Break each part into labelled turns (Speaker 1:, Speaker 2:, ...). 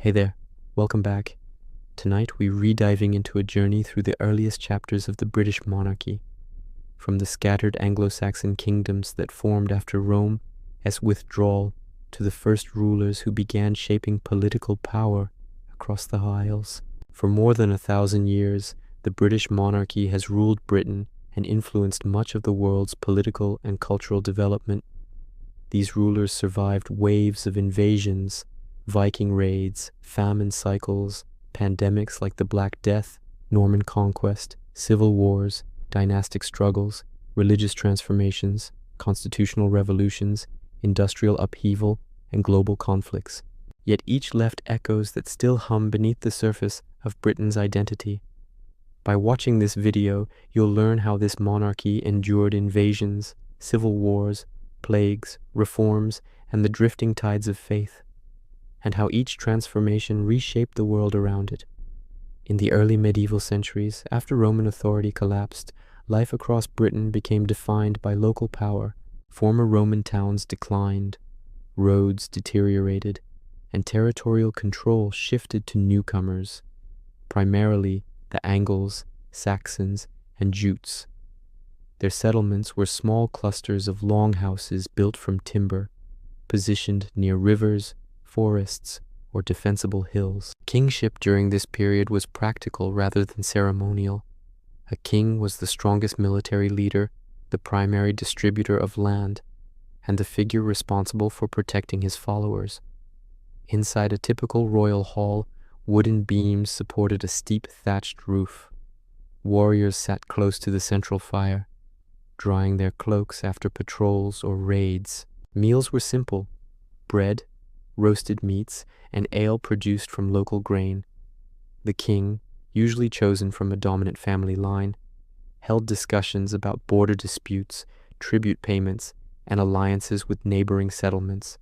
Speaker 1: Hey there, welcome back. Tonight we're re-diving into a journey through the earliest chapters of the British monarchy, from the scattered Anglo-Saxon kingdoms that formed after Rome's withdrawal to the first rulers who began shaping political power across the Isles. For more than 1,000 years, the British monarchy has ruled Britain and influenced much of the world's political and cultural development. These rulers survived waves of invasions, Viking raids, famine cycles, pandemics like the Black Death, Norman conquest, civil wars, dynastic struggles, religious transformations, constitutional revolutions, industrial upheaval, and global conflicts. Yet each left echoes that still hum beneath the surface of Britain's identity. By watching this video, you'll learn how this monarchy endured invasions, civil wars, plagues, reforms, and the drifting tides of faith, and how each transformation reshaped the world around it. In the early medieval centuries, after Roman authority collapsed, life across Britain became defined by local power. Former Roman towns declined, roads deteriorated, and territorial control shifted to newcomers, primarily the Angles, Saxons, and Jutes. Their settlements were small clusters of longhouses built from timber, positioned near rivers, forests, or defensible hills. Kingship during this period was practical rather than ceremonial. A king was the strongest military leader, the primary distributor of land, and the figure responsible for protecting his followers. Inside a typical royal hall, wooden beams supported a steep thatched roof. Warriors sat close to the central fire, drying their cloaks after patrols or raids. Meals were simple: bread, roasted meats, and ale produced from local grain. The king, usually chosen from a dominant family line, held discussions about border disputes, tribute payments, and alliances with neighboring settlements.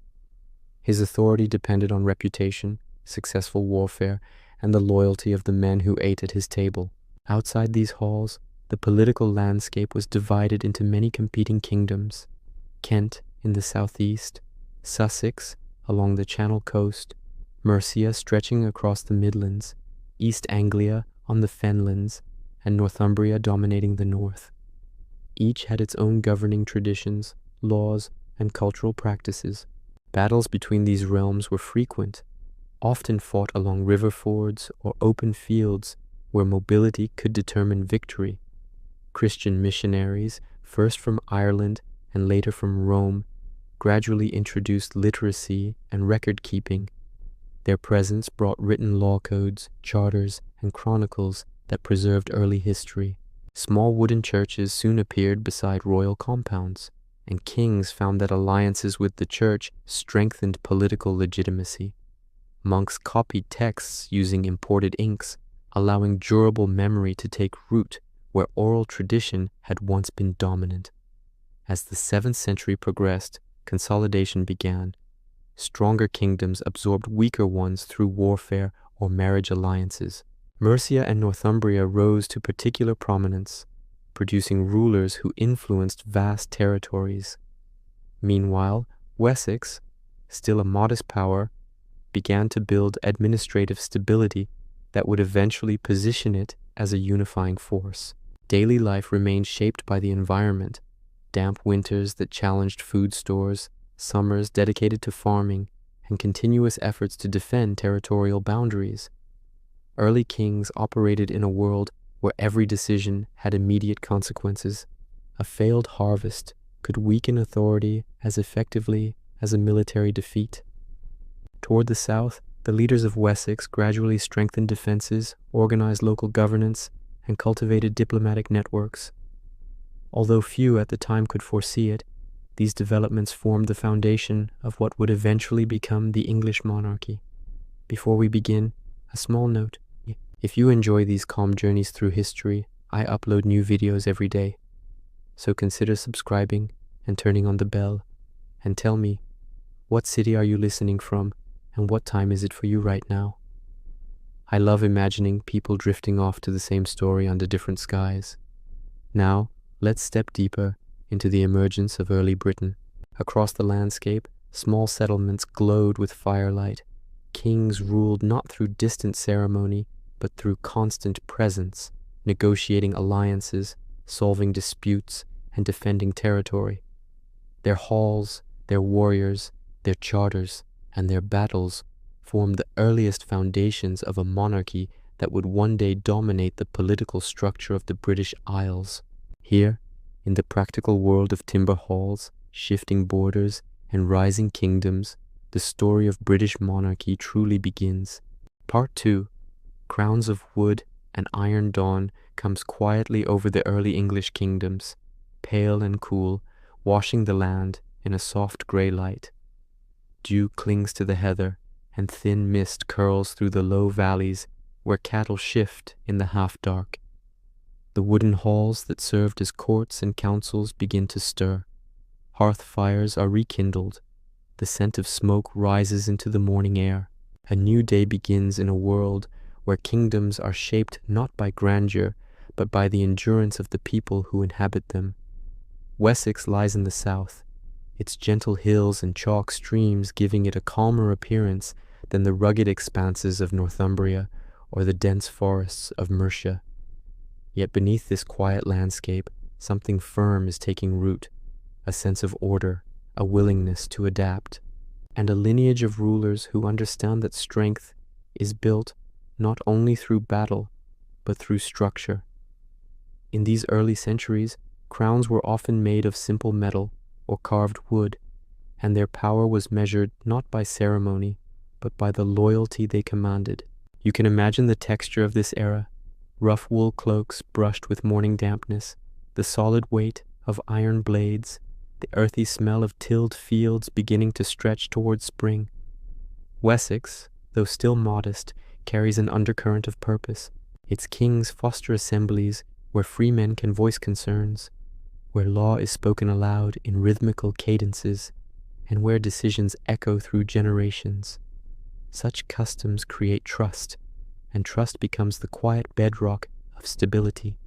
Speaker 1: His authority depended on reputation, successful warfare, and the loyalty of the men who ate at his table. Outside these halls, the political landscape was divided into many competing kingdoms: Kent in the southeast, Sussex along the Channel coast, Mercia stretching across the Midlands, East Anglia on the Fenlands, and Northumbria dominating the north. Each had its own governing traditions, laws, and cultural practices. Battles between these realms were frequent, often fought along river fords or open fields where mobility could determine victory. Christian missionaries, first from Ireland and later from Rome, gradually introduced literacy and record-keeping. Their presence brought written law codes, charters, and chronicles that preserved early history. Small wooden churches soon appeared beside royal compounds, and kings found that alliances with the church strengthened political legitimacy. Monks copied texts using imported inks, allowing durable memory to take root where oral tradition had once been dominant. As the 7th century progressed, consolidation began. Stronger kingdoms absorbed weaker ones through warfare or marriage alliances. Mercia and Northumbria rose to particular prominence, producing rulers who influenced vast territories. Meanwhile, Wessex, still a modest power, began to build administrative stability that would eventually position it as a unifying force. Daily life remained shaped by the environment: damp winters that challenged food stores, summers dedicated to farming, and continuous efforts to defend territorial boundaries. Early kings operated in a world where every decision had immediate consequences. A failed harvest could weaken authority as effectively as a military defeat. Toward the south, the leaders of Wessex gradually strengthened defenses, organized local governance, and cultivated diplomatic networks. Although few at the time could foresee it, these developments formed the foundation of what would eventually become the English monarchy. Before we begin, a small note. If you enjoy these calm journeys through history, I upload new videos every day. So consider subscribing and turning on the bell. And tell me, what city are you listening from, and what time is it for you right now? I love imagining people drifting off to the same story under different skies. Now, let's step deeper into the emergence of early Britain. Across the landscape, small settlements glowed with firelight, kings ruled not through distant ceremony, but through constant presence, negotiating alliances, solving disputes, and defending territory. Their halls, their warriors, their charters, and their battles formed the earliest foundations of a monarchy that would one day dominate the political structure of the British Isles. Here, in the practical world of timber halls, shifting borders, and rising kingdoms, the story of British monarchy truly begins. Part 2, Crowns of Wood and Iron Dawn, comes quietly over the early English kingdoms, pale and cool, washing the land in a soft grey light. Dew clings to the heather, and thin mist curls through the low valleys where cattle shift in the half-dark. The wooden halls that served as courts and councils begin to stir. Hearth fires are rekindled. The scent of smoke rises into the morning air. A new day begins in a world where kingdoms are shaped not by grandeur, but by the endurance of the people who inhabit them. Wessex lies in the south, its gentle hills and chalk streams giving it a calmer appearance than the rugged expanses of Northumbria or the dense forests of Mercia. Yet beneath this quiet landscape, something firm is taking root, a sense of order, a willingness to adapt, and a lineage of rulers who understand that strength is built not only through battle, but through structure. In these early centuries, crowns were often made of simple metal or carved wood, and their power was measured not by ceremony, but by the loyalty they commanded. You can imagine the texture of this era: rough wool cloaks brushed with morning dampness, the solid weight of iron blades, the earthy smell of tilled fields beginning to stretch towards spring. Wessex, though still modest, carries an undercurrent of purpose. Its kings foster assemblies where free men can voice concerns, where law is spoken aloud in rhythmical cadences, and where decisions echo through generations. Such customs create trust, and trust becomes the quiet bedrock of stability.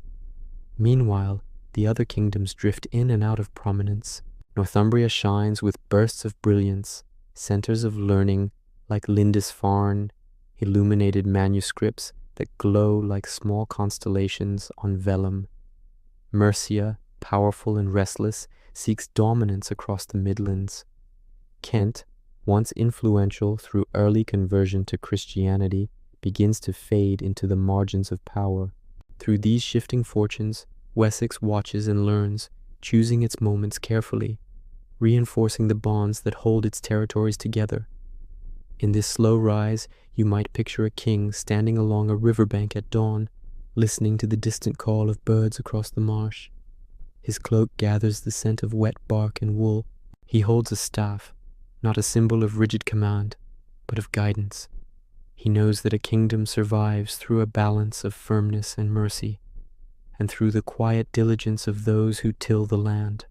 Speaker 1: Meanwhile, the other kingdoms drift in and out of prominence. Northumbria shines with bursts of brilliance, centers of learning like Lindisfarne, illuminated manuscripts that glow like small constellations on vellum. Mercia, powerful and restless, seeks dominance across the Midlands. Kent, once influential through early conversion to Christianity, begins to fade into the margins of power. Through these shifting fortunes, Wessex watches and learns, choosing its moments carefully, reinforcing the bonds that hold its territories together. In this slow rise, you might picture a king standing along a riverbank at dawn, listening to the distant call of birds across the marsh. His cloak gathers the scent of wet bark and wool. He holds a staff, not a symbol of rigid command, but of guidance. He knows that a kingdom survives through a balance of firmness and mercy, and through the quiet diligence of those who till the land.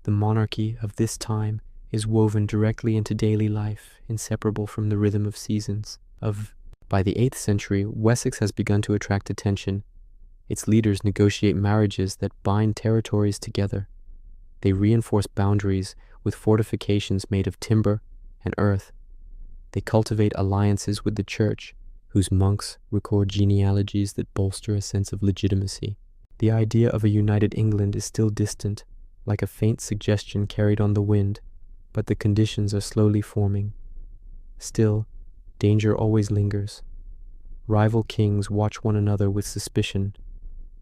Speaker 1: The monarchy of this time is woven directly into daily life, inseparable from the rhythm of seasons. By the 8th century, Wessex has begun to attract attention. Its leaders negotiate marriages that bind territories together. They reinforce boundaries with fortifications made of timber and earth. They cultivate alliances with the church, whose monks record genealogies that bolster a sense of legitimacy. The idea of a united England is still distant, like a faint suggestion carried on the wind, but the conditions are slowly forming. Still, danger always lingers. Rival kings watch one another with suspicion.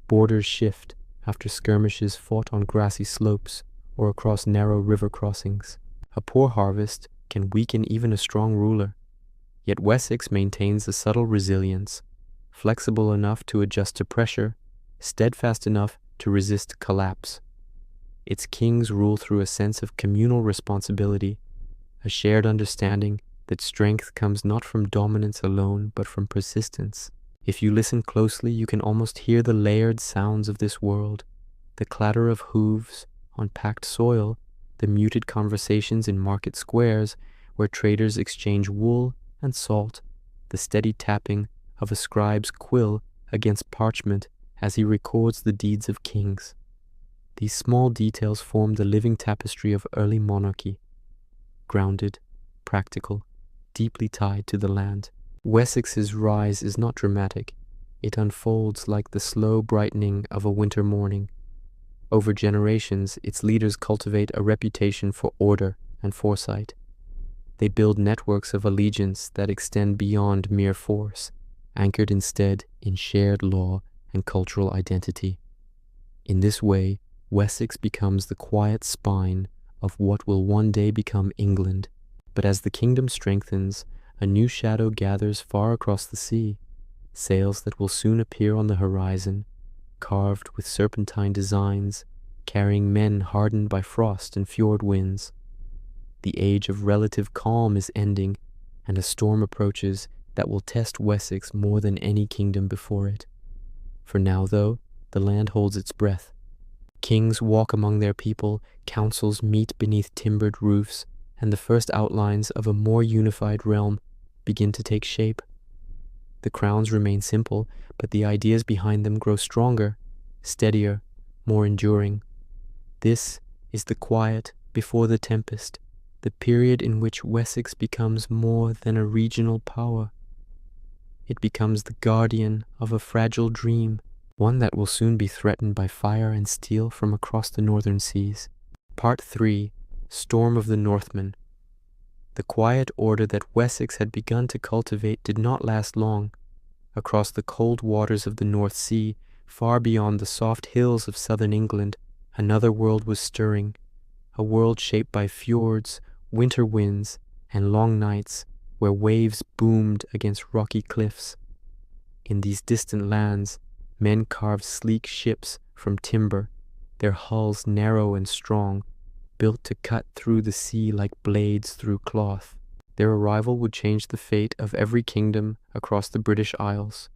Speaker 1: Borders shift after skirmishes fought on grassy slopes or across narrow river crossings. A poor harvest can weaken even a strong ruler. Yet Wessex maintains a subtle resilience, flexible enough to adjust to pressure, steadfast enough to resist collapse. Its kings rule through a sense of communal responsibility, a shared understanding that strength comes not from dominance alone, but from persistence. If you listen closely, you can almost hear the layered sounds of this world, the clatter of hooves on packed soil, the muted conversations in market squares where traders exchange wool and salt, the steady tapping of a scribe's quill against parchment as he records the deeds of kings. These small details form the living tapestry of early monarchy, grounded, practical, deeply tied to the land. Wessex's rise is not dramatic. It unfolds like the slow brightening of a winter morning. Over generations, its leaders cultivate a reputation for order and foresight. They build networks of allegiance that extend beyond mere force, anchored instead in shared law and cultural identity. In this way, Wessex becomes the quiet spine of what will one day become England. But as the kingdom strengthens, a new shadow gathers far across the sea, sails that will soon appear on the horizon, carved with serpentine designs, carrying men hardened by frost and fjord winds. The age of relative calm is ending, and a storm approaches that will test Wessex more than any kingdom before it. For now, though, the land holds its breath. Kings walk among their people, councils meet beneath timbered roofs, and the first outlines of a more unified realm begin to take shape. The crowns remain simple, but the ideas behind them grow stronger, steadier, more enduring. This is the quiet before the tempest, the period in which Wessex becomes more than a regional power. It becomes the guardian of a fragile dream, one that will soon be threatened by fire and steel from across the northern seas. Part 3. Storm of the Northmen. The quiet order that Wessex had begun to cultivate did not last long. Across the cold waters of the North Sea, far beyond the soft hills of southern England, another world was stirring, a world shaped by fjords, winter winds, and long nights where waves boomed against rocky cliffs. In these distant lands, men carved sleek ships from timber, their hulls narrow and strong, built to cut through the sea like blades through cloth. Their arrival would change the fate of every kingdom across the British Isles.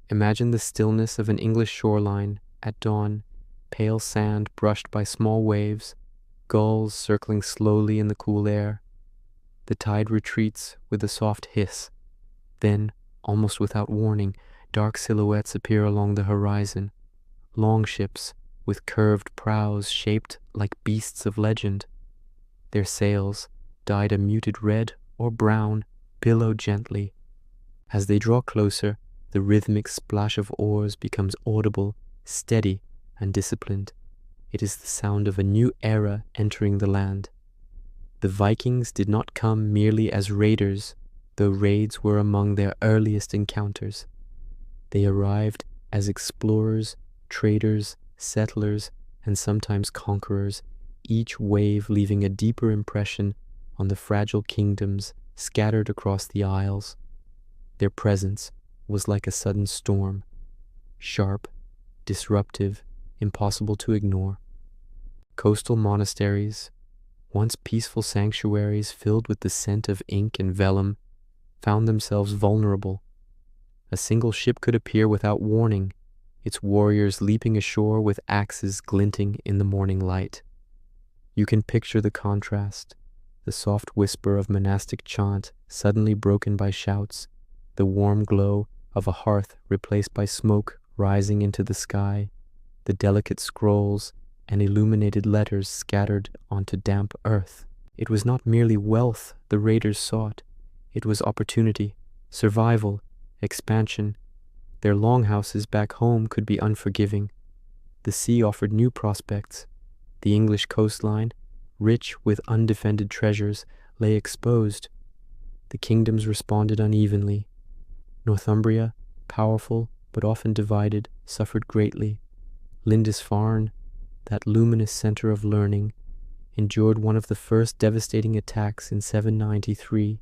Speaker 1: Imagine the stillness of an English shoreline at dawn, pale sand brushed by small waves, gulls circling slowly in the cool air. The tide retreats with a soft hiss. Then, almost without warning, dark silhouettes appear along the horizon, longships with curved prows shaped like beasts of legend. Their sails, dyed a muted red or brown, billow gently. As they draw closer, the rhythmic splash of oars becomes audible, steady, and disciplined. It is the sound of a new era entering the land. The Vikings did not come merely as raiders, though raids were among their earliest encounters. They arrived as explorers, traders, settlers, and sometimes conquerors, each wave leaving a deeper impression on the fragile kingdoms scattered across the isles. Their presence was like a sudden storm, sharp, disruptive, impossible to ignore. Coastal monasteries, once peaceful sanctuaries filled with the scent of ink and vellum, found themselves vulnerable. A single ship could appear without warning, its warriors leaping ashore with axes glinting in the morning light. You can picture the contrast, the soft whisper of monastic chant suddenly broken by shouts, the warm glow of a hearth replaced by smoke rising into the sky, the delicate scrolls and illuminated letters scattered onto damp earth. It was not merely wealth the raiders sought, it was opportunity, survival, expansion. Their longhouses back home could be unforgiving. The sea offered new prospects. The English coastline, rich with undefended treasures, lay exposed. The kingdoms responded unevenly. Northumbria, powerful but often divided, suffered greatly. Lindisfarne, that luminous center of learning, endured one of the first devastating attacks in 793,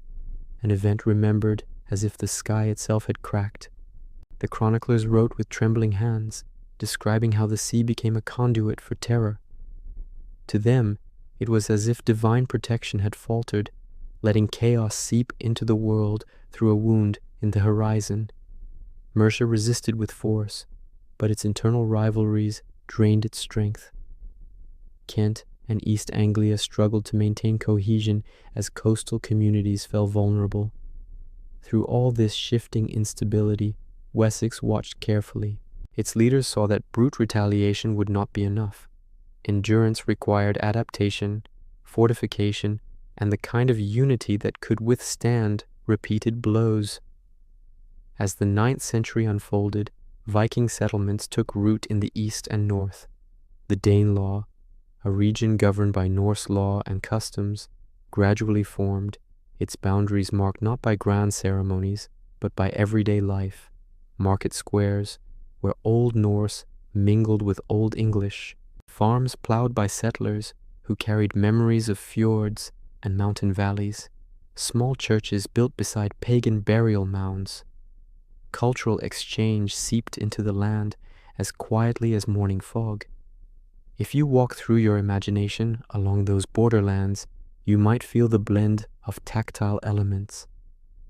Speaker 1: an event remembered as if the sky itself had cracked. The chroniclers wrote with trembling hands, describing how the sea became a conduit for terror. To them, it was as if divine protection had faltered, letting chaos seep into the world through a wound in the horizon. Mercia resisted with force, but its internal rivalries drained its strength. Kent and East Anglia struggled to maintain cohesion as coastal communities fell vulnerable. Through all this shifting instability, Wessex watched carefully. Its leaders saw that brute retaliation would not be enough. Endurance required adaptation, fortification, and the kind of unity that could withstand repeated blows. As the 9th century unfolded, Viking settlements took root in the east and north. The Danelaw, a region governed by Norse law and customs, gradually formed, its boundaries marked not by grand ceremonies, but by everyday life, market squares, where Old Norse mingled with Old English, farms plowed by settlers who carried memories of fjords and mountain valleys, small churches built beside pagan burial mounds. Cultural exchange seeped into the land as quietly as morning fog. If you walk through your imagination along those borderlands, you might feel the blend of tactile elements.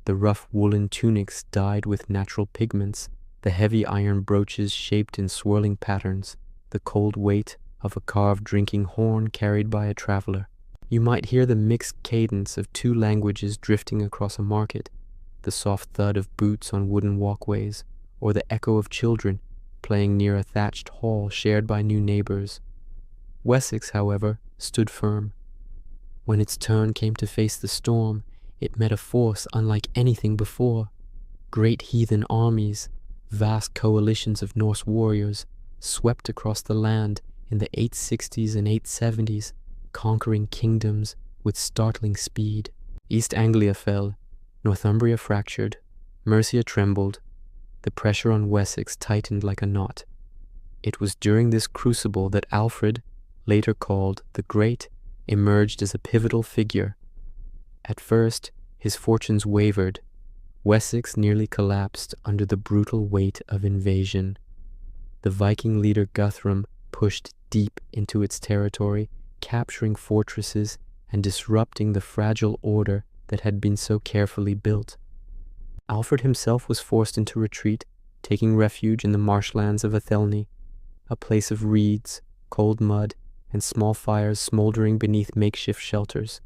Speaker 1: The rough woolen tunics dyed with natural pigments, the heavy iron brooches shaped in swirling patterns, the cold weight of a carved drinking horn carried by a traveler. You might hear the mixed cadence of 2 languages drifting across a market, the soft thud of boots on wooden walkways, or the echo of children playing near a thatched hall shared by new neighbors. Wessex, however, stood firm. When its turn came to face the storm, it met a force unlike anything before. Great heathen armies, vast coalitions of Norse warriors, swept across the land in the 860s and 870s, conquering kingdoms with startling speed. East Anglia fell, Northumbria fractured, Mercia trembled, the pressure on Wessex tightened like a knot. It was during this crucible that Alfred, later called the Great, emerged as a pivotal figure. At first, his fortunes wavered. Wessex nearly collapsed under the brutal weight of invasion. The Viking leader Guthrum pushed deep into its territory, capturing fortresses and disrupting the fragile order that had been so carefully built. Alfred himself was forced into retreat, taking refuge in the marshlands of Athelney, a place of reeds, cold mud, and small fires smoldering beneath makeshift shelters.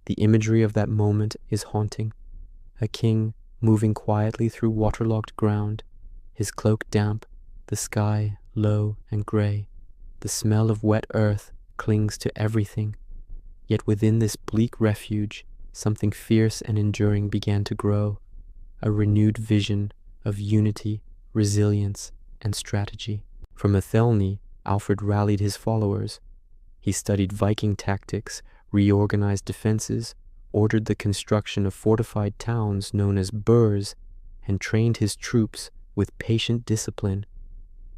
Speaker 1: The imagery of that moment is haunting. A king moving quietly through waterlogged ground, his cloak damp, the sky low and gray. The smell of wet earth clings to everything. Yet within this bleak refuge, something fierce and enduring began to grow, a renewed vision of unity, resilience, and strategy. From Athelney, Alfred rallied his followers. He studied Viking tactics, reorganized defenses, ordered the construction of fortified towns known as burhs, and trained his troops with patient discipline.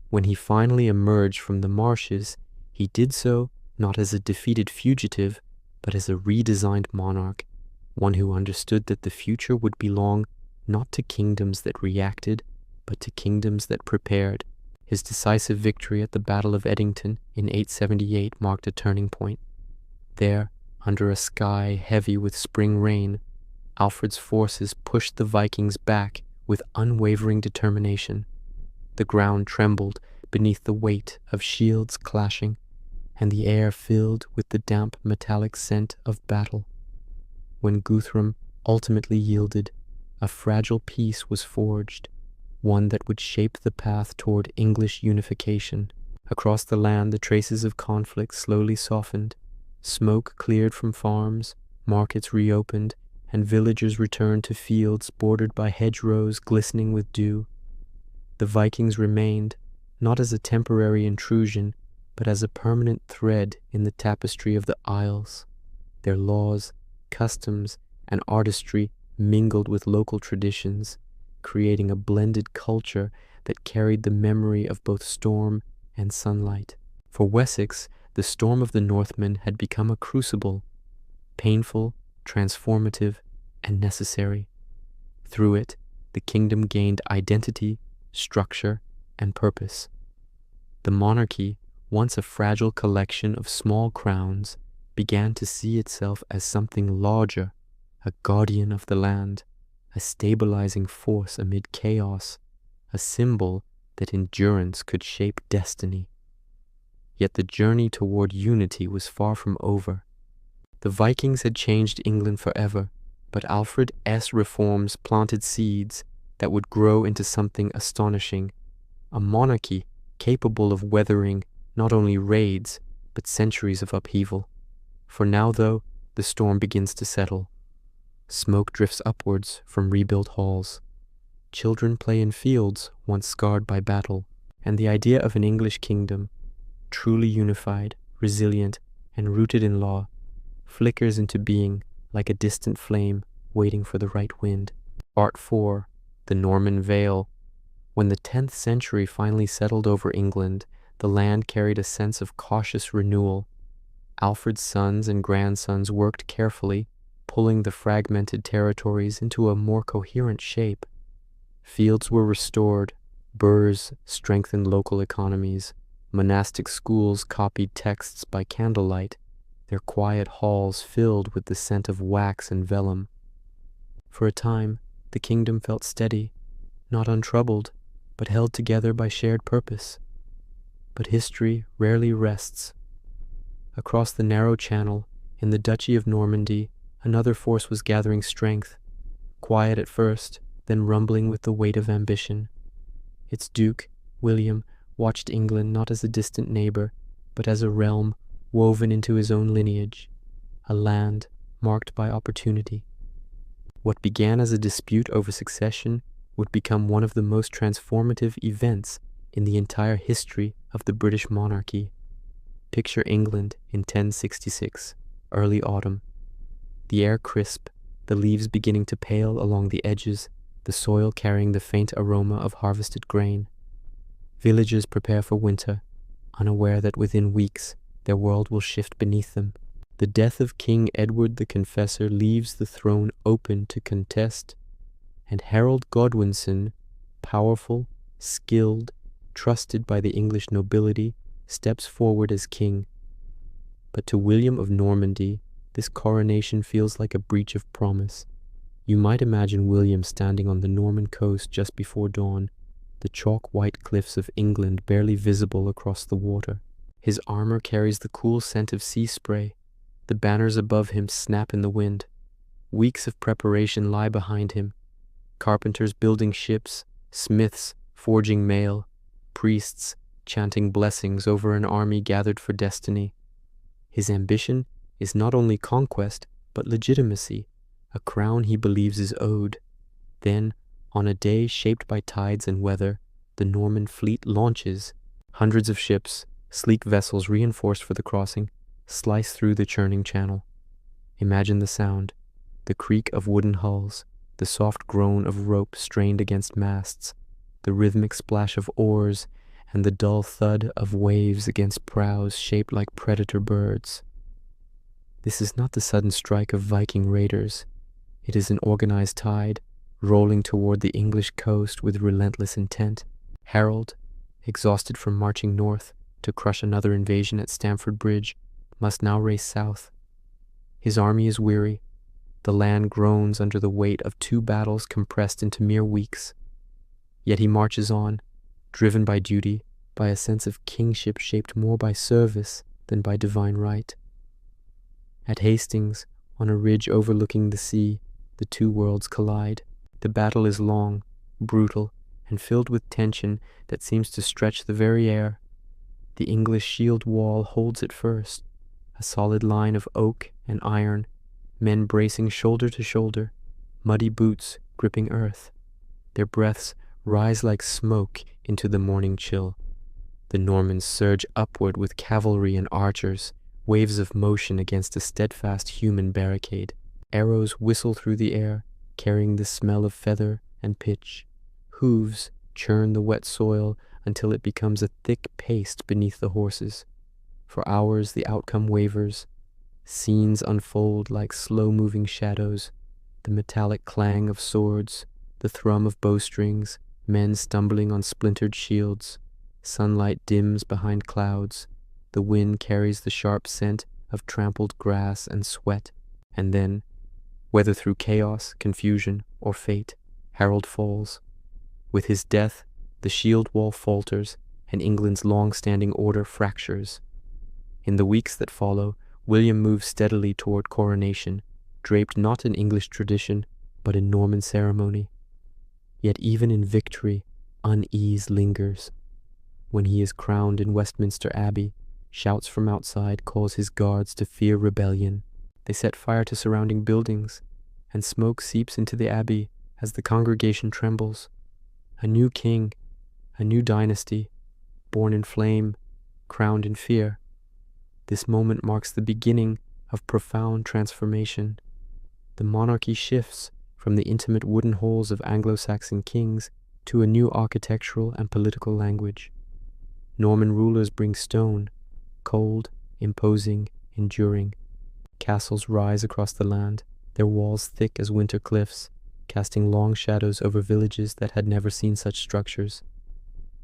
Speaker 1: When he finally emerged from the marshes, he did so not as a defeated fugitive, but as a redesigned monarch, one who understood that the future would belong not to kingdoms that reacted, but to kingdoms that prepared. His decisive victory at the Battle of Edington in 878 marked a turning point. There, under a sky heavy with spring rain, Alfred's forces pushed the Vikings back with unwavering determination. The ground trembled beneath the weight of shields clashing, and the air filled with the damp metallic scent of battle. When Guthrum ultimately yielded, a fragile peace was forged, one that would shape the path toward English unification. Across the land, the traces of conflict slowly softened. Smoke cleared from farms, markets reopened, and villagers returned to fields bordered by hedgerows glistening with dew. The Vikings remained, not as a temporary intrusion, but as a permanent thread in the tapestry of the Isles. Their laws, customs, and artistry mingled with local traditions, creating a blended culture that carried the memory of both storm and sunlight. For Wessex, the storm of the Northmen had become a crucible, painful, transformative, and necessary. Through it, the kingdom gained identity, structure, and purpose. The monarchy, once a fragile collection of small crowns, began to see itself as something larger, a guardian of the land, a stabilizing force amid chaos, a symbol that endurance could shape destiny. Yet the journey toward unity was far from over. The Vikings had changed England forever, but Alfred's reforms planted seeds that would grow into something astonishing, a monarchy capable of weathering not only raids, but centuries of upheaval. For now, though, the storm begins to settle. Smoke drifts upwards from rebuilt halls. Children play in fields once scarred by battle, and the idea of an English kingdom, truly unified, resilient, and rooted in law, flickers into being like a distant flame waiting for the right wind. Part 4. The Norman Veil. When the 10th century finally settled over England, the land carried a sense of cautious renewal. Alfred's sons and grandsons worked carefully, pulling the fragmented territories into a more coherent shape. Fields were restored, burghs strengthened local economies, monastic schools copied texts by candlelight, their quiet halls filled with the scent of wax and vellum. For a time, the kingdom felt steady, not untroubled, but held together by shared purpose. But history rarely rests. Across the narrow channel, in the Duchy of Normandy, another force was gathering strength, quiet at first, then rumbling with the weight of ambition. Its Duke, William, watched England not as a distant neighbor, but as a realm woven into his own lineage, a land marked by opportunity. What began as a dispute over succession would become one of the most transformative events in the entire history of the British monarchy. Picture England in 1066, early autumn. The air crisp, the leaves beginning to pale along the edges, the soil carrying the faint aroma of harvested grain. Villagers prepare for winter, unaware that within weeks their world will shift beneath them. The death of King Edward the Confessor leaves the throne open to contest, and Harold Godwinson, powerful, skilled, trusted by the English nobility, steps forward as king. But to William of Normandy, this coronation feels like a breach of promise. You might imagine William standing on the Norman coast just before dawn, the chalk-white cliffs of England barely visible across the water. His armor carries the cool scent of sea spray. The banners above him snap in the wind. Weeks of preparation lie behind him. Carpenters building ships, smiths forging mail, priests chanting blessings over an army gathered for destiny. His ambition is not only conquest, but legitimacy, a crown he believes is owed. Then, on a day shaped by tides and weather, the Norman fleet launches. Hundreds of ships, sleek vessels reinforced for the crossing, slice through the churning channel. Imagine the sound, the creak of wooden hulls, the soft groan of rope strained against masts, the rhythmic splash of oars, and the dull thud of waves against prows shaped like predator birds. This is not the sudden strike of Viking raiders. It is an organized tide, rolling toward the English coast with relentless intent. Harold, exhausted from marching north to crush another invasion at Stamford Bridge, must now race south. His army is weary. The land groans under the weight of 2 battles compressed into mere weeks. Yet he marches on, driven by duty, by a sense of kingship shaped more by service than by divine right. At Hastings, on a ridge overlooking the sea, the 2 worlds collide. The battle is long, brutal, and filled with tension that seems to stretch the very air. The English shield wall holds it first, a solid line of oak and iron, men bracing shoulder to shoulder, muddy boots gripping earth. Their breaths rise like smoke into the morning chill. The Normans surge upward with cavalry and archers, waves of motion against a steadfast human barricade. Arrows whistle through the air, carrying the smell of feather and pitch. Hooves churn the wet soil until it becomes a thick paste beneath the horses. For hours the outcome wavers. Scenes unfold like slow-moving shadows, the metallic clang of swords, the thrum of bowstrings, men stumbling on splintered shields. Sunlight dims behind clouds. The wind carries the sharp scent of trampled grass and sweat. And then, whether through chaos, confusion, or fate, Harold falls. With his death, the shield wall falters, and England's long-standing order fractures. In the weeks that follow, William moves steadily toward coronation, draped not in English tradition, but in Norman ceremony. Yet even in victory, unease lingers. When he is crowned in Westminster Abbey, shouts from outside cause his guards to fear rebellion. They set fire to surrounding buildings, and smoke seeps into the abbey as the congregation trembles. A new king, a new dynasty, born in flame, crowned in fear. This moment marks the beginning of profound transformation. The monarchy shifts from the intimate wooden halls of Anglo-Saxon kings to a new architectural and political language. Norman rulers bring stone, cold, imposing, enduring. Castles rise across the land, their walls thick as winter cliffs, casting long shadows over villages that had never seen such structures.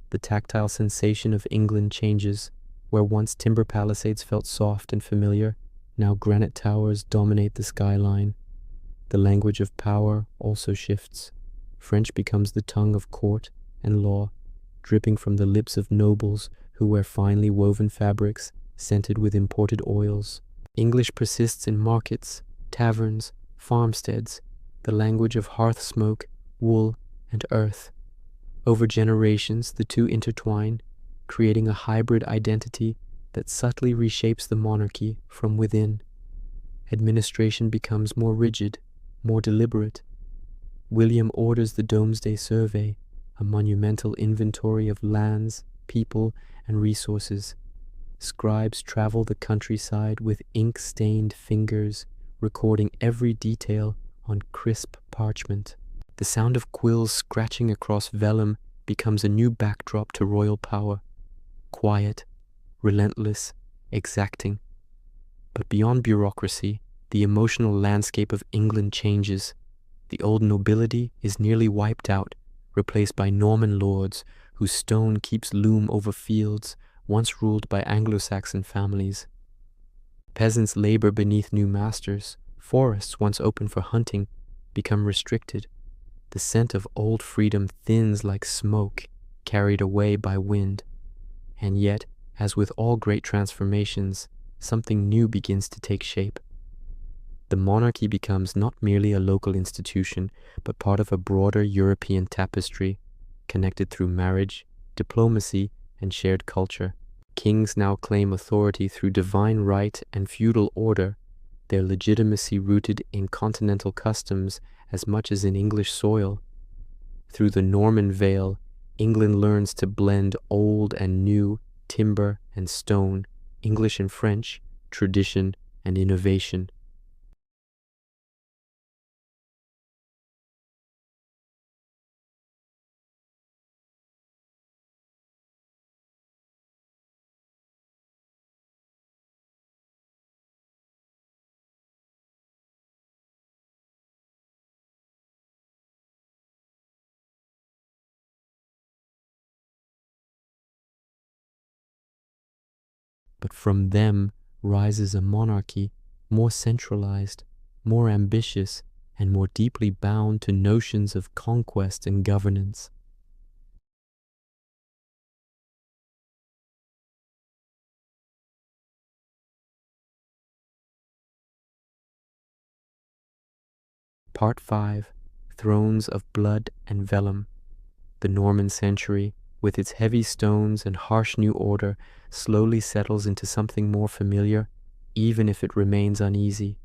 Speaker 1: The tactile sensation of England changes. Where once timber palisades felt soft and familiar, now granite towers dominate the skyline. The language of power also shifts. French becomes the tongue of court and law, dripping from the lips of nobles who wear finely woven fabrics scented with imported oils. English persists in markets, taverns, farmsteads, the language of hearth smoke, wool, and earth. Over generations, the two intertwine, creating a hybrid identity that subtly reshapes the monarchy from within. Administration becomes more rigid, more deliberate. William orders the Domesday Survey, a monumental inventory of lands, people, and resources. Scribes travel the countryside with ink-stained fingers, recording every detail on crisp parchment. The sound of quills scratching across vellum becomes a new backdrop to royal power. Quiet, relentless, exacting. But beyond bureaucracy, the emotional landscape of England changes. The old nobility is nearly wiped out, replaced by Norman lords whose stone keeps loom over fields once ruled by Anglo-Saxon families. Peasants labor beneath new masters. Forests once open for hunting become restricted. The scent of old freedom thins like smoke carried away by wind. And yet, as with all great transformations, something new begins to take shape. The monarchy becomes not merely a local institution, but part of a broader European tapestry, connected through marriage, diplomacy, and shared culture. Kings now claim authority through divine right and feudal order, their legitimacy rooted in continental customs as much as in English soil. Through the Norman veil, England learns to blend old and new, timber and stone, English and French, tradition and innovation. But from them rises a monarchy more centralized, more ambitious, and more deeply bound to notions of conquest and governance. Part 5. Thrones of Blood and Vellum. The Norman century, with its heavy stones and harsh new order, slowly settles into something more familiar, even if it remains uneasy.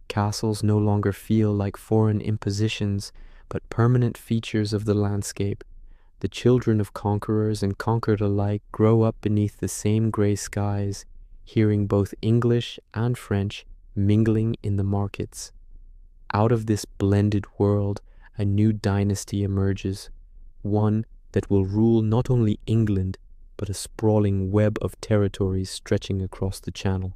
Speaker 1: Castles no longer feel like foreign impositions, but permanent features of the landscape. The children of conquerors and conquered alike grow up beneath the same grey skies, hearing both English and French mingling in the markets. Out of this blended world, a new dynasty emerges, one that will rule not only England, but a sprawling web of territories stretching across the Channel.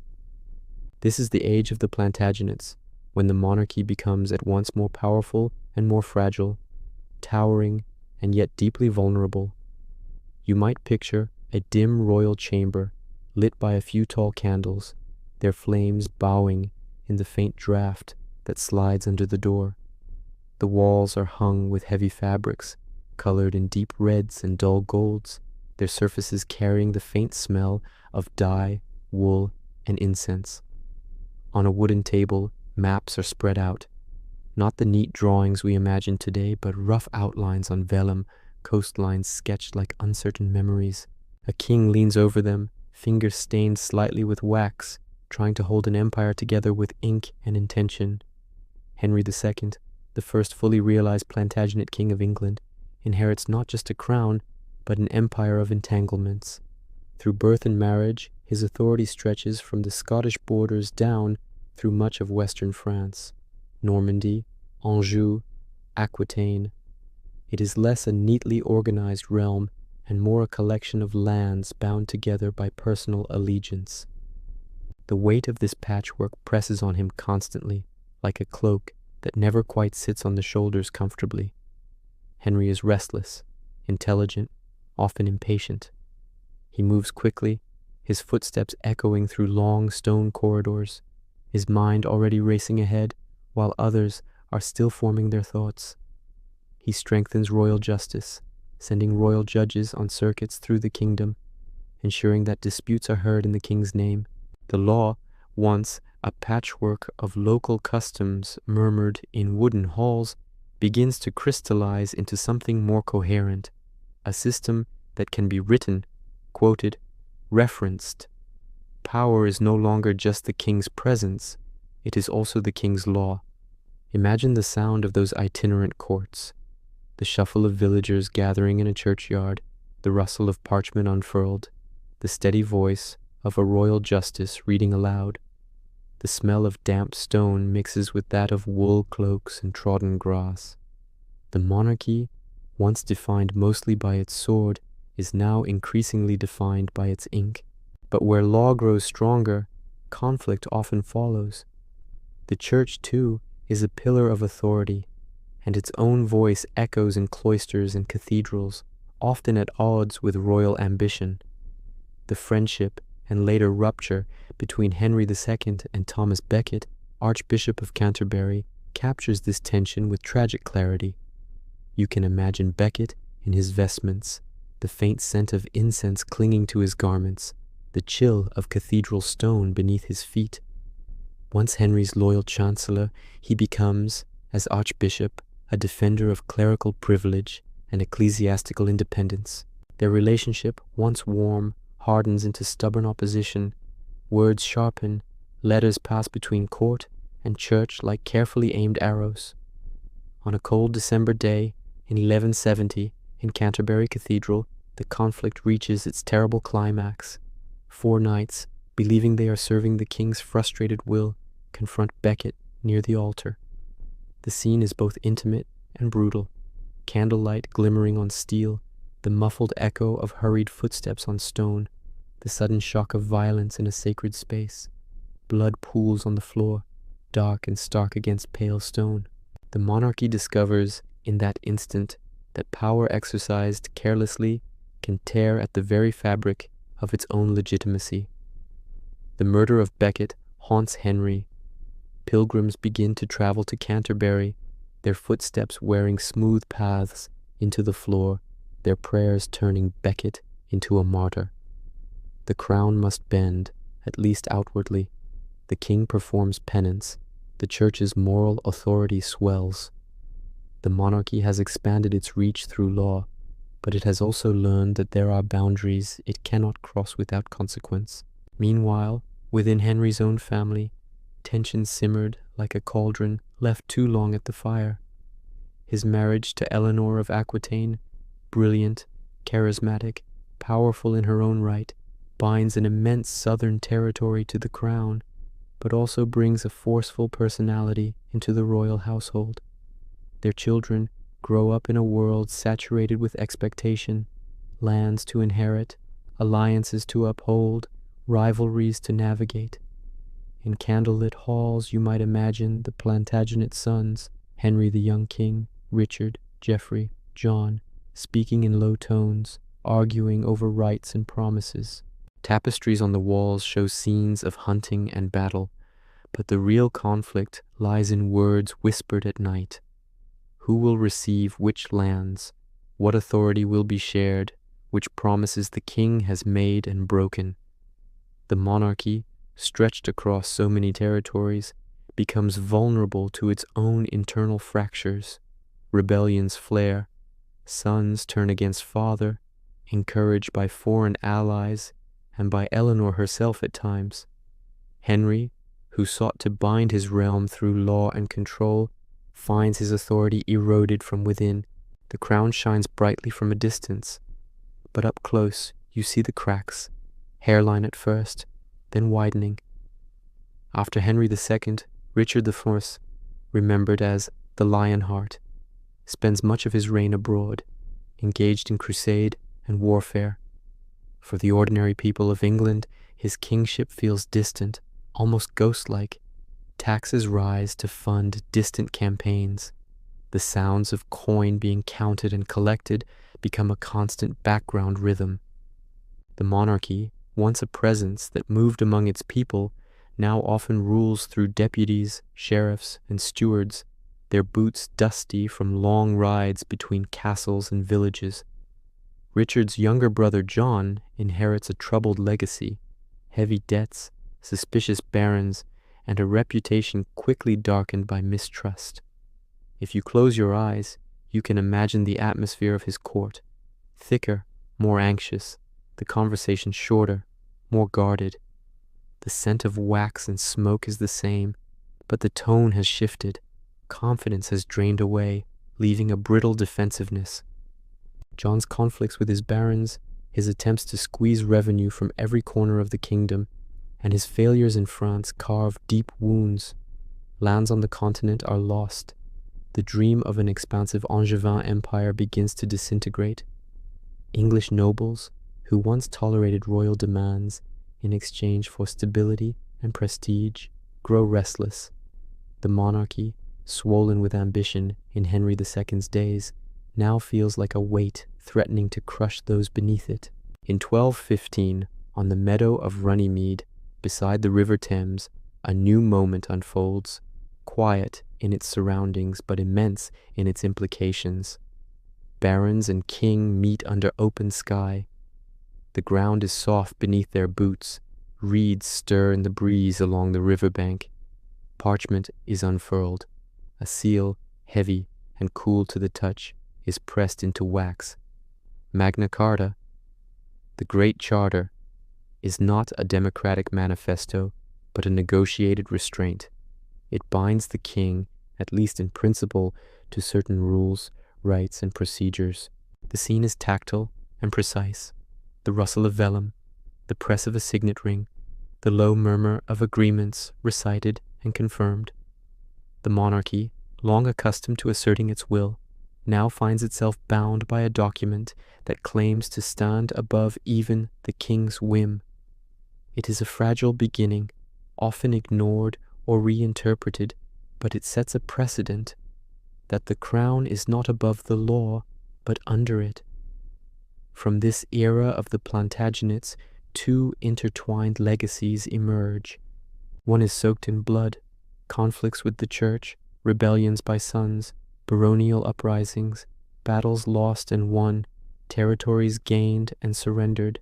Speaker 1: This is the age of the Plantagenets, when the monarchy becomes at once more powerful and more fragile, towering and yet deeply vulnerable. You might picture a dim royal chamber lit by a few tall candles, their flames bowing in the faint draught that slides under the door. The walls are hung with heavy fabrics, colored in deep reds and dull golds, their surfaces carrying the faint smell of dye, wool, and incense. On a wooden table, maps are spread out, not the neat drawings we imagine today, but rough outlines on vellum, coastlines sketched like uncertain memories. A king leans over them, fingers stained slightly with wax, trying to hold an empire together with ink and intention. Henry II, the first fully realized Plantagenet king of England, inherits not just a crown, but an empire of entanglements. Through birth and marriage, his authority stretches from the Scottish borders down through much of western France, Normandy, Anjou, Aquitaine. It is less a neatly organized realm and more a collection of lands bound together by personal allegiance. The weight of this patchwork presses on him constantly, like a cloak that never quite sits on the shoulders comfortably. Henry is restless, intelligent, often impatient. He moves quickly, his footsteps echoing through long stone corridors, his mind already racing ahead while others are still forming their thoughts. He strengthens royal justice, sending royal judges on circuits through the kingdom, ensuring that disputes are heard in the king's name. The law, once a patchwork of local customs murmured in wooden halls, begins to crystallize into something more coherent, a system that can be written, quoted, referenced. Power is no longer just the king's presence, it is also the king's law. Imagine the sound of those itinerant courts, the shuffle of villagers gathering in a churchyard, the rustle of parchment unfurled, the steady voice of a royal justice reading aloud. The smell of damp stone mixes with that of wool cloaks and trodden grass. The monarchy, once defined mostly by its sword, is now increasingly defined by its ink. But where law grows stronger, conflict often follows. The church, too, is a pillar of authority, and its own voice echoes in cloisters and cathedrals, often at odds with royal ambition. The friendship and later rupture between Henry II and Thomas Becket, Archbishop of Canterbury, captures this tension with tragic clarity. You can imagine Becket in his vestments, the faint scent of incense clinging to his garments, the chill of cathedral stone beneath his feet. Once Henry's loyal chancellor, he becomes, as archbishop, a defender of clerical privilege and ecclesiastical independence. Their relationship, once warm, hardens into stubborn opposition. Words sharpen, letters pass between court and church like carefully aimed arrows. On a cold December day in 1170, in Canterbury Cathedral, the conflict reaches its terrible climax. 4 knights, believing they are serving the king's frustrated will, confront Becket near the altar. The scene is both intimate and brutal, candlelight glimmering on steel, the muffled echo of hurried footsteps on stone, the sudden shock of violence in a sacred space. Blood pools on the floor, dark and stark against pale stone. The monarchy discovers, in that instant, that power exercised carelessly can tear at the very fabric of its own legitimacy. The murder of Becket haunts Henry. Pilgrims begin to travel to Canterbury, their footsteps wearing smooth paths into the floor, their prayers turning Becket into a martyr. The crown must bend, at least outwardly. The king performs penance. The church's moral authority swells. The monarchy has expanded its reach through law, but it has also learned that there are boundaries it cannot cross without consequence. Meanwhile, within Henry's own family, tension simmered like a cauldron left too long at the fire. His marriage to Eleanor of Aquitaine, brilliant, charismatic, powerful in her own right, binds an immense southern territory to the crown, but also brings a forceful personality into the royal household. Their children grow up in a world saturated with expectation, lands to inherit, alliances to uphold, rivalries to navigate. In candlelit halls you might imagine the Plantagenet sons, Henry the young king, Richard, Geoffrey, John, speaking in low tones, arguing over rights and promises. Tapestries on the walls show scenes of hunting and battle, but the real conflict lies in words whispered at night. Who will receive which lands? What authority will be shared? Which promises the king has made and broken? The monarchy, stretched across so many territories, becomes vulnerable to its own internal fractures. Rebellions flare. Sons turn against father, encouraged by foreign allies and by Eleanor herself at times. Henry, who sought to bind his realm through law and control, finds his authority eroded from within. The crown shines brightly from a distance, but up close you see the cracks, hairline at first, then widening. After Henry II, Richard I, remembered as the Lionheart, spends much of his reign abroad, engaged in crusade and warfare. For the ordinary people of England, his kingship feels distant, almost ghost-like. Taxes rise to fund distant campaigns. The sounds of coin being counted and collected become a constant background rhythm. The monarchy, once a presence that moved among its people, now often rules through deputies, sheriffs, and stewards, their boots dusty from long rides between castles and villages. Richard's younger brother John inherits a troubled legacy, heavy debts, suspicious barons, and a reputation quickly darkened by mistrust. If you close your eyes, you can imagine the atmosphere of his court, thicker, more anxious, the conversation shorter, more guarded. The scent of wax and smoke is the same, but the tone has shifted. Confidence has drained away, leaving a brittle defensiveness. John's conflicts with his barons, his attempts to squeeze revenue from every corner of the kingdom, and his failures in France carve deep wounds. Lands on the continent are lost. The dream of an expansive Angevin empire begins to disintegrate. English nobles, who once tolerated royal demands in exchange for stability and prestige, grow restless. The monarchy, swollen with ambition in Henry II's days, now feels like a weight threatening to crush those beneath it. In 1215, on the meadow of Runnymede, beside the River Thames, a new moment unfolds, quiet in its surroundings but immense in its implications. Barons and king meet under open sky. The ground is soft beneath their boots. Reeds stir in the breeze along the riverbank. Parchment is unfurled. A seal, heavy and cool to the touch, is pressed into wax. Magna Carta, the Great Charter, is not a democratic manifesto, but a negotiated restraint. It binds the king, at least in principle, to certain rules, rights, and procedures. The scene is tactile and precise. The rustle of vellum, the press of a signet ring, the low murmur of agreements recited and confirmed. The monarchy, long accustomed to asserting its will, now finds itself bound by a document that claims to stand above even the king's whim. It is a fragile beginning, often ignored or reinterpreted, but it sets a precedent that the crown is not above the law, but under it. From this era of the Plantagenets, two intertwined legacies emerge. One is soaked in blood, conflicts with the church, rebellions by sons, baronial uprisings, battles lost and won, territories gained and surrendered.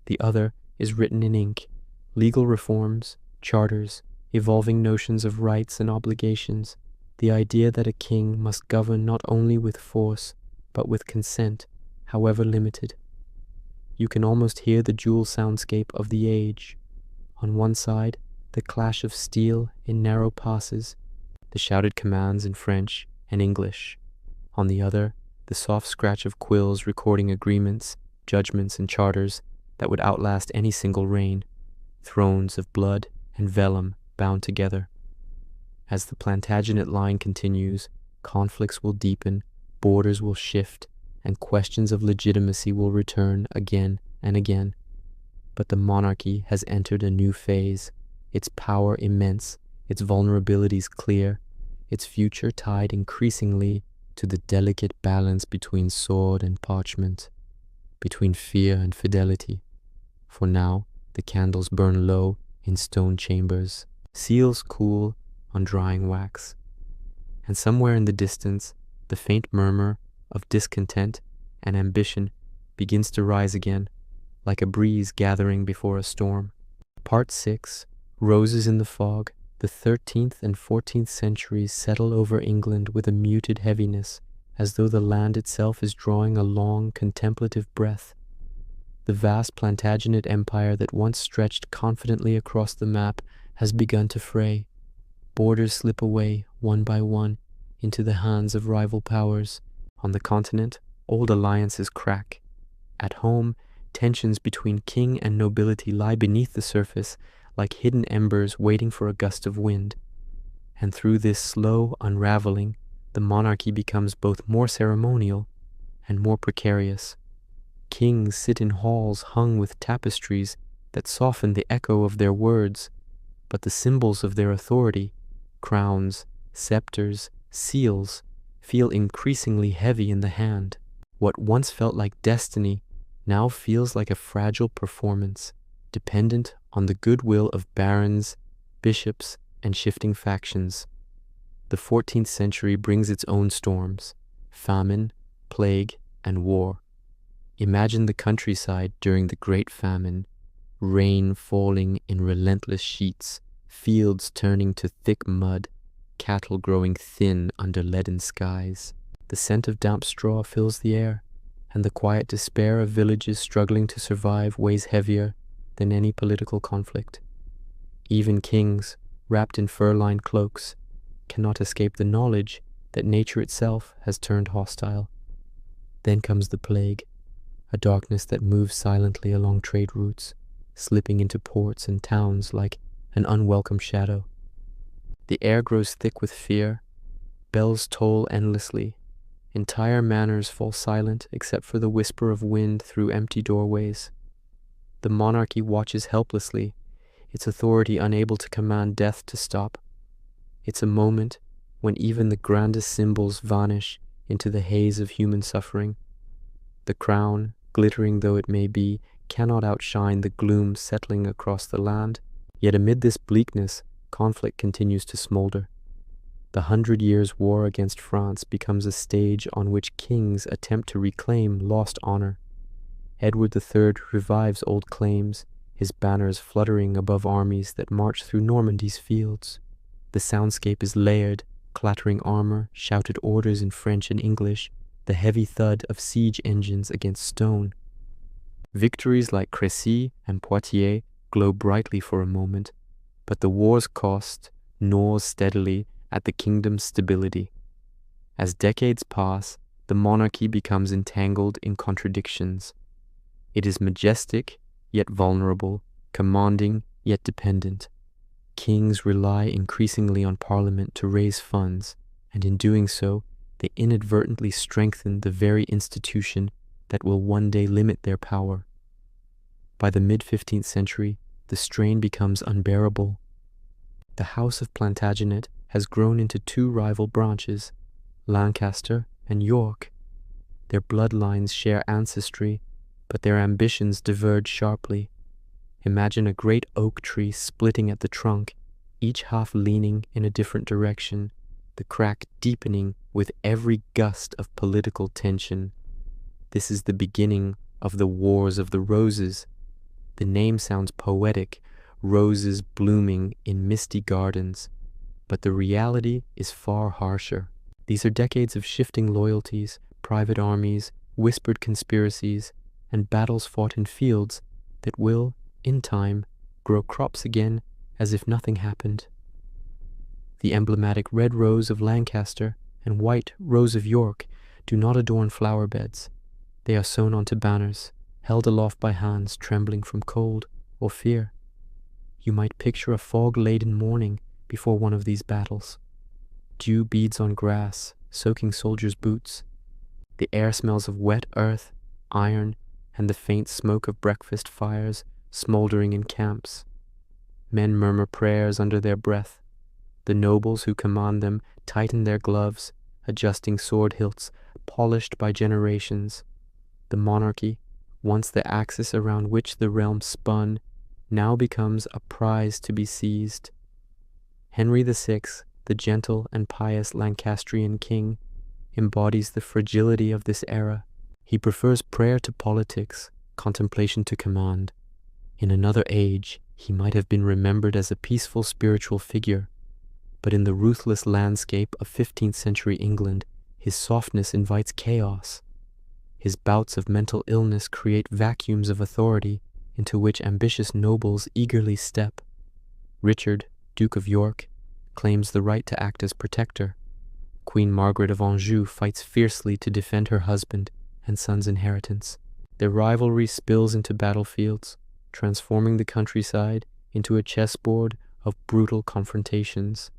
Speaker 1: The other is written in ink, legal reforms, charters, evolving notions of rights and obligations, the idea that a king must govern not only with force, but with consent, however limited. You can almost hear the dual soundscape of the age. On one side, the clash of steel in narrow passes, the shouted commands in French and English. On the other, the soft scratch of quills recording agreements, judgments, and charters that would outlast any single reign, thrones of blood and vellum bound together. As the Plantagenet line continues, conflicts will deepen, borders will shift, and questions of legitimacy will return again and again. But the monarchy has entered a new phase, its power immense, its vulnerabilities clear, its future tied increasingly to the delicate balance between sword and parchment, between fear and fidelity. For now, the candles burn low in stone chambers, seals cool on drying wax, and somewhere in the distance, the faint murmur of discontent and ambition begins to rise again, like a breeze gathering before a storm. Part 6, Roses in the Fog. The 13th and 14th centuries settle over England with a muted heaviness, as though the land itself is drawing a long, contemplative breath. The vast Plantagenet empire that once stretched confidently across the map has begun to fray. Borders slip away, one by one, into the hands of rival powers. On the continent, old alliances crack. At home, tensions between king and nobility lie beneath the surface, like hidden embers waiting for a gust of wind. And through this slow unraveling, the monarchy becomes both more ceremonial and more precarious. Kings sit in halls hung with tapestries that soften the echo of their words, but the symbols of their authority, crowns, scepters, seals, feel increasingly heavy in the hand. What once felt like destiny now feels like a fragile performance, dependent on the goodwill of barons, bishops, and shifting factions. The 14th century brings its own storms: famine, plague, and war. Imagine the countryside during the Great Famine, rain falling in relentless sheets, fields turning to thick mud, cattle growing thin under leaden skies. The scent of damp straw fills the air, and the quiet despair of villages struggling to survive weighs heavier than any political conflict. Even kings, wrapped in fur-lined cloaks, cannot escape the knowledge that nature itself has turned hostile. Then comes the plague, a darkness that moves silently along trade routes, slipping into ports and towns like an unwelcome shadow. The air grows thick with fear, bells toll endlessly, entire manors fall silent except for the whisper of wind through empty doorways. The monarchy watches helplessly, its authority unable to command death to stop. It's a moment when even the grandest symbols vanish into the haze of human suffering. The crown, glittering though it may be, cannot outshine the gloom settling across the land. Yet amid this bleakness, conflict continues to smolder. The 100 Years' War against France becomes a stage on which kings attempt to reclaim lost honor. Edward III revives old claims, his banners fluttering above armies that march through Normandy's fields. The soundscape is layered, clattering armor, shouted orders in French and English, the heavy thud of siege engines against stone. Victories like Crécy and Poitiers glow brightly for a moment, but the war's cost gnaws steadily at the kingdom's stability. As decades pass, the monarchy becomes entangled in contradictions. It is majestic, yet vulnerable, commanding, yet dependent. Kings rely increasingly on Parliament to raise funds, and in doing so, they inadvertently strengthen the very institution that will one day limit their power. By the mid-15th century, the strain becomes unbearable. The House of Plantagenet has grown into two rival branches, Lancaster and York. Their bloodlines share ancestry, but their ambitions diverge sharply. Imagine a great oak tree splitting at the trunk, each half leaning in a different direction, the crack deepening with every gust of political tension. This is the beginning of the Wars of the Roses. The name sounds poetic, roses blooming in misty gardens, but the reality is far harsher. These are decades of shifting loyalties, private armies, whispered conspiracies, and battles fought in fields that will, in time, grow crops again as if nothing happened. The emblematic red rose of Lancaster and white rose of York do not adorn flower beds. They are sewn onto banners, held aloft by hands trembling from cold or fear. You might picture a fog-laden morning before one of these battles. Dew beads on grass, soaking soldiers' boots. The air smells of wet earth, iron, and the faint smoke of breakfast fires smoldering in camps. Men murmur prayers under their breath. The nobles who command them tighten their gloves, adjusting sword hilts polished by generations. The monarchy, once the axis around which the realm spun, now becomes a prize to be seized. Henry VI, the gentle and pious Lancastrian king, embodies the fragility of this era. He prefers prayer to politics, contemplation to command. In another age, he might have been remembered as a peaceful spiritual figure, but in the ruthless landscape of 15th century England, his softness invites chaos. His bouts of mental illness create vacuums of authority into which ambitious nobles eagerly step. Richard, Duke of York, claims the right to act as protector. Queen Margaret of Anjou fights fiercely to defend her husband and son's inheritance. Their rivalry spills into battlefields, transforming the countryside into a chessboard of brutal confrontations.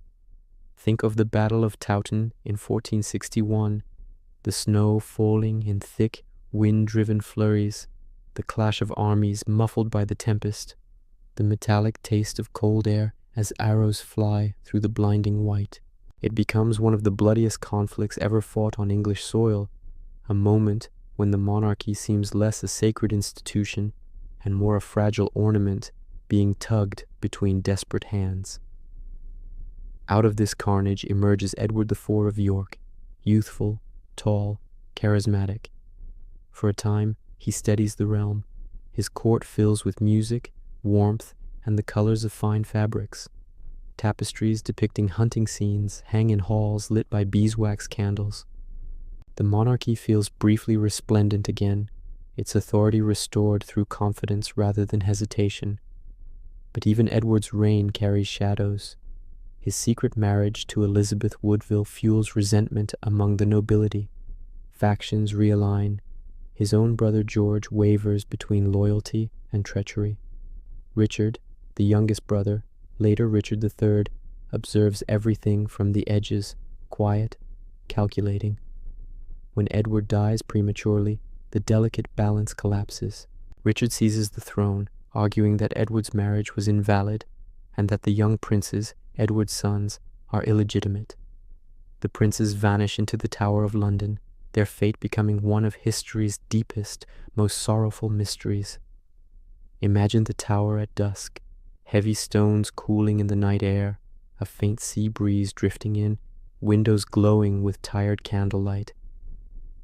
Speaker 1: Think of the Battle of Towton in 1461, the snow falling in thick, wind-driven flurries, the clash of armies muffled by the tempest, the metallic taste of cold air as arrows fly through the blinding white. It becomes one of the bloodiest conflicts ever fought on English soil, a moment when the monarchy seems less a sacred institution and more a fragile ornament being tugged between desperate hands. Out of this carnage emerges Edward IV of York, youthful, tall, charismatic. For a time, he steadies the realm. His court fills with music, warmth, and the colors of fine fabrics. Tapestries depicting hunting scenes hang in halls lit by beeswax candles. The monarchy feels briefly resplendent again, its authority restored through confidence rather than hesitation. But even Edward's reign carries shadows. His secret marriage to Elizabeth Woodville fuels resentment among the nobility. Factions realign. His own brother George wavers between loyalty and treachery. Richard, the youngest brother, later Richard III, observes everything from the edges, quiet, calculating. When Edward dies prematurely, the delicate balance collapses. Richard seizes the throne, arguing that Edward's marriage was invalid and that the young princes, Edward's sons, are illegitimate. The princes vanish into the Tower of London, their fate becoming one of history's deepest, most sorrowful mysteries. Imagine the tower at dusk, heavy stones cooling in the night air, a faint sea breeze drifting in, windows glowing with tired candlelight.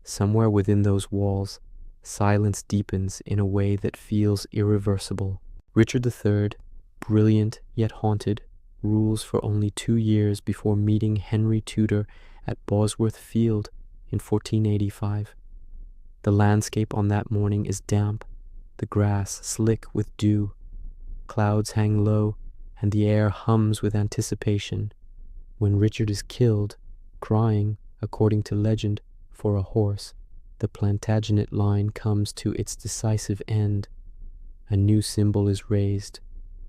Speaker 1: Somewhere within those walls, silence deepens in a way that feels irreversible. Richard III, brilliant yet haunted, rules for only 2 years before meeting Henry Tudor at Bosworth Field in 1485. The landscape on that morning is damp, the grass slick with dew. Clouds hang low, and the air hums with anticipation. When Richard is killed, crying, according to legend, for a horse, the Plantagenet line comes to its decisive end. A new symbol is raised,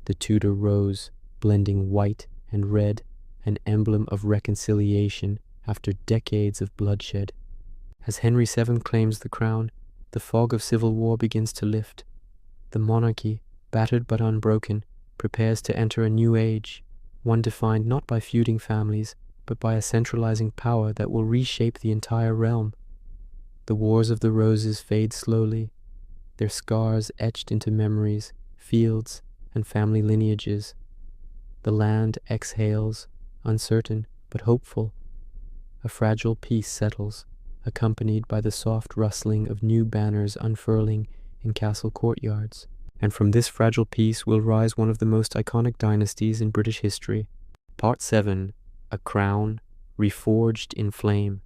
Speaker 1: the Tudor rose, blending white and red, an emblem of reconciliation after decades of bloodshed. As Henry VII claims the crown, the fog of civil war begins to lift. The monarchy, battered but unbroken, prepares to enter a new age, one defined not by feuding families, but by a centralizing power that will reshape the entire realm. The Wars of the Roses fade slowly, their scars etched into memories, fields, and family lineages. The land exhales, uncertain but hopeful. A fragile peace settles, accompanied by the soft rustling of new banners unfurling in castle courtyards. And from this fragile peace will rise one of the most iconic dynasties in British history. Part 7. A Crown Reforged in Flame.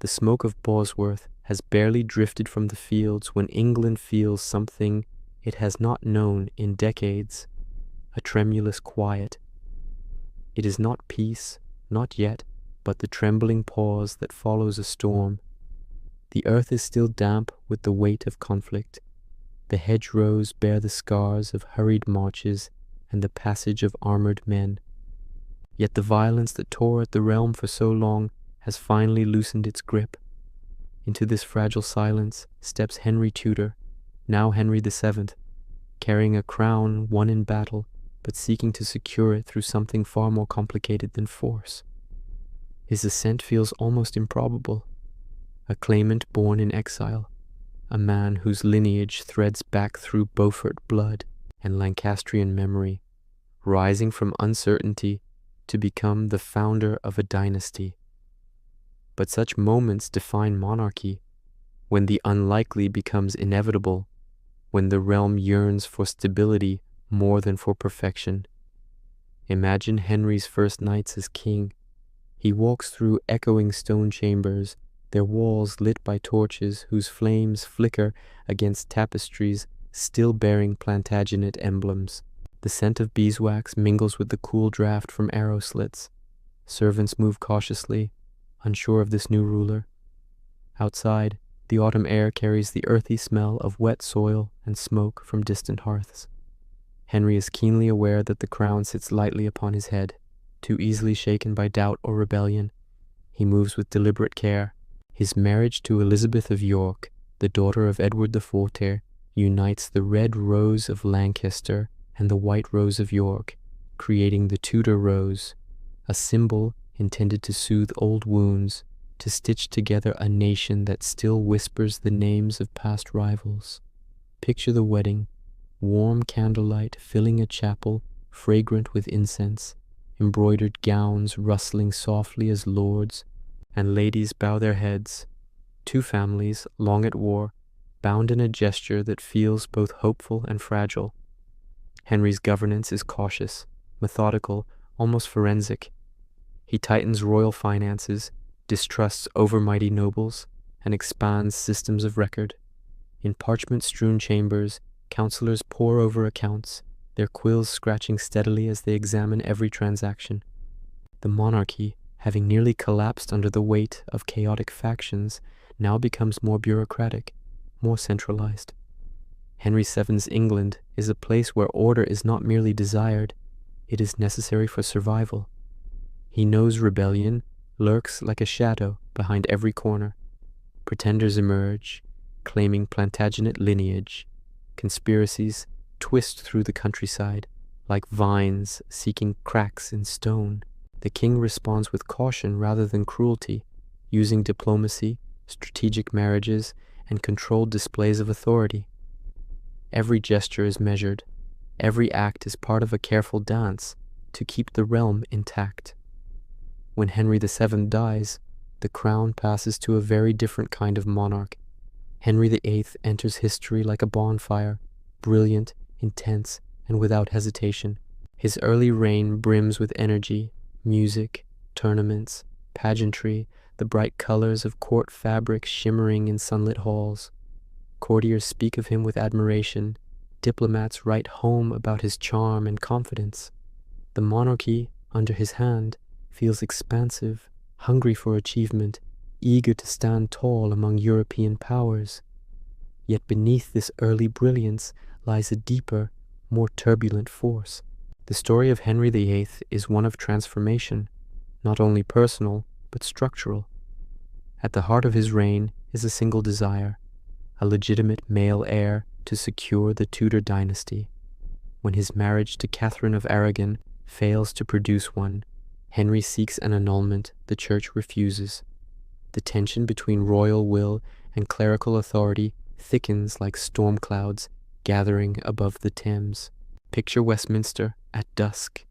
Speaker 1: The smoke of Bosworth has barely drifted from the fields when England feels something it has not known in decades, a tremulous quiet. It is not peace, not yet, but the trembling pause that follows a storm. The earth is still damp with the weight of conflict. The hedgerows bear the scars of hurried marches and the passage of armored men. Yet the violence that tore at the realm for so long has finally loosened its grip. Into this fragile silence steps Henry Tudor, now Henry VII, carrying a crown won in battle, but seeking to secure it through something far more complicated than force. His ascent feels almost improbable. A claimant born in exile, a man whose lineage threads back through Beaufort blood and Lancastrian memory, rising from uncertainty to become the founder of a dynasty. But such moments define monarchy, when the unlikely becomes inevitable, when the realm yearns for stability more than for perfection. Imagine Henry's first nights as king. He walks through echoing stone chambers, their walls lit by torches whose flames flicker against tapestries still bearing Plantagenet emblems. The scent of beeswax mingles with the cool draft from arrow slits. Servants move cautiously, unsure of this new ruler. Outside, the autumn air carries the earthy smell of wet soil and smoke from distant hearths. Henry is keenly aware that the crown sits lightly upon his head, too easily shaken by doubt or rebellion. He moves with deliberate care. His marriage to Elizabeth of York, the daughter of Edward the Forter, unites the red rose of Lancaster and the white rose of York, creating the Tudor rose, a symbol intended to soothe old wounds, to stitch together a nation that still whispers the names of past rivals. Picture the wedding, warm candlelight filling a chapel fragrant with incense, embroidered gowns rustling softly as lords and ladies bow their heads. Two families, long at war, bound in a gesture that feels both hopeful and fragile. Henry's governance is cautious, methodical, almost forensic. He tightens royal finances, distrusts overmighty nobles, and expands systems of record. In parchment-strewn chambers, counselors pore over accounts, their quills scratching steadily as they examine every transaction. The monarchy, having nearly collapsed under the weight of chaotic factions, now becomes more bureaucratic, more centralized. Henry VII's England is a place where order is not merely desired, it is necessary for survival. He knows rebellion lurks like a shadow behind every corner. Pretenders emerge, claiming Plantagenet lineage. Conspiracies twist through the countryside, like vines seeking cracks in stone. The king responds with caution rather than cruelty, using diplomacy, strategic marriages, and controlled displays of authority. Every gesture is measured. Every act is part of a careful dance to keep the realm intact. When Henry VII dies, the crown passes to a very different kind of monarch. Henry VIII enters history like a bonfire, brilliant, intense, and without hesitation. His early reign brims with energy, music, tournaments, pageantry, the bright colors of court fabric shimmering in sunlit halls. Courtiers speak of him with admiration. Diplomats write home about his charm and confidence. The monarchy, under his hand, feels expansive, hungry for achievement, eager to stand tall among European powers. Yet beneath this early brilliance lies a deeper, more turbulent force. The story of Henry VIII is one of transformation, not only personal, but structural. At the heart of his reign is a single desire, a legitimate male heir to secure the Tudor dynasty. When his marriage to Catherine of Aragon fails to produce one, Henry seeks an annulment the church refuses. The tension between royal will and clerical authority thickens like storm clouds gathering above the Thames. Picture Westminster at dusk,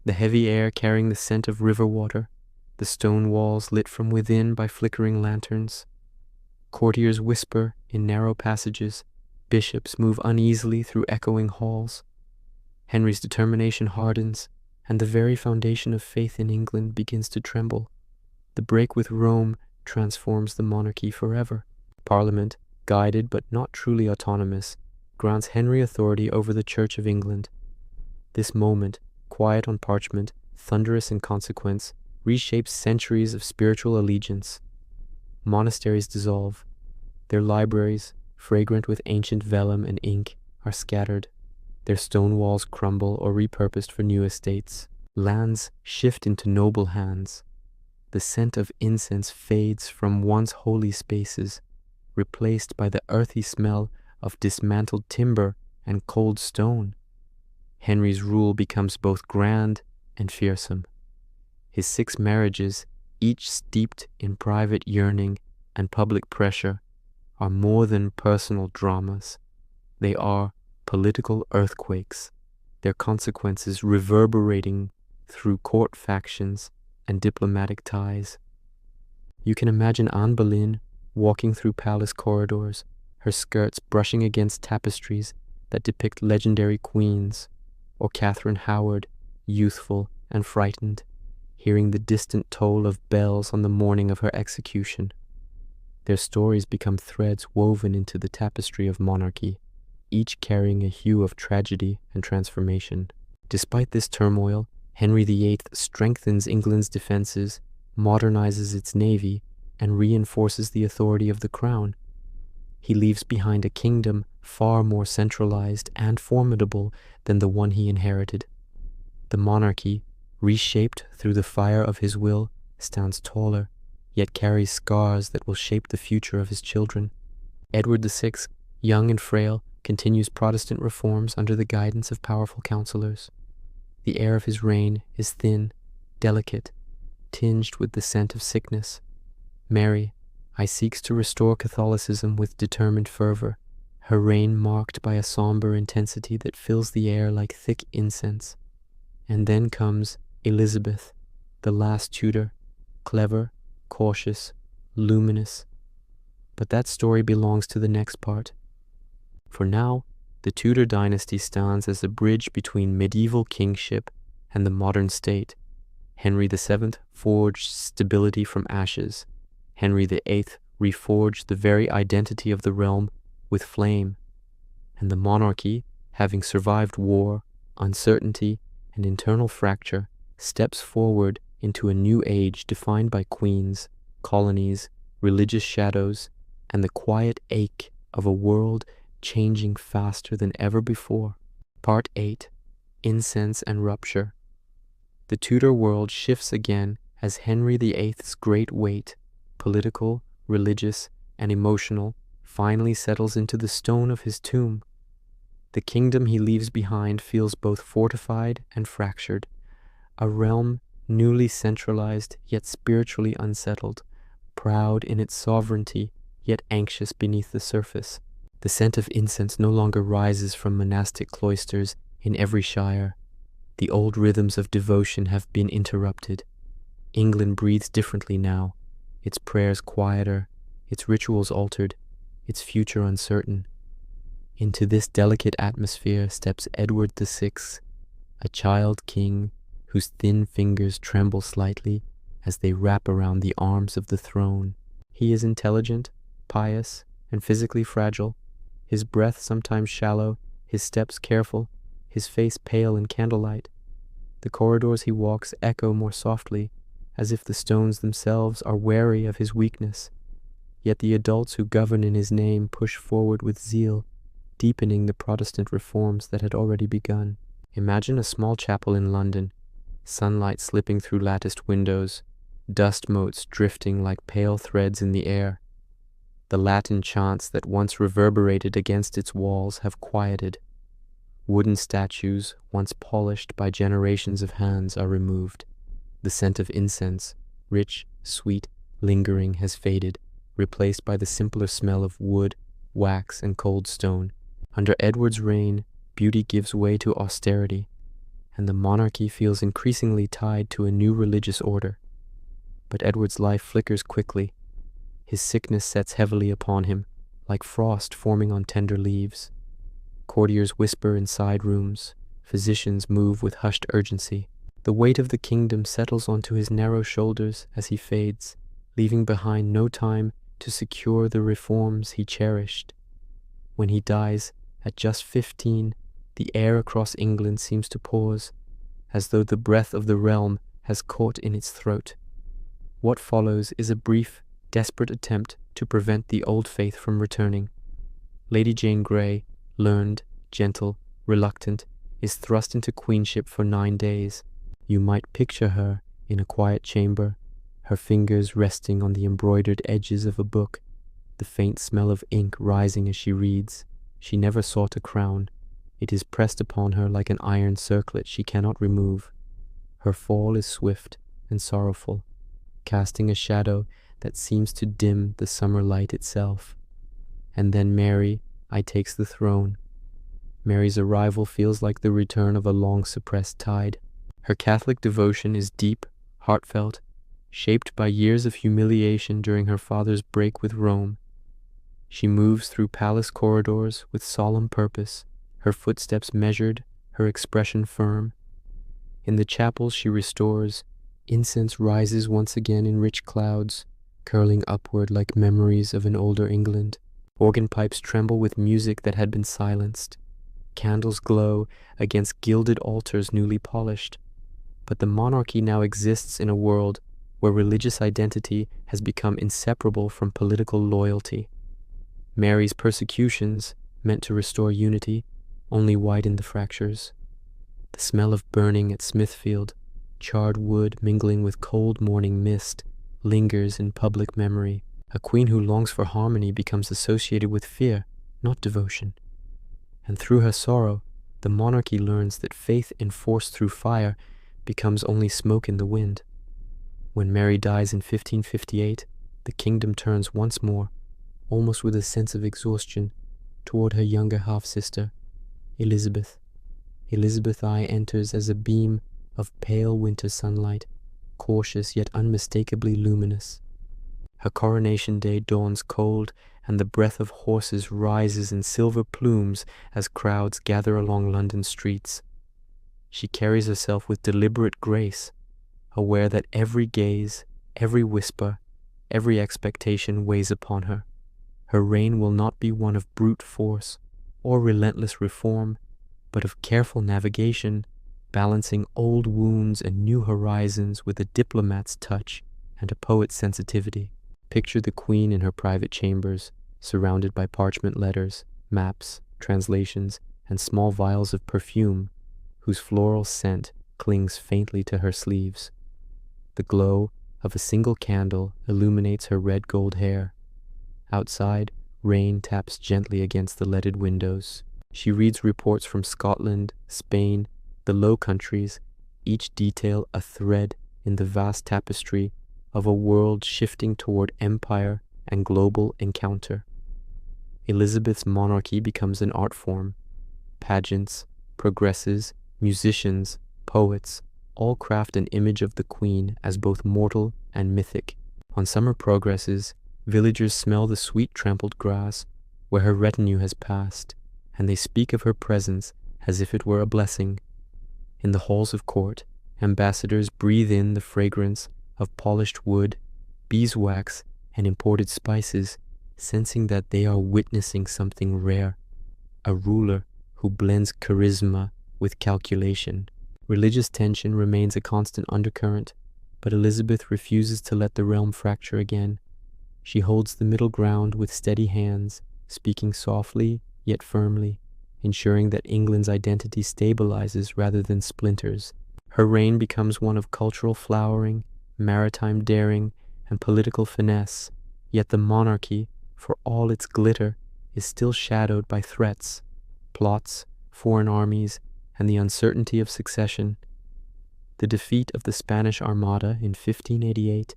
Speaker 1: the heavy air carrying the scent of river water, the stone walls lit from within by flickering lanterns. Courtiers whisper in narrow passages, bishops move uneasily through echoing halls. Henry's determination hardens, and the very foundation of faith in England begins to tremble. The break with Rome transforms the monarchy forever. Parliament, guided but not truly autonomous, grants Henry authority over the Church of England. This moment, quiet on parchment, thunderous in consequence, reshapes centuries of spiritual allegiance. Monasteries dissolve. Their libraries, fragrant with ancient vellum and ink, are scattered. Their stone walls crumble or repurposed for new estates. Lands shift into noble hands. The scent of incense fades from once holy spaces, replaced by the earthy smell of dismantled timber and cold stone. Henry's rule becomes both grand and fearsome. His 6 marriages, each steeped in private yearning and public pressure, are more than personal dramas. They are political earthquakes, their consequences reverberating through court factions and diplomatic ties. You can imagine Anne Boleyn walking through palace corridors, her skirts brushing against tapestries that depict legendary queens, or Catherine Howard, youthful and frightened, hearing the distant toll of bells on the morning of her execution. Their stories become threads woven into the tapestry of monarchy, each carrying a hue of tragedy and transformation. Despite this turmoil, Henry VIII strengthens England's defenses, modernizes its navy, and reinforces the authority of the crown. He leaves behind a kingdom far more centralized and formidable than the one he inherited. The monarchy, reshaped through the fire of his will, stands taller, yet carries scars that will shape the future of his children. Edward VI, young and frail, continues Protestant reforms under the guidance of powerful counselors. The air of his reign is thin, delicate, tinged with the scent of sickness. Mary, I seeks to restore Catholicism with determined fervor, her reign marked by a somber intensity that fills the air like thick incense. And then comes Elizabeth, the last Tudor, clever, cautious, luminous. But that story belongs to the next part. For now, the Tudor dynasty stands as a bridge between medieval kingship and the modern state. Henry VII forged stability from ashes. Henry VIII reforged the very identity of the realm with flame. And the monarchy, having survived war, uncertainty, and internal fracture, steps forward into a new age defined by queens, colonies, religious shadows, and the quiet ache of a world changing faster than ever before. Part 8. Incense and Rupture. The Tudor world shifts again as Henry VIII's great weight, political, religious, and emotional, finally settles into the stone of his tomb. The kingdom he leaves behind feels both fortified and fractured, a realm newly centralized yet spiritually unsettled, proud in its sovereignty yet anxious beneath the surface. The scent of incense no longer rises from monastic cloisters in every shire. The old rhythms of devotion have been interrupted. England breathes differently now, its prayers quieter, its rituals altered, its future uncertain. Into this delicate atmosphere steps Edward VI, a child king whose thin fingers tremble slightly as they wrap around the arms of the throne. He is intelligent, pious, and physically fragile, his breath sometimes shallow, his steps careful, his face pale in candlelight. The corridors he walks echo more softly, as if the stones themselves are wary of his weakness. Yet the adults who govern in his name push forward with zeal, deepening the Protestant reforms that had already begun. Imagine a small chapel in London, sunlight slipping through latticed windows, dust motes drifting like pale threads in the air. The Latin chants that once reverberated against its walls have quieted. Wooden statues, once polished by generations of hands, are removed. The scent of incense, rich, sweet, lingering, has faded, replaced by the simpler smell of wood, wax, and cold stone. Under Edward's reign, beauty gives way to austerity, and the monarchy feels increasingly tied to a new religious order. But Edward's life flickers quickly. His sickness sets heavily upon him, like frost forming on tender leaves. Courtiers whisper in side rooms, physicians move with hushed urgency. The weight of the kingdom settles onto his narrow shoulders as he fades, leaving behind no time to secure the reforms he cherished. When he dies, at just 15, the air across England seems to pause, as though the breath of the realm has caught in its throat. What follows is a brief, desperate attempt to prevent the old faith from returning. Lady Jane Grey, learned, gentle, reluctant, is thrust into queenship for 9 days. You might picture her in a quiet chamber, her fingers resting on the embroidered edges of a book, the faint smell of ink rising as she reads. She never sought a crown. It is pressed upon her like an iron circlet she cannot remove. Her fall is swift and sorrowful, casting a shadow that seems to dim the summer light itself. And then Mary, takes the throne. Mary's arrival feels like the return of a long-suppressed tide. Her Catholic devotion is deep, heartfelt, shaped by years of humiliation during her father's break with Rome. She moves through palace corridors with solemn purpose, her footsteps measured, her expression firm. In the chapels she restores, incense rises once again in rich clouds, curling upward like memories of an older England. Organ pipes tremble with music that had been silenced. Candles glow against gilded altars newly polished. But the monarchy now exists in a world where religious identity has become inseparable from political loyalty. Mary's persecutions, meant to restore unity, only widened the fractures. The smell of burning at Smithfield, charred wood mingling with cold morning mist, lingers in public memory. A queen who longs for harmony becomes associated with fear, not devotion. And through her sorrow, the monarchy learns that faith enforced through fire becomes only smoke in the wind. When Mary dies in 1558, the kingdom turns once more, almost with a sense of exhaustion, toward her younger half-sister, Elizabeth. Elizabeth's eye enters as a beam of pale winter sunlight, cautious yet unmistakably luminous. Her coronation day dawns cold, and the breath of horses rises in silver plumes as crowds gather along London streets. She carries herself with deliberate grace, aware that every gaze, every whisper, every expectation weighs upon her. Her reign will not be one of brute force or relentless reform, but of careful navigation, balancing old wounds and new horizons with a diplomat's touch and a poet's sensitivity. Picture the queen in her private chambers, surrounded by parchment letters, maps, translations, and small vials of perfume, whose floral scent clings faintly to her sleeves. The glow of a single candle illuminates her red-gold hair. Outside, rain taps gently against the leaded windows. She reads reports from Scotland, Spain, the Low Countries, each detail a thread in the vast tapestry of a world shifting toward empire and global encounter. Elizabeth's monarchy becomes an art form. Pageants, progresses, musicians, poets, all craft an image of the queen as both mortal and mythic. On summer progresses, villagers smell the sweet trampled grass where her retinue has passed, and they speak of her presence as if it were a blessing. In the halls of court, ambassadors breathe in the fragrance of polished wood, beeswax, and imported spices, sensing that they are witnessing something rare, a ruler who blends charisma with calculation. Religious tension remains a constant undercurrent, but Elizabeth refuses to let the realm fracture again. She holds the middle ground with steady hands, speaking softly yet firmly, ensuring that England's identity stabilizes rather than splinters. Her reign becomes one of cultural flowering, maritime daring, and political finesse, yet the monarchy, for all its glitter, is still shadowed by threats, plots, foreign armies, and the uncertainty of succession. The defeat of the Spanish Armada in 1588,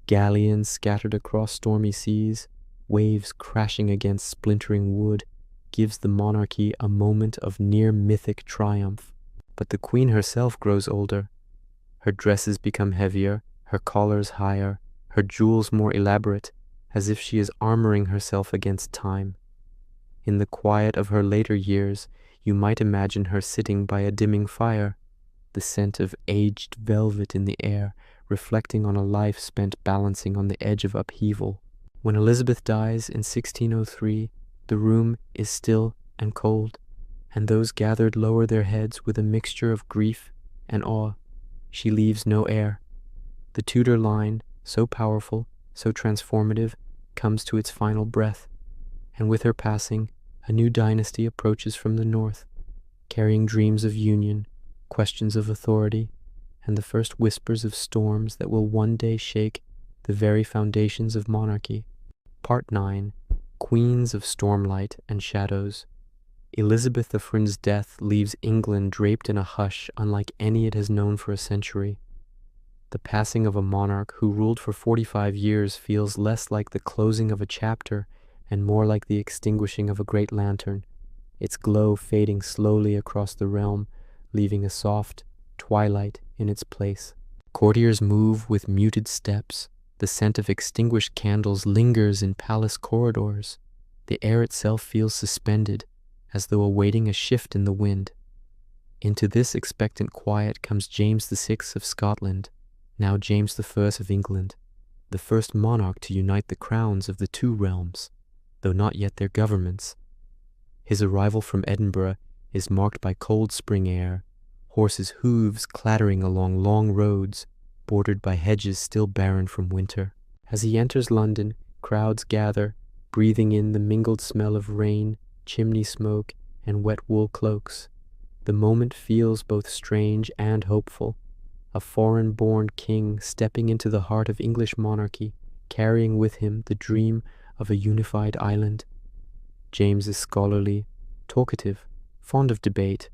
Speaker 1: galleons scattered across stormy seas, waves crashing against splintering wood, gives the monarchy a moment of near-mythic triumph. But the queen herself grows older. Her dresses become heavier, her collars higher, her jewels more elaborate, as if she is armoring herself against time. In the quiet of her later years, you might imagine her sitting by a dimming fire, the scent of aged velvet in the air, reflecting on a life spent balancing on the edge of upheaval. When Elizabeth dies in 1603, the room is still and cold, and those gathered lower their heads with a mixture of grief and awe. She leaves no heir. The Tudor line, so powerful, so transformative, comes to its final breath, and with her passing, a new dynasty approaches from the north, carrying dreams of union, questions of authority, and the first whispers of storms that will one day shake the very foundations of monarchy. Part 9. Queens of Stormlight and Shadows. Elizabeth of Friend's death leaves England draped in a hush unlike any it has known for a century. The passing of a monarch who ruled for 45 years feels less like the closing of a chapter and more like the extinguishing of a great lantern, its glow fading slowly across the realm, leaving a soft twilight in its place. Courtiers move with muted steps. The scent of extinguished candles lingers in palace corridors. The air itself feels suspended, as though awaiting a shift in the wind. Into this expectant quiet comes James VI of Scotland, now James I of England, the first monarch to unite the crowns of the two realms. though not yet their governments. His arrival from Edinburgh is marked by cold spring air, horses' hooves clattering along long roads, bordered by hedges still barren from winter. As he enters London, crowds gather, breathing in the mingled smell of rain, chimney smoke, and wet wool cloaks. The moment feels both strange and hopeful. A foreign-born king stepping into the heart of English monarchy, carrying with him the dream of a unified island. James is scholarly, talkative, fond of debate.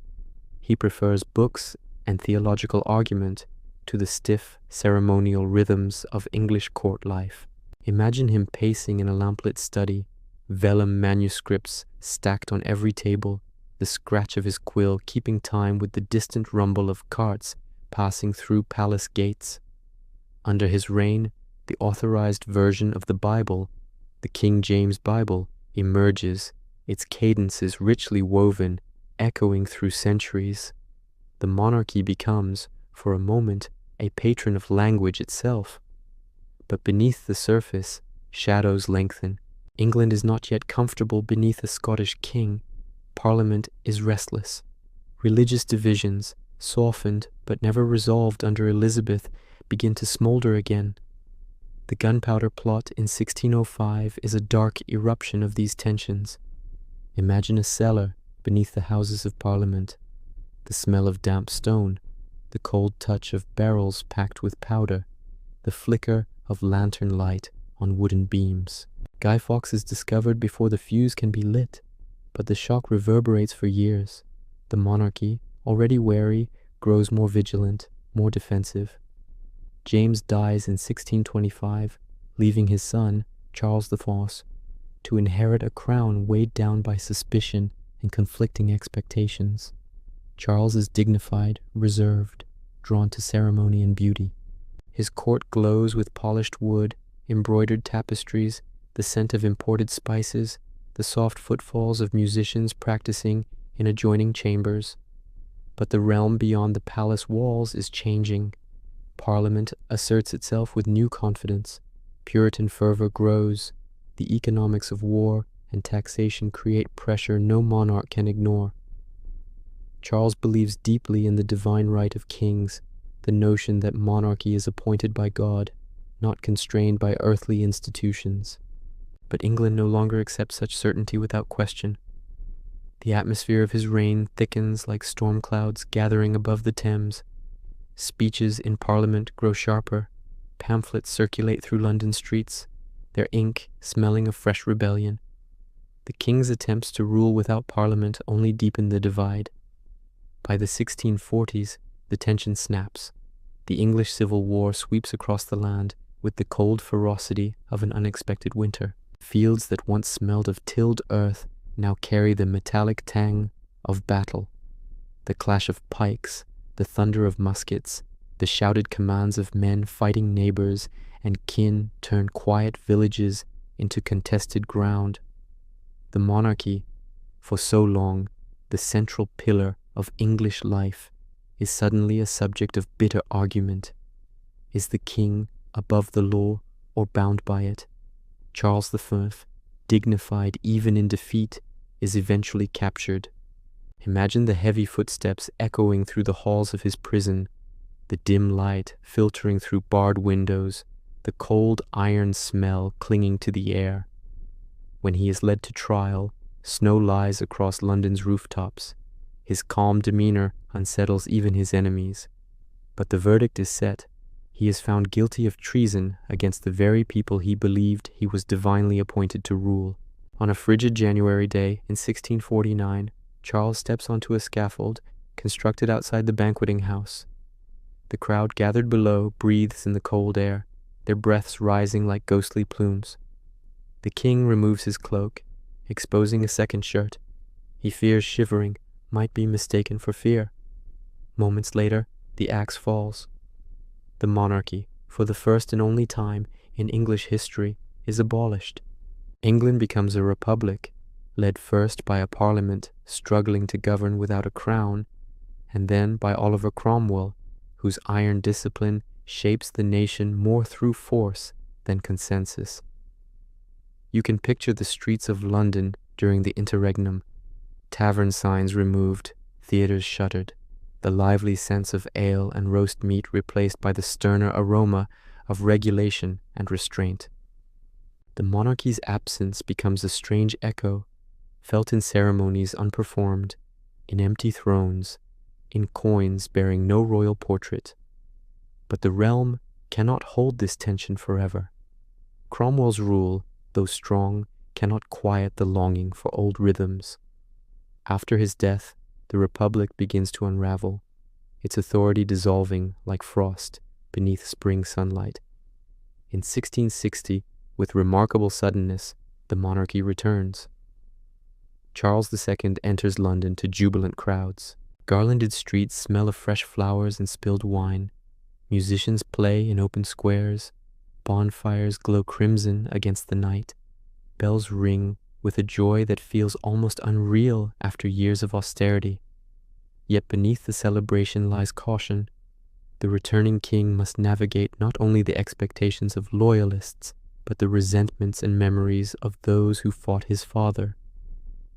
Speaker 1: He prefers books and theological argument to the stiff, ceremonial rhythms of English court life. Imagine him pacing in a lamplit study, vellum manuscripts stacked on every table, the scratch of his quill keeping time with the distant rumble of carts passing through palace gates. Under his reign, the authorized version of the Bible, the King James Bible, emerges, its cadences richly woven, echoing through centuries. The monarchy becomes, for a moment, a patron of language itself. But beneath the surface, shadows lengthen. England is not yet comfortable beneath a Scottish king. Parliament is restless. Religious divisions, softened but never resolved under Elizabeth, begin to smolder again. The Gunpowder Plot in 1605 is a dark eruption of these tensions. Imagine a cellar beneath the Houses of Parliament, the smell of damp stone, the cold touch of barrels packed with powder, the flicker of lantern light on wooden beams. Guy Fawkes is discovered before the fuse can be lit, but the shock reverberates for years. The monarchy, already wary, grows more vigilant, more defensive. James dies in 1625, leaving his son, Charles the Fosse, to inherit a crown weighed down by suspicion and conflicting expectations. Charles is dignified, reserved, drawn to ceremony and beauty. His court glows with polished wood, embroidered tapestries, the scent of imported spices, the soft footfalls of musicians practicing in adjoining chambers. But the realm beyond the palace walls is changing. Parliament asserts itself with new confidence. Puritan fervor grows. The economics of war and taxation create pressure no monarch can ignore. Charles believes deeply in the divine right of kings, the notion that monarchy is appointed by God, not constrained by earthly institutions. But England no longer accepts such certainty without question. The atmosphere of his reign thickens like storm clouds gathering above the Thames. Speeches in Parliament grow sharper. Pamphlets circulate through London streets, their ink smelling of fresh rebellion. The king's attempts to rule without Parliament only deepen the divide. By the 1640s, the tension snaps. The English Civil War sweeps across the land with the cold ferocity of an unexpected winter. Fields that once smelled of tilled earth now carry the metallic tang of battle. The clash of pikes, the thunder of muskets, the shouted commands of men fighting neighbors and kin turn quiet villages into contested ground. The monarchy, for so long the central pillar of English life, is suddenly a subject of bitter argument. Is the king above the law or bound by it? Charles V, dignified even in defeat, is eventually captured. Imagine the heavy footsteps echoing through the halls of his prison, the dim light filtering through barred windows, the cold iron smell clinging to the air. When he is led to trial, snow lies across London's rooftops. His calm demeanor unsettles even his enemies. But the verdict is set. He is found guilty of treason against the very people he believed he was divinely appointed to rule. On a frigid January day in 1649, Charles steps onto a scaffold constructed outside the banqueting house. The crowd gathered below breathes in the cold air, their breaths rising like ghostly plumes. The king removes his cloak, exposing a second shirt. He fears shivering might be mistaken for fear. Moments later, the axe falls. The monarchy, for the first and only time in English history, is abolished. England becomes a republic, led first by a parliament struggling to govern without a crown, and then by Oliver Cromwell, whose iron discipline shapes the nation more through force than consensus. You can picture the streets of London during the interregnum, tavern signs removed, theaters shuttered, the lively sense of ale and roast meat replaced by the sterner aroma of regulation and restraint. The monarchy's absence becomes a strange echo, felt in ceremonies unperformed, in empty thrones, in coins bearing no royal portrait. But the realm cannot hold this tension forever. Cromwell's rule, though strong, cannot quiet the longing for old rhythms. After his death, the Republic begins to unravel, its authority dissolving like frost beneath spring sunlight. In 1660, with remarkable suddenness, the monarchy returns. Charles II enters London to jubilant crowds. Garlanded streets smell of fresh flowers and spilled wine. Musicians play in open squares. Bonfires glow crimson against the night. Bells ring with a joy that feels almost unreal after years of austerity. Yet beneath the celebration lies caution. The returning king must navigate not only the expectations of loyalists, but the resentments and memories of those who fought his father.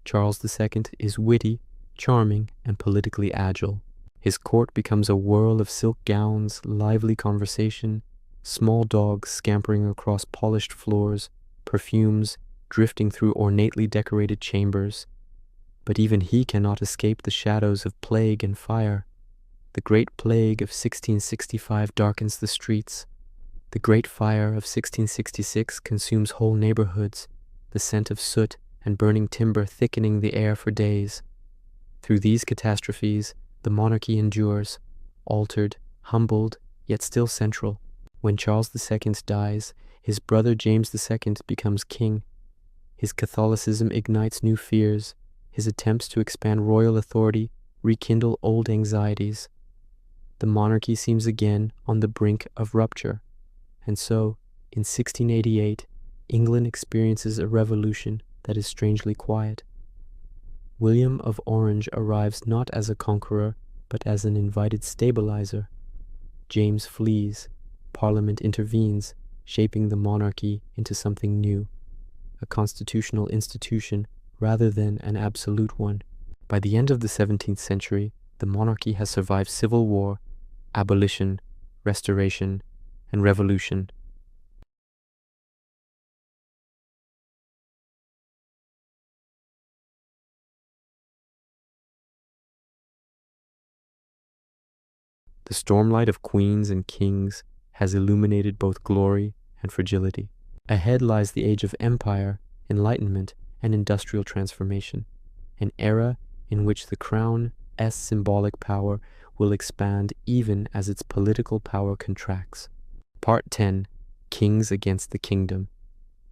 Speaker 1: Charles II is witty, charming, and politically agile. His court becomes a whirl of silk gowns, lively conversation, small dogs scampering across polished floors, perfumes drifting through ornately decorated chambers. But even he cannot escape the shadows of plague and fire. The Great Plague of 1665 darkens the streets. The Great Fire of 1666 consumes whole neighborhoods, the scent of soot and burning timber thickening the air for days. Through these catastrophes, the monarchy endures, altered, humbled, yet still central. When Charles II dies, his brother James II becomes king. His Catholicism ignites new fears. His attempts to expand royal authority rekindle old anxieties. The monarchy seems again on the brink of rupture. And so, in 1688, England experiences a revolution that is strangely quiet. William of Orange arrives not as a conqueror, but as an invited stabilizer. James flees. Parliament intervenes, shaping the monarchy into something new, a constitutional institution rather than an absolute one. By the end of the 17th century, the monarchy has survived civil war, abolition, restoration, and revolution. The stormlight of queens and kings has illuminated both glory and fragility. Ahead lies the age of empire, enlightenment, and industrial transformation, an era in which the crown's symbolic power will expand even as its political power contracts. Part 10. Kings against the Kingdom.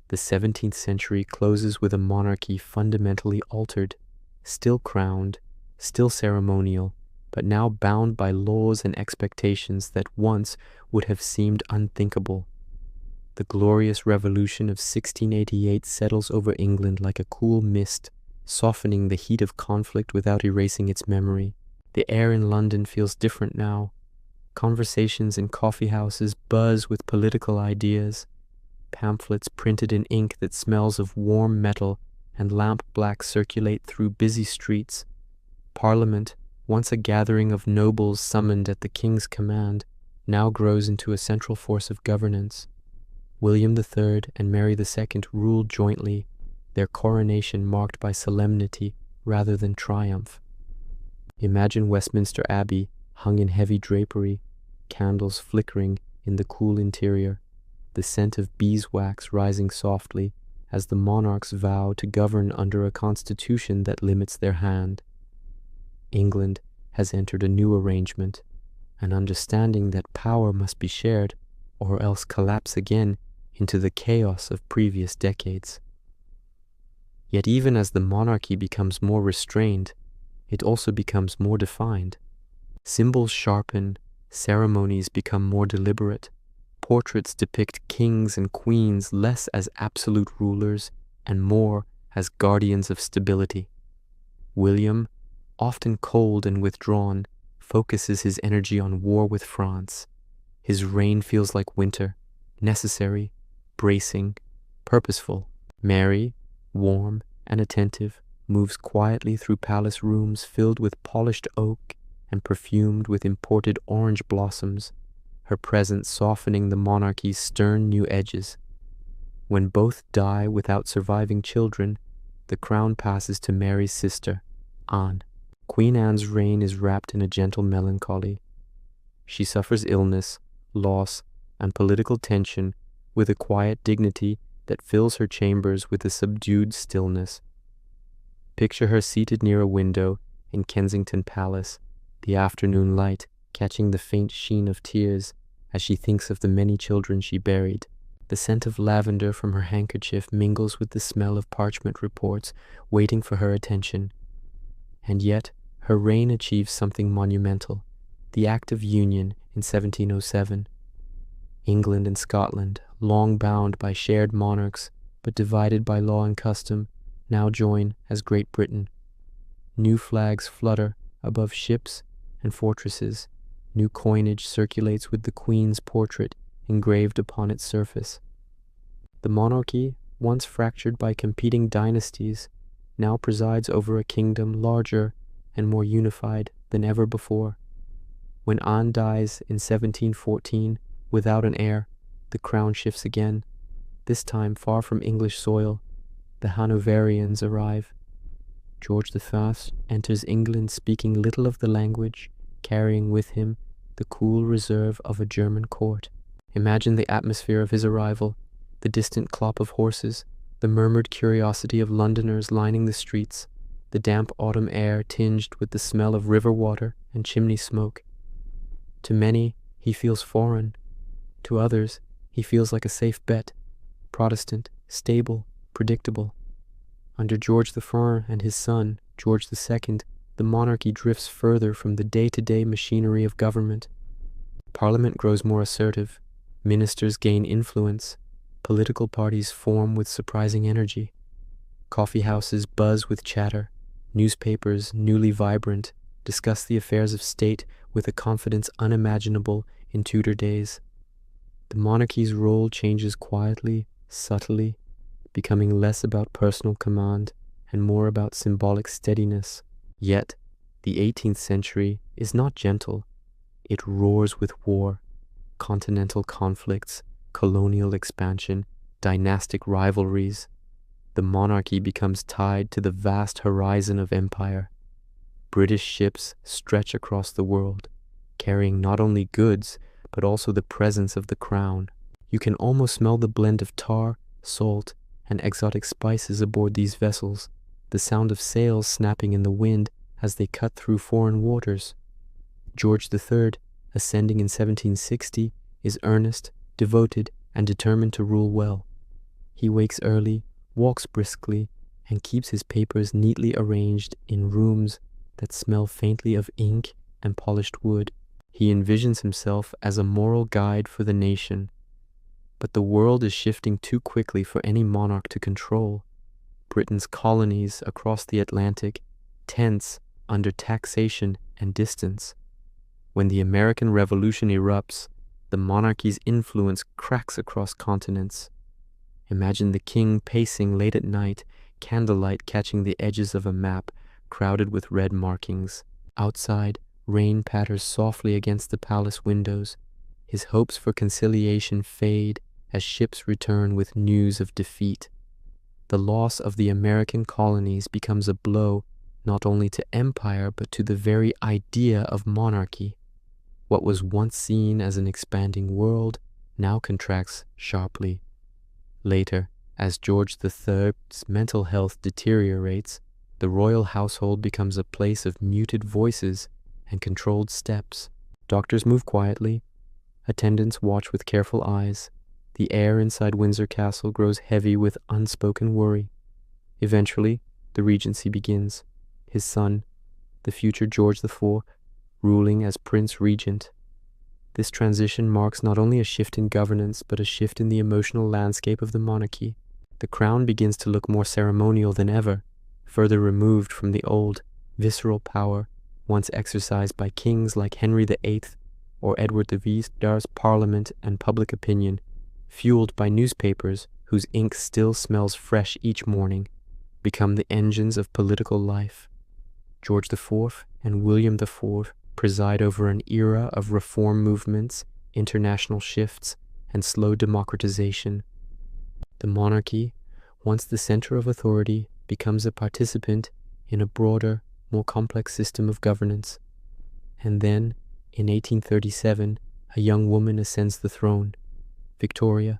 Speaker 1: The 17th century closes with a monarchy fundamentally altered, still crowned, still ceremonial, but now bound by laws and expectations that once would have seemed unthinkable. The glorious revolution of 1688 settles over England like a cool mist, softening the heat of conflict without erasing its memory. The air in London feels different now. Conversations in coffee houses buzz with political ideas. Pamphlets printed in ink that smells of warm metal and lamp black circulate through busy streets. Parliament, once a gathering of nobles summoned at the king's command, now grows into a central force of governance. William III and Mary II rule jointly, their coronation marked by solemnity rather than triumph. Imagine Westminster Abbey hung in heavy drapery, candles flickering in the cool interior, the scent of beeswax rising softly as the monarchs vow to govern under a constitution that limits their hand. England has entered a new arrangement, an understanding that power must be shared or else collapse again into the chaos of previous decades. Yet even as the monarchy becomes more restrained, it also becomes more defined. Symbols sharpen, ceremonies become more deliberate. Portraits depict kings and queens less as absolute rulers and more as guardians of stability. William, often cold and withdrawn, focuses his energy on war with France. His reign feels like winter, necessary, bracing, purposeful. Mary, warm and attentive, moves quietly through palace rooms filled with polished oak and perfumed with imported orange blossoms, her presence softening the monarchy's stern new edges. When both die without surviving children, the crown passes to Mary's sister, Anne. Queen Anne's reign is wrapped in a gentle melancholy. She suffers illness, loss, and political tension with a quiet dignity that fills her chambers with a subdued stillness. Picture her seated near a window in Kensington Palace, the afternoon light catching the faint sheen of tears as she thinks of the many children she buried. The scent of lavender from her handkerchief mingles with the smell of parchment reports waiting for her attention. And yet, her reign achieves something monumental, the Act of Union in 1707. England and Scotland, long bound by shared monarchs, but divided by law and custom, now join as Great Britain. New flags flutter above ships and fortresses. New coinage circulates with the Queen's portrait engraved upon its surface. The monarchy, once fractured by competing dynasties, now presides over a kingdom larger and more unified than ever before. When Anne dies in 1714 without an heir, the crown shifts again. This time far from English soil, the Hanoverians arrive. George I enters England speaking little of the language, carrying with him the cool reserve of a German court. Imagine the atmosphere of his arrival, the distant clop of horses, the murmured curiosity of Londoners lining the streets, the damp autumn air tinged with the smell of river water and chimney smoke. To many, he feels foreign. To others, he feels like a safe bet, Protestant, stable, predictable. Under George I and his son, George II, the monarchy drifts further from the day-to-day machinery of government. Parliament grows more assertive, ministers gain influence, political parties form with surprising energy. Coffee houses buzz with chatter, newspapers, newly vibrant, discuss the affairs of state with a confidence unimaginable in Tudor days. The monarchy's role changes quietly, subtly, becoming less about personal command and more about symbolic steadiness. Yet, the 18th century is not gentle. It roars with war, continental conflicts, colonial expansion, dynastic rivalries. The monarchy becomes tied to the vast horizon of empire. British ships stretch across the world, carrying not only goods, but also the presence of the crown. You can almost smell the blend of tar, salt, and exotic spices aboard these vessels, the sound of sails snapping in the wind as they cut through foreign waters. George III, ascending in 1760, is earnest, devoted, and determined to rule well. He wakes early, walks briskly, and keeps his papers neatly arranged in rooms that smell faintly of ink and polished wood. He envisions himself as a moral guide for the nation. But the world is shifting too quickly for any monarch to control. Britain's colonies across the Atlantic tense under taxation and distance. When the American Revolution erupts, the monarchy's influence cracks across continents. Imagine the king pacing late at night, candlelight catching the edges of a map crowded with red markings. Outside, rain patters softly against the palace windows. His hopes for conciliation fade as ships return with news of defeat. The loss of the American colonies becomes a blow not only to empire but to the very idea of monarchy. What was once seen as an expanding world now contracts sharply. Later, as George III's mental health deteriorates, the royal household becomes a place of muted voices and controlled steps. Doctors move quietly. Attendants watch with careful eyes. The air inside Windsor Castle grows heavy with unspoken worry. Eventually, the regency begins. His son, the future George IV, ruling as Prince Regent. This transition marks not only a shift in governance, but a shift in the emotional landscape of the monarchy. The crown begins to look more ceremonial than ever, further removed from the old, visceral power once exercised by kings like Henry VIII or Edward VIII's Parliament and public opinion, fueled by newspapers whose ink still smells fresh each morning, become the engines of political life. George IV and William IV preside over an era of reform movements, international shifts, and slow democratization. The monarchy, once the center of authority, becomes a participant in a broader, more complex system of governance. And then, in 1837, a young woman ascends the throne, Victoria.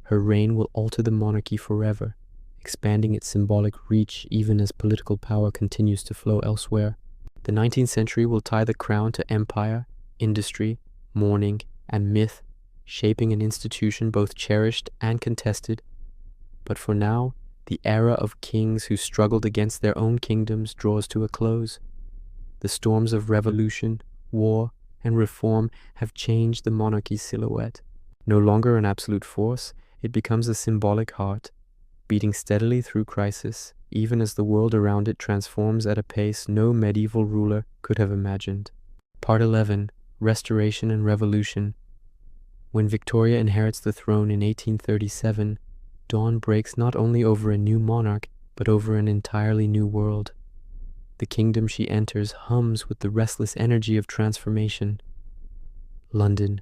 Speaker 1: Her reign will alter the monarchy forever, expanding its symbolic reach even as political power continues to flow elsewhere. The 19th century will tie the crown to empire, industry, mourning, and myth, shaping an institution both cherished and contested. But for now, the era of kings who struggled against their own kingdoms draws to a close. The storms of revolution, war, and reform have changed the monarchy's silhouette. No longer an absolute force, it becomes a symbolic heart, beating steadily through crisis, even as the world around it transforms at a pace no medieval ruler could have imagined. Part 11. Restoration and Revolution. When Victoria inherits the throne in 1837, dawn breaks not only over a new monarch, but over an entirely new world. The kingdom she enters hums with the restless energy of transformation. London.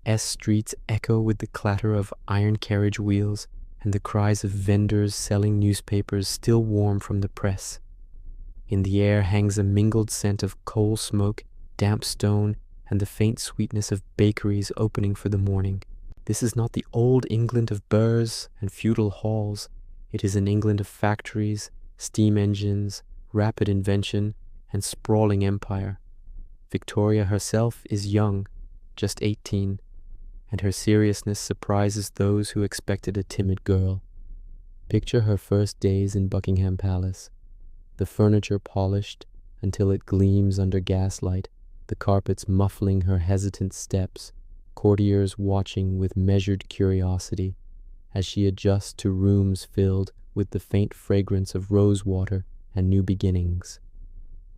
Speaker 1: S streets echo with the clatter of iron carriage wheels and the cries of vendors selling newspapers still warm from the press. In the air hangs a mingled scent of coal smoke, damp stone, and the faint sweetness of bakeries opening for the morning. This is not the old England of burghs and feudal halls. It is an England of factories, steam engines, rapid invention, and sprawling empire. Victoria herself is young, just 18, and her seriousness surprises those who expected a timid girl. Picture her first days in Buckingham Palace. The furniture polished until it gleams under gaslight, the carpets muffling her hesitant steps, courtiers watching with measured curiosity as she adjusts to rooms filled with the faint fragrance of rose water and new beginnings.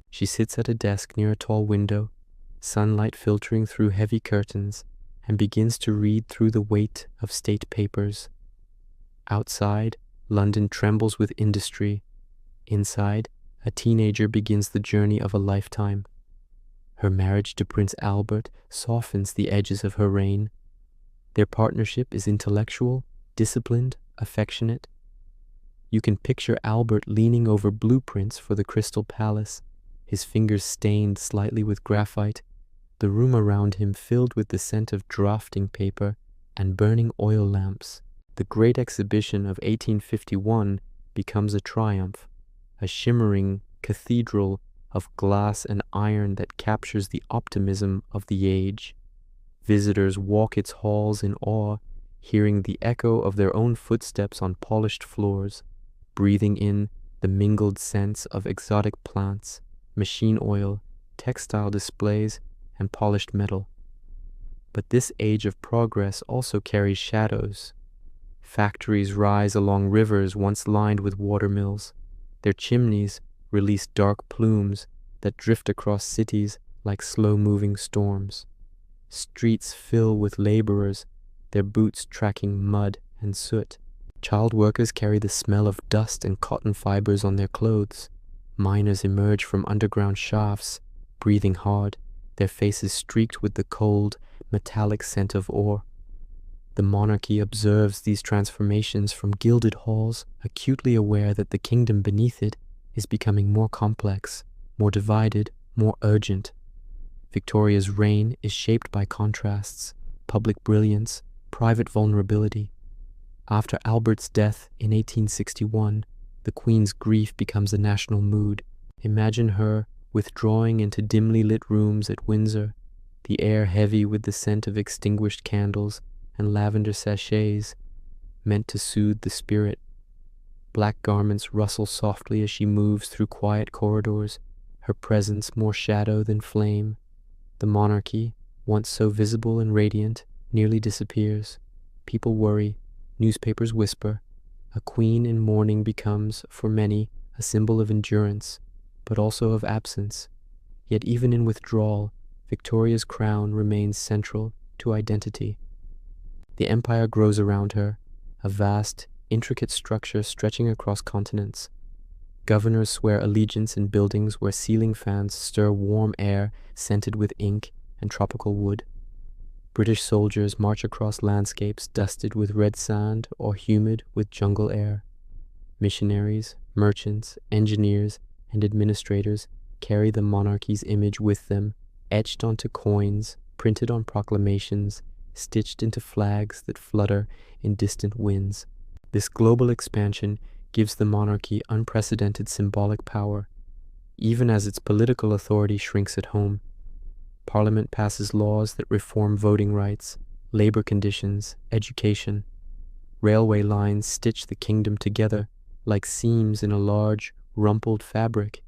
Speaker 1: She sits at a desk near a tall window, sunlight filtering through heavy curtains, and begins to read through the weight of state papers. Outside, London trembles with industry. Inside, a teenager begins the journey of a lifetime. Her marriage to Prince Albert softens the edges of her reign. Their partnership is intellectual, disciplined, affectionate. You can picture Albert leaning over blueprints for the Crystal Palace, his fingers stained slightly with graphite, the room around him filled with the scent of drafting paper and burning oil lamps. The Great Exhibition of 1851 becomes a triumph, a shimmering cathedral of glass and iron that captures the optimism of the age. Visitors walk its halls in awe, hearing the echo of their own footsteps on polished floors, breathing in the mingled scents of exotic plants, machine oil, textile displays, and polished metal. But this age of progress also carries shadows. Factories rise along rivers once lined with watermills. Their chimneys release dark plumes that drift across cities like slow-moving storms. Streets fill with laborers, their boots tracking mud and soot. Child workers carry the smell of dust and cotton fibers on their clothes. Miners emerge from underground shafts, breathing hard, their faces streaked with the cold, metallic scent of ore. The monarchy observes these transformations from gilded halls, acutely aware that the kingdom beneath it is becoming more complex, more divided, more urgent. Victoria's reign is shaped by contrasts, public brilliance, private vulnerability. After Albert's death in 1861, the Queen's grief becomes a national mood. Imagine her withdrawing into dimly lit rooms at Windsor, the air heavy with the scent of extinguished candles and lavender sachets, meant to soothe the spirit. Black garments rustle softly as she moves through quiet corridors, her presence more shadow than flame. The monarchy, once so visible and radiant, nearly disappears. People worry, newspapers whisper. A queen in mourning becomes, for many, a symbol of endurance, but also of absence. Yet even in withdrawal, Victoria's crown remains central to identity. The empire grows around her, a vast, intricate structure stretching across continents. Governors swear allegiance in buildings where ceiling fans stir warm air scented with ink and tropical wood. British soldiers march across landscapes dusted with red sand or humid with jungle air. Missionaries, merchants, engineers, and administrators carry the monarchy's image with them, etched onto coins, printed on proclamations, stitched into flags that flutter in distant winds. This global expansion gives the monarchy unprecedented symbolic power, even as its political authority shrinks at home. Parliament passes laws that reform voting rights, labor conditions, education. Railway lines stitch the kingdom together like seams in a large, rumpled fabric.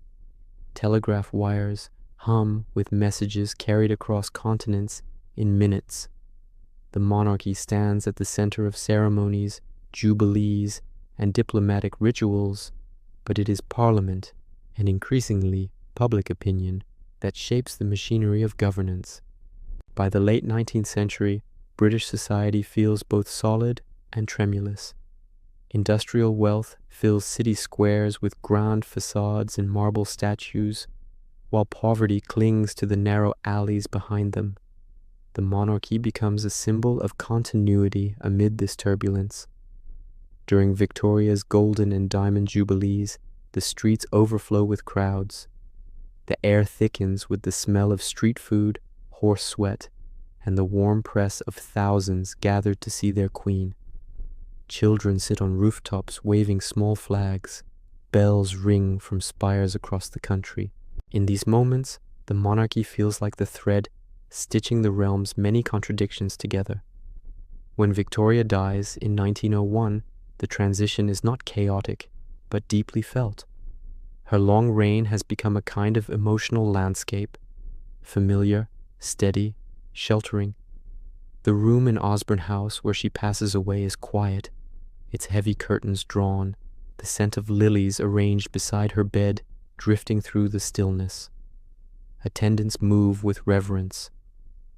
Speaker 1: Telegraph wires hum with messages carried across continents in minutes. The monarchy stands at the center of ceremonies, jubilees, and diplomatic rituals, but it is Parliament, and increasingly public opinion, that shapes the machinery of governance. By the late 19th century, British society feels both solid and tremulous. Industrial wealth fills city squares with grand facades and marble statues, while poverty clings to the narrow alleys behind them. The monarchy becomes a symbol of continuity amid this turbulence. During Victoria's golden and diamond jubilees, the streets overflow with crowds. The air thickens with the smell of street food, horse sweat, and the warm press of thousands gathered to see their queen. Children sit on rooftops waving small flags. Bells ring from spires across the country. In these moments, the monarchy feels like the thread stitching the realm's many contradictions together. When Victoria dies in 1901, the transition is not chaotic, but deeply felt. Her long reign has become a kind of emotional landscape, familiar, steady, sheltering. The room in Osborne House where she passes away is quiet, its heavy curtains drawn, the scent of lilies arranged beside her bed drifting through the stillness. Attendants move with reverence.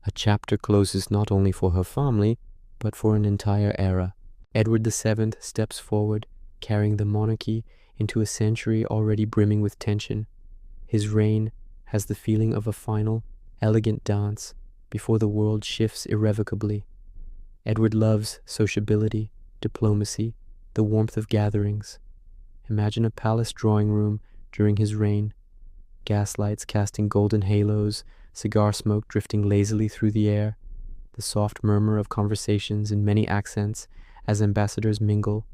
Speaker 1: A chapter closes not only for her family, but for an entire era. Edward VII steps forward, carrying the monarchy into a century already brimming with tension. His reign has the feeling of a final, elegant dance before the world shifts irrevocably. Edward loves sociability, diplomacy, the warmth of gatherings. Imagine a palace drawing room during his reign, gaslights casting golden halos, cigar smoke drifting lazily through the air, the soft murmur of conversations in many accents as ambassadors mingle.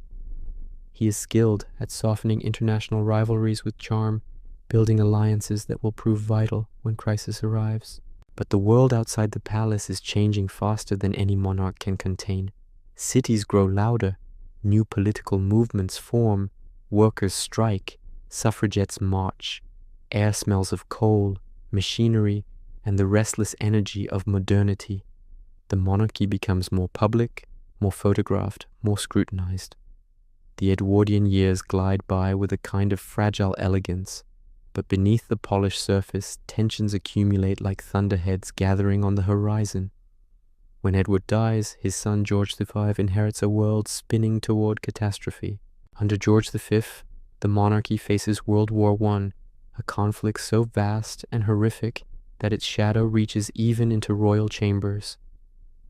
Speaker 1: He is skilled at softening international rivalries with charm, building alliances that will prove vital when crisis arrives. But the world outside the palace is changing faster than any monarch can contain. Cities grow louder, new political movements form, workers strike, suffragettes march, air smells of coal, machinery, and the restless energy of modernity. The monarchy becomes more public, more photographed, more scrutinized. The Edwardian years glide by with a kind of fragile elegance, but beneath the polished surface, tensions accumulate like thunderheads gathering on the horizon. When Edward dies, his son George V inherits a world spinning toward catastrophe. Under George V, the monarchy faces World War I, a conflict so vast and horrific that its shadow reaches even into royal chambers.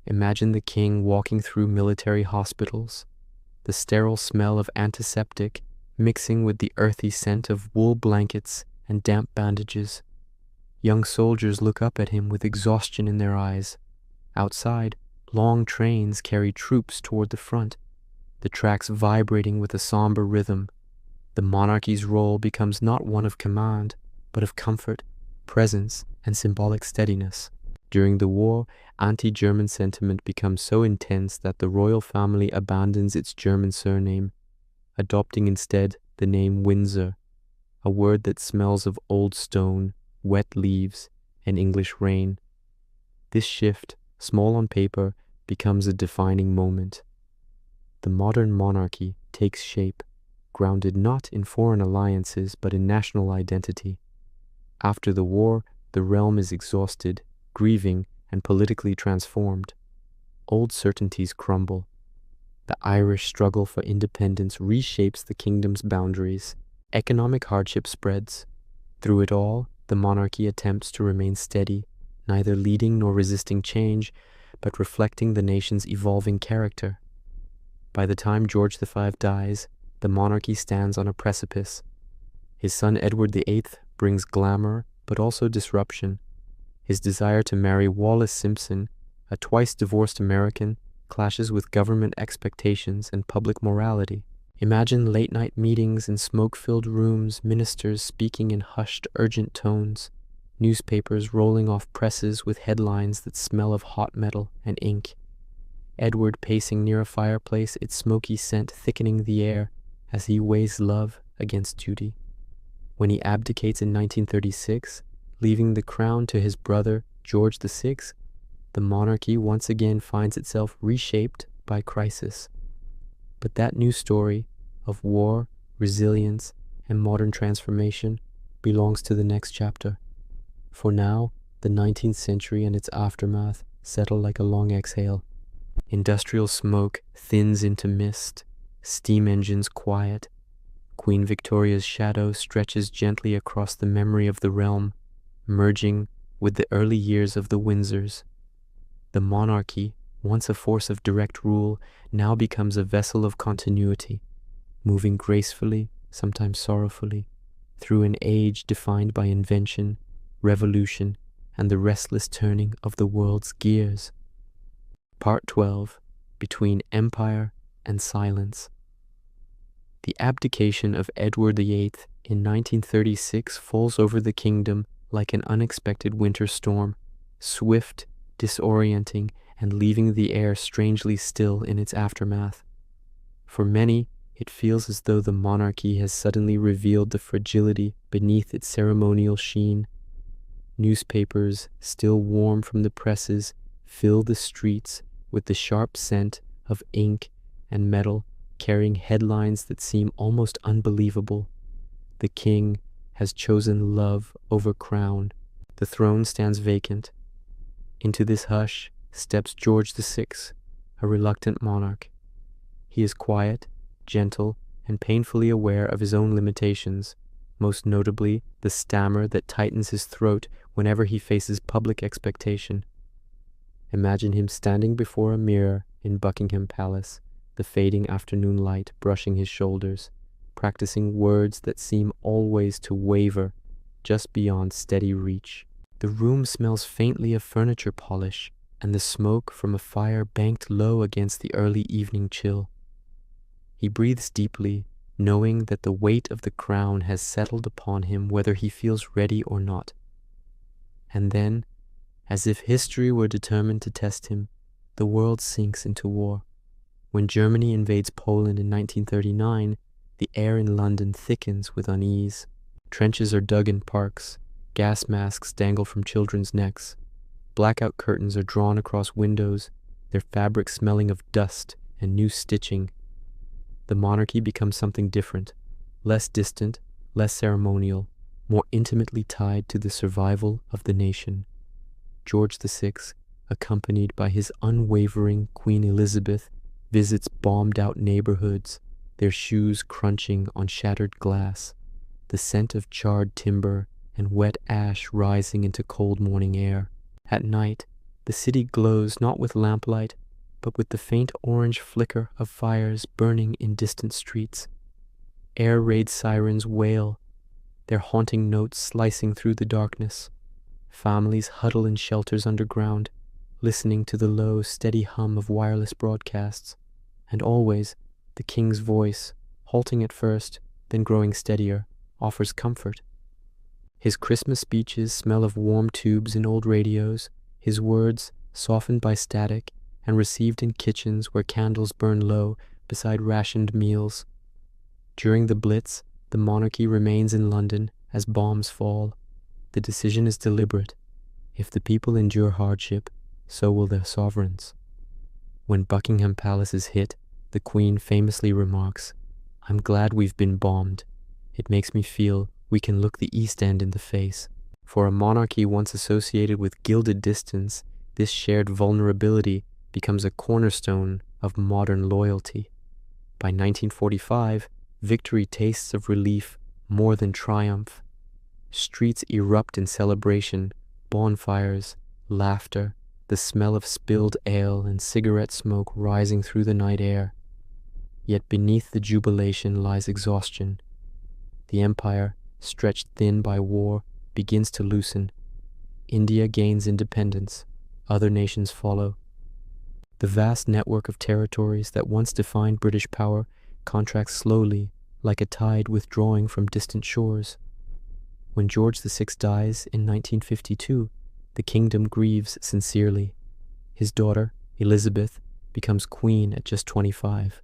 Speaker 1: Imagine the king walking through military hospitals, the sterile smell of antiseptic mixing with the earthy scent of wool blankets and damp bandages. Young soldiers look up at him with exhaustion in their eyes. Outside, long trains carry troops toward the front, the tracks vibrating with a somber rhythm. The monarchy's role becomes not one of command, but of comfort, presence, and symbolic steadiness. During the war, anti-German sentiment becomes so intense that the royal family abandons its German surname, adopting instead the name Windsor, a word that smells of old stone, wet leaves, and English rain. This shift, small on paper, becomes a defining moment. The modern monarchy takes shape, grounded not in foreign alliances but in national identity. After the war, the realm is exhausted, grieving, and politically transformed. Old certainties crumble. The Irish struggle for independence reshapes the kingdom's boundaries. Economic hardship spreads. Through it all, the monarchy attempts to remain steady, neither leading nor resisting change, but reflecting the nation's evolving character. By the time George V dies, the monarchy stands on a precipice. His son Edward VIII brings glamour, but also disruption. His desire to marry Wallis Simpson, a twice-divorced American, clashes with government expectations and public morality. Imagine late-night meetings in smoke-filled rooms, ministers speaking in hushed, urgent tones, newspapers rolling off presses with headlines that smell of hot metal and ink. Edward pacing near a fireplace, its smoky scent thickening the air as he weighs love against duty. When he abdicates in 1936, leaving the crown to his brother, George VI, the monarchy once again finds itself reshaped by crisis. But that new story of war, resilience, and modern transformation belongs to the next chapter. For now, the 19th century and its aftermath settle like a long exhale. Industrial smoke thins into mist, steam engines quiet. Queen Victoria's shadow stretches gently across the memory of the realm, merging with the early years of the Windsors. The monarchy, once a force of direct rule, now becomes a vessel of continuity, moving gracefully, sometimes sorrowfully, through an age defined by invention, revolution, and the restless turning of the world's gears. Part 12. Between Empire and Silence. The abdication of Edward VIII in 1936 falls over the kingdom like an unexpected winter storm, swift, disorienting, and leaving the air strangely still in its aftermath. For many, it feels as though the monarchy has suddenly revealed the fragility beneath its ceremonial sheen. Newspapers, still warm from the presses, fill the streets with the sharp scent of ink and metal, carrying headlines that seem almost unbelievable. The king has chosen love over crown. The throne stands vacant. Into this hush steps George VI, a reluctant monarch. He is quiet, gentle, and painfully aware of his own limitations, most notably the stammer that tightens his throat whenever he faces public expectation. Imagine him standing before a mirror in Buckingham Palace, the fading afternoon light brushing his shoulders, practicing words that seem always to waver just beyond steady reach. The room smells faintly of furniture polish and the smoke from a fire banked low against the early evening chill. He breathes deeply, knowing that the weight of the crown has settled upon him whether he feels ready or not. And then, as if history were determined to test him, the world sinks into war. When Germany invades Poland in 1939, the air in London thickens with unease. Trenches are dug in parks, gas masks dangle from children's necks, blackout curtains are drawn across windows, their fabric smelling of dust and new stitching. The monarchy becomes something different, less distant, less ceremonial, more intimately tied to the survival of the nation. George VI, accompanied by his unwavering Queen Elizabeth, visits bombed-out neighborhoods, their shoes crunching on shattered glass, the scent of charred timber and wet ash rising into cold morning air. At night, the city glows not with lamplight, but with the faint orange flicker of fires burning in distant streets. Air raid sirens wail, their haunting notes slicing through the darkness. Families huddle in shelters underground, listening to the low, steady hum of wireless broadcasts. And always, the king's voice, halting at first, then growing steadier, offers comfort. His Christmas speeches smell of warm tubes in old radios, his words, softened by static, and received in kitchens where candles burn low beside rationed meals. During the Blitz, the monarchy remains in London as bombs fall. The decision is deliberate. If the people endure hardship, so will their sovereigns. When Buckingham Palace is hit, the Queen famously remarks, "I'm glad we've been bombed. It makes me feel we can look the East End in the face." For a monarchy once associated with gilded distance, this shared vulnerability becomes a cornerstone of modern loyalty. By 1945, victory tastes of relief more than triumph. Streets erupt in celebration, bonfires, laughter, the smell of spilled ale and cigarette smoke rising through the night air. Yet beneath the jubilation lies exhaustion. The empire, stretched thin by war, begins to loosen. India gains independence. Other nations follow. The vast network of territories that once defined British power contracts slowly, like a tide withdrawing from distant shores. When George VI dies in 1952, the kingdom grieves sincerely. His daughter, Elizabeth, becomes queen at just 25.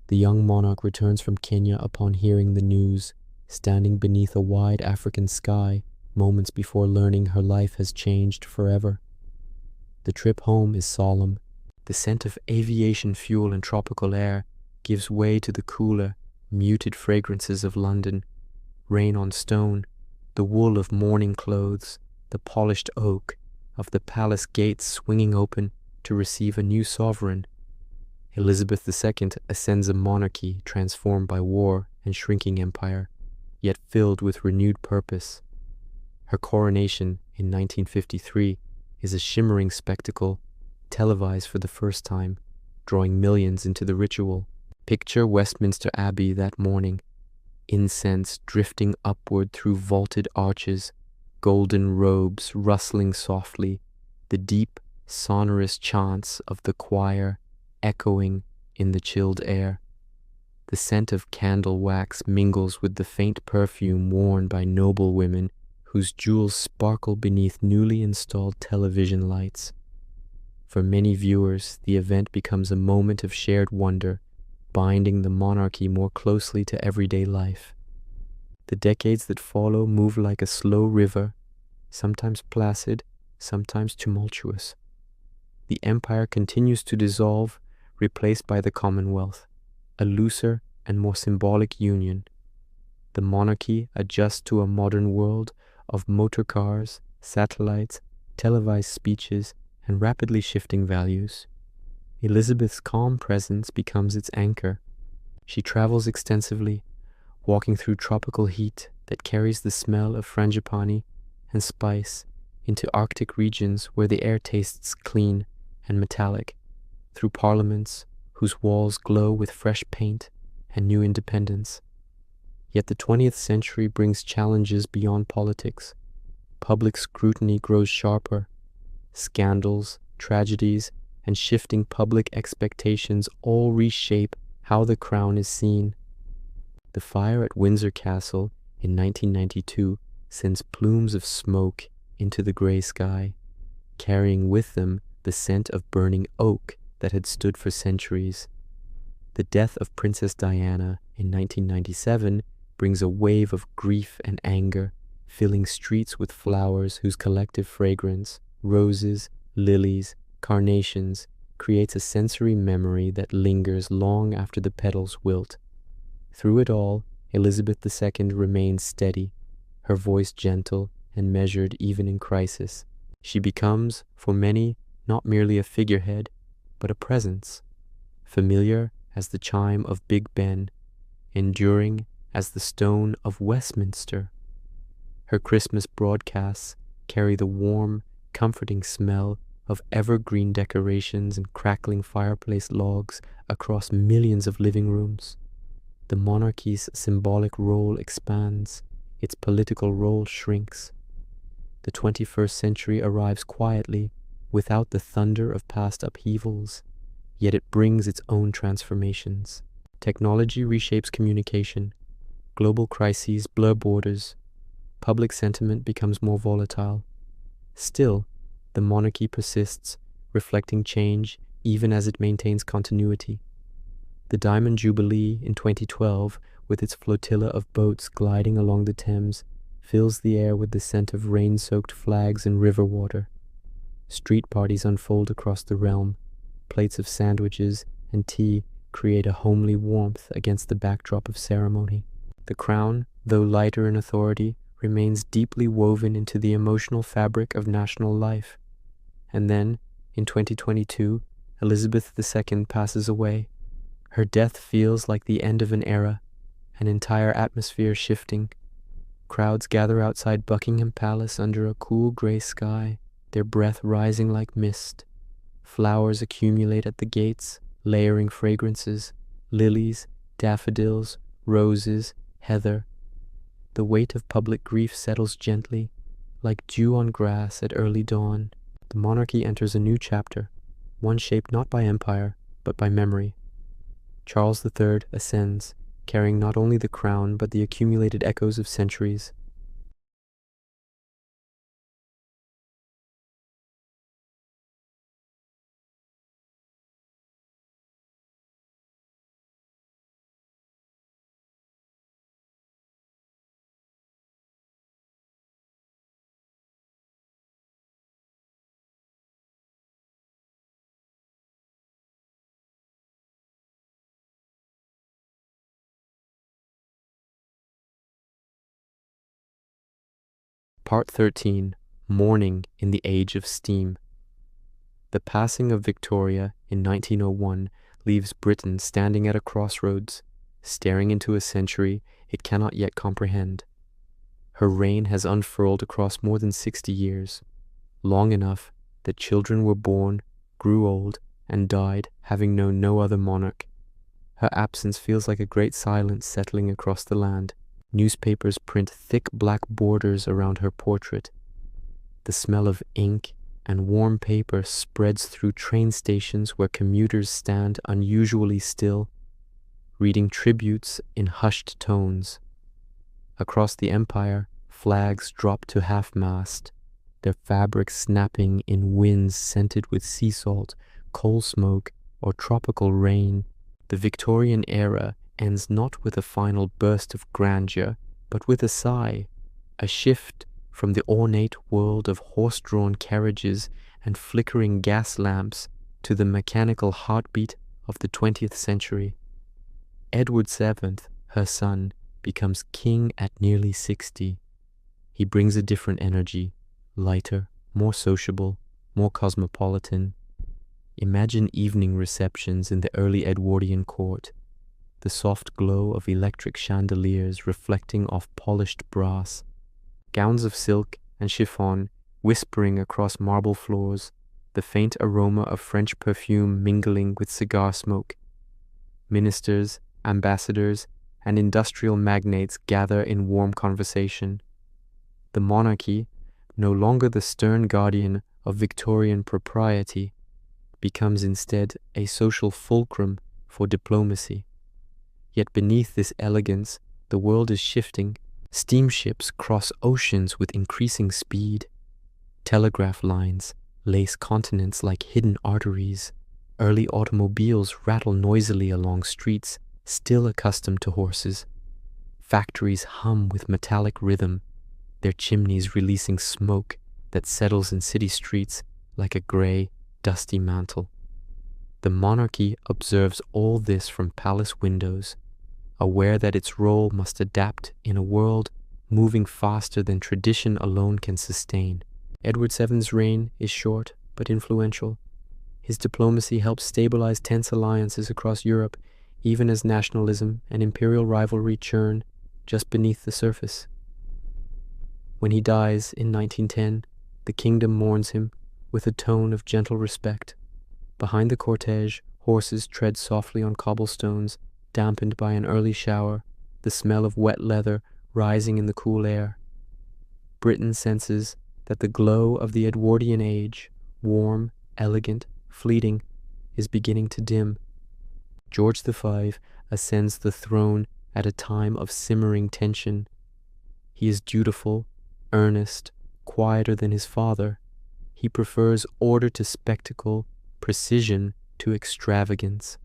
Speaker 1: The young monarch returns from Kenya upon hearing the news, standing beneath a wide African sky moments before learning her life has changed forever. The trip home is solemn. The scent of aviation fuel and tropical air gives way to the cooler, muted fragrances of London. Rain on stone, the wool of mourning clothes, the polished oak of the palace gates swinging open to receive a new sovereign. Elizabeth II ascends a monarchy transformed by war and shrinking empire, yet filled with renewed purpose. Her coronation in 1953 is a shimmering spectacle, televised for the first time, drawing millions into the ritual. Picture Westminster Abbey that morning, incense drifting upward through vaulted arches, golden robes rustling softly, the deep, sonorous chants of the choir echoing in the chilled air. The scent of candle wax mingles with the faint perfume worn by noble women whose jewels sparkle beneath newly installed television lights. For many viewers, the event becomes a moment of shared wonder, binding the monarchy more closely to everyday life. The decades that follow move like a slow river, sometimes placid, sometimes tumultuous. The empire continues to dissolve, replaced by the Commonwealth, a looser and more symbolic union. The monarchy adjusts to a modern world of motor cars, satellites, televised speeches, and rapidly shifting values. Elizabeth's calm presence becomes its anchor. She travels extensively, walking through tropical heat that carries the smell of frangipani and spice into Arctic regions where the air tastes clean and metallic, through parliaments whose walls glow with fresh paint and new independence. Yet the 20th century brings challenges beyond politics. Public scrutiny grows sharper. Scandals, tragedies, and shifting public expectations all reshape how the crown is seen. The fire at Windsor Castle in 1992 sends plumes of smoke into the gray sky, carrying with them the scent of burning oak that had stood for centuries. The death of Princess Diana in 1997 brings a wave of grief and anger, filling streets with flowers whose collective fragrance, roses, lilies, carnations, creates a sensory memory that lingers long after the petals wilt. Through it all, Elizabeth II remains steady, her voice gentle and measured even in crisis. She becomes, for many, not merely a figurehead, but a presence, familiar as the chime of Big Ben, enduring as the stone of Westminster. Her Christmas broadcasts carry the warm, comforting smell of evergreen decorations and crackling fireplace logs across millions of living rooms. The monarchy's symbolic role expands, its political role shrinks. The 21st century arrives quietly, without the thunder of past upheavals, yet it brings its own transformations. Technology reshapes communication. Global crises blur borders. Public sentiment becomes more volatile. Still, the monarchy persists, reflecting change even as it maintains continuity. The Diamond Jubilee in 2012, with its flotilla of boats gliding along the Thames, fills the air with the scent of rain-soaked flags and river water. Street parties unfold across the realm. Plates of sandwiches and tea create a homely warmth against the backdrop of ceremony. The crown, though lighter in authority, remains deeply woven into the emotional fabric of national life. And then, in 2022, Elizabeth II passes away. Her death feels like the end of an era, an entire atmosphere shifting. Crowds gather outside Buckingham Palace under a cool gray sky, their breath rising like mist. Flowers accumulate at the gates, layering fragrances, lilies, daffodils, roses, heather. The weight of public grief settles gently, like dew on grass at early dawn. The monarchy enters a new chapter, one shaped not by empire, but by memory. Charles III ascends, carrying not only the crown, but the accumulated echoes of centuries. Part 13. Mourning in the Age of Steam. The passing of Victoria in 1901 leaves Britain standing at a crossroads, staring into a century it cannot yet comprehend. Her reign has unfurled across more than 60 years, long enough that children were born, grew old, and died, having known no other monarch. Her absence feels like a great silence settling across the land. Newspapers print thick black borders around her portrait. The smell of ink and warm paper spreads through train stations where commuters stand unusually still, reading tributes in hushed tones. Across the empire, flags drop to half-mast, their fabrics snapping in winds scented with sea salt, coal smoke, or tropical rain. The Victorian era ends not with a final burst of grandeur, but with a sigh, a shift from the ornate world of horse-drawn carriages and flickering gas lamps to the mechanical heartbeat of the 20th century. Edward VII, her son, becomes king at nearly 60. He brings a different energy, lighter, more sociable, more cosmopolitan. Imagine evening receptions in the early Edwardian court, the soft glow of electric chandeliers reflecting off polished brass, gowns of silk and chiffon whispering across marble floors, the faint aroma of French perfume mingling with cigar smoke. Ministers, ambassadors, and industrial magnates gather in warm conversation. The monarchy, no longer the stern guardian of Victorian propriety, becomes instead a social fulcrum for diplomacy. Yet beneath this elegance, the world is shifting. Steamships cross oceans with increasing speed. Telegraph lines lace continents like hidden arteries. Early automobiles rattle noisily along streets, still accustomed to horses. Factories hum with metallic rhythm, their chimneys releasing smoke that settles in city streets like a gray, dusty mantle. The monarchy observes all this from palace windows, aware that its role must adapt in a world moving faster than tradition alone can sustain. Edward VII's reign is short but influential. His diplomacy helps stabilize tense alliances across Europe, even as nationalism and imperial rivalry churn just beneath the surface. When he dies in 1910, the kingdom mourns him with a tone of gentle respect. Behind the cortege, horses tread softly on cobblestones, dampened by an early shower, the smell of wet leather rising in the cool air. Britain senses that the glow of the Edwardian age, warm, elegant, fleeting, is beginning to dim. George V ascends the throne at a time of simmering tension. He is dutiful, earnest, quieter than his father. He prefers order to spectacle, precision to extravagance.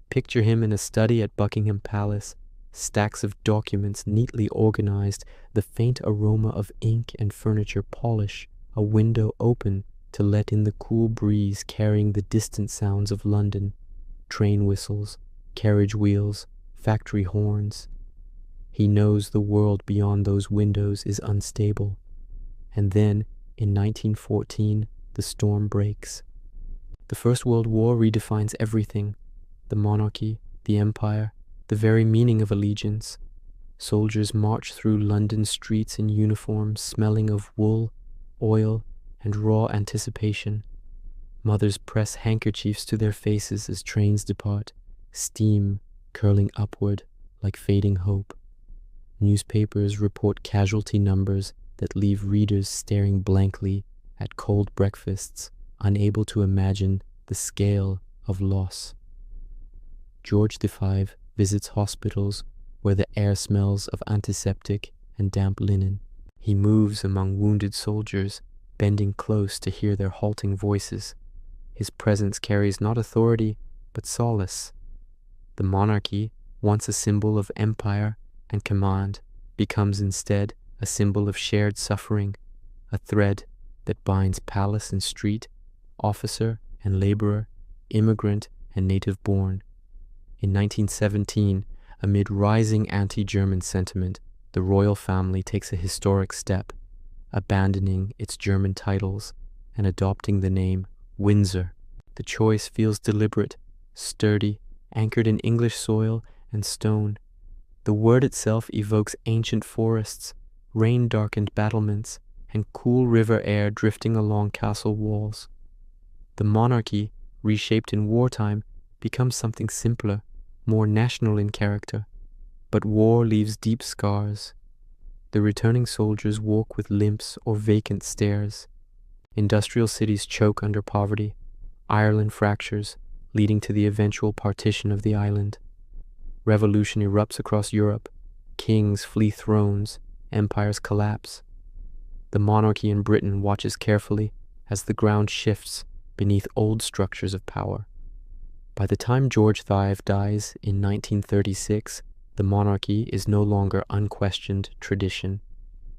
Speaker 1: Picture him in a study at Buckingham Palace, stacks of documents neatly organized, the faint aroma of ink and furniture polish, a window open to let in the cool breeze carrying the distant sounds of London, train whistles, carriage wheels, factory horns. He knows the world beyond those windows is unstable. And then, in 1914, the storm breaks. The First World War redefines everything: the monarchy, the empire, the very meaning of allegiance. Soldiers march through London streets in uniforms smelling of wool, oil, and raw anticipation. Mothers press handkerchiefs to their faces as trains depart, steam curling upward like fading hope. Newspapers report casualty numbers that leave readers staring blankly at cold breakfasts, unable to imagine the scale of loss. George V visits hospitals where the air smells of antiseptic and damp linen. He moves among wounded soldiers, bending close to hear their halting voices. His presence carries not authority, but solace. The monarchy, once a symbol of empire and command, becomes instead a symbol of shared suffering, a thread that binds palace and street, officer and laborer, immigrant and native-born. In 1917, amid rising anti-German sentiment, the royal family takes a historic step, abandoning its German titles and adopting the name Windsor. The choice feels deliberate, sturdy, anchored in English soil and stone. The word itself evokes ancient forests, rain-darkened battlements, and cool river air drifting along castle walls. The monarchy, reshaped in wartime, becomes something simpler, more national in character. But war leaves deep scars. The returning soldiers walk with limps or vacant stares. Industrial cities choke under poverty. Ireland fractures, leading to the eventual partition of the island. Revolution erupts across Europe. Kings flee thrones. Empires collapse. The monarchy in Britain watches carefully as the ground shifts beneath old structures of power. By the time George V dies in 1936, the monarchy is no longer unquestioned tradition.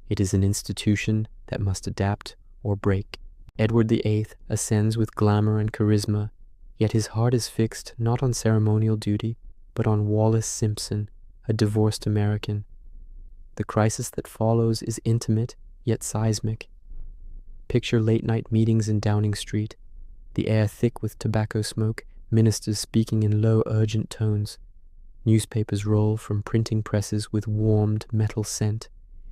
Speaker 1: It is an institution that must adapt or break. Edward VIII ascends with glamour and charisma, yet his heart is fixed not on ceremonial duty, but on Wallace Simpson, a divorced American. The crisis that follows is intimate, yet seismic. Picture late-night meetings in Downing Street, the air thick with tobacco smoke, ministers speaking in low, urgent tones. Newspapers roll from printing presses with warmed metal scent,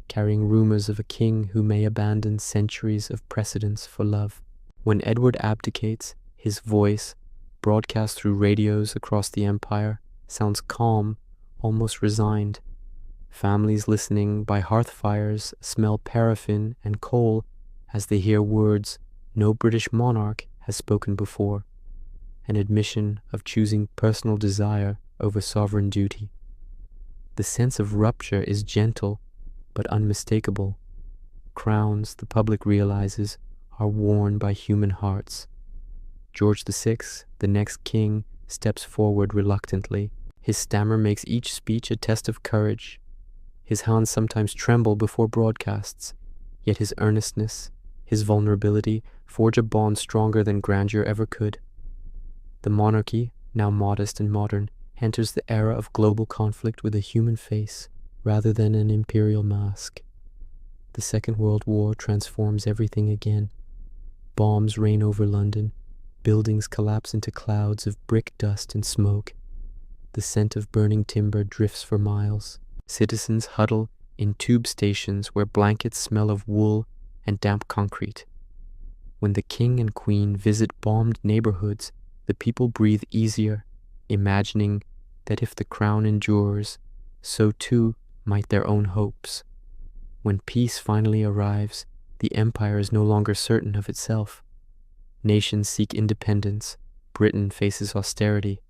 Speaker 1: carrying rumors of a king who may abandon centuries of precedence for love. When Edward abdicates, his voice, broadcast through radios across the empire, sounds calm, almost resigned. Families listening by hearth fires smell paraffin and coal as they hear words no British monarch has spoken before, an admission of choosing personal desire over sovereign duty. The sense of rupture is gentle but unmistakable. Crowns, the public realizes, are worn by human hearts. George VI, the next king, steps forward reluctantly. His stammer makes each speech a test of courage. His hands sometimes tremble before broadcasts, yet his earnestness, his vulnerability, forge a bond stronger than grandeur ever could. The monarchy, now modest and modern, enters the era of global conflict with a human face rather than an imperial mask. The Second World War transforms everything again. Bombs rain over London. Buildings collapse into clouds of brick dust and smoke. The scent of burning timber drifts for miles. Citizens huddle in tube stations where blankets smell of wool and damp concrete. When the king and queen visit bombed neighborhoods, the people breathe easier, imagining that if the crown endures, so too might their own hopes. When peace finally arrives, the empire is no longer certain of itself. Nations seek independence. Britain faces austerity.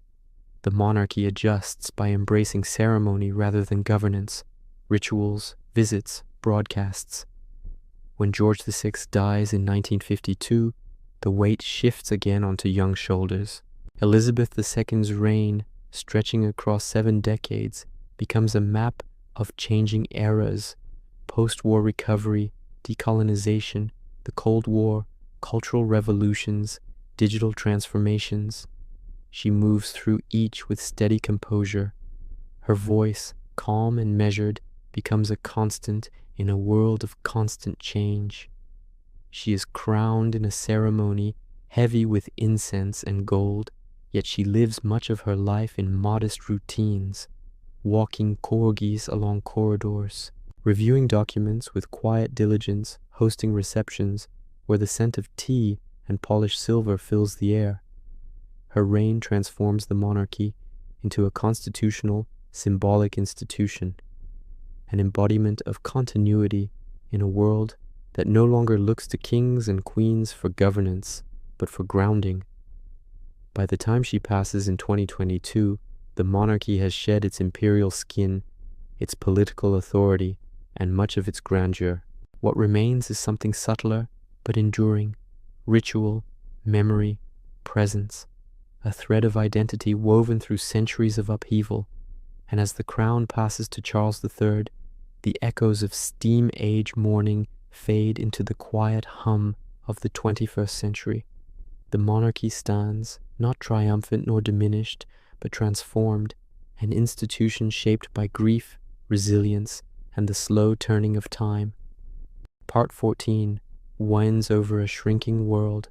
Speaker 1: The monarchy adjusts by embracing ceremony rather than governance, rituals, visits, broadcasts. When George VI dies in 1952, the weight shifts again onto young shoulders. Elizabeth II's reign, stretching across 7 decades, becomes a map of changing eras: post-war recovery, decolonization, the Cold War, cultural revolutions, digital transformations. She moves through each with steady composure. Her voice, calm and measured, becomes a constant in a world of constant change. She is crowned in a ceremony heavy with incense and gold, yet she lives much of her life in modest routines, walking corgis along corridors, reviewing documents with quiet diligence, hosting receptions where the scent of tea and polished silver fills the air. Her reign transforms the monarchy into a constitutional, symbolic institution, an embodiment of continuity in a world that no longer looks to kings and queens for governance, but for grounding. By the time she passes in 2022, the monarchy has shed its imperial skin, its political authority, and much of its grandeur. What remains is something subtler but enduring: ritual, memory, presence, a thread of identity woven through centuries of upheaval. And as the crown passes to Charles III, the echoes of steam age mourning fade into the quiet hum of the 21st century. The monarchy stands, not triumphant nor diminished, but transformed, an institution shaped by grief, resilience, and the slow turning of time. Part 14 winds over a shrinking world.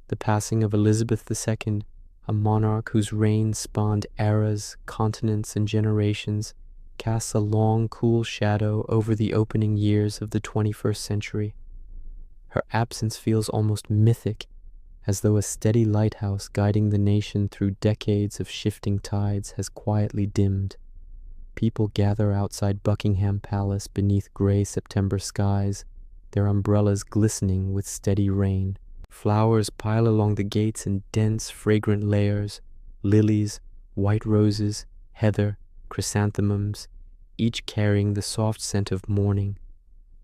Speaker 1: The passing of Elizabeth II, a monarch whose reign spawned eras, continents, and generations, casts a long, cool shadow over the opening years of the 21st century. Her absence feels almost mythic, as though a steady lighthouse guiding the nation through decades of shifting tides has quietly dimmed. People gather outside Buckingham Palace beneath gray September skies, their umbrellas glistening with steady rain. Flowers pile along the gates in dense, fragrant layers: lilies, white roses, heather, chrysanthemums, each carrying the soft scent of morning.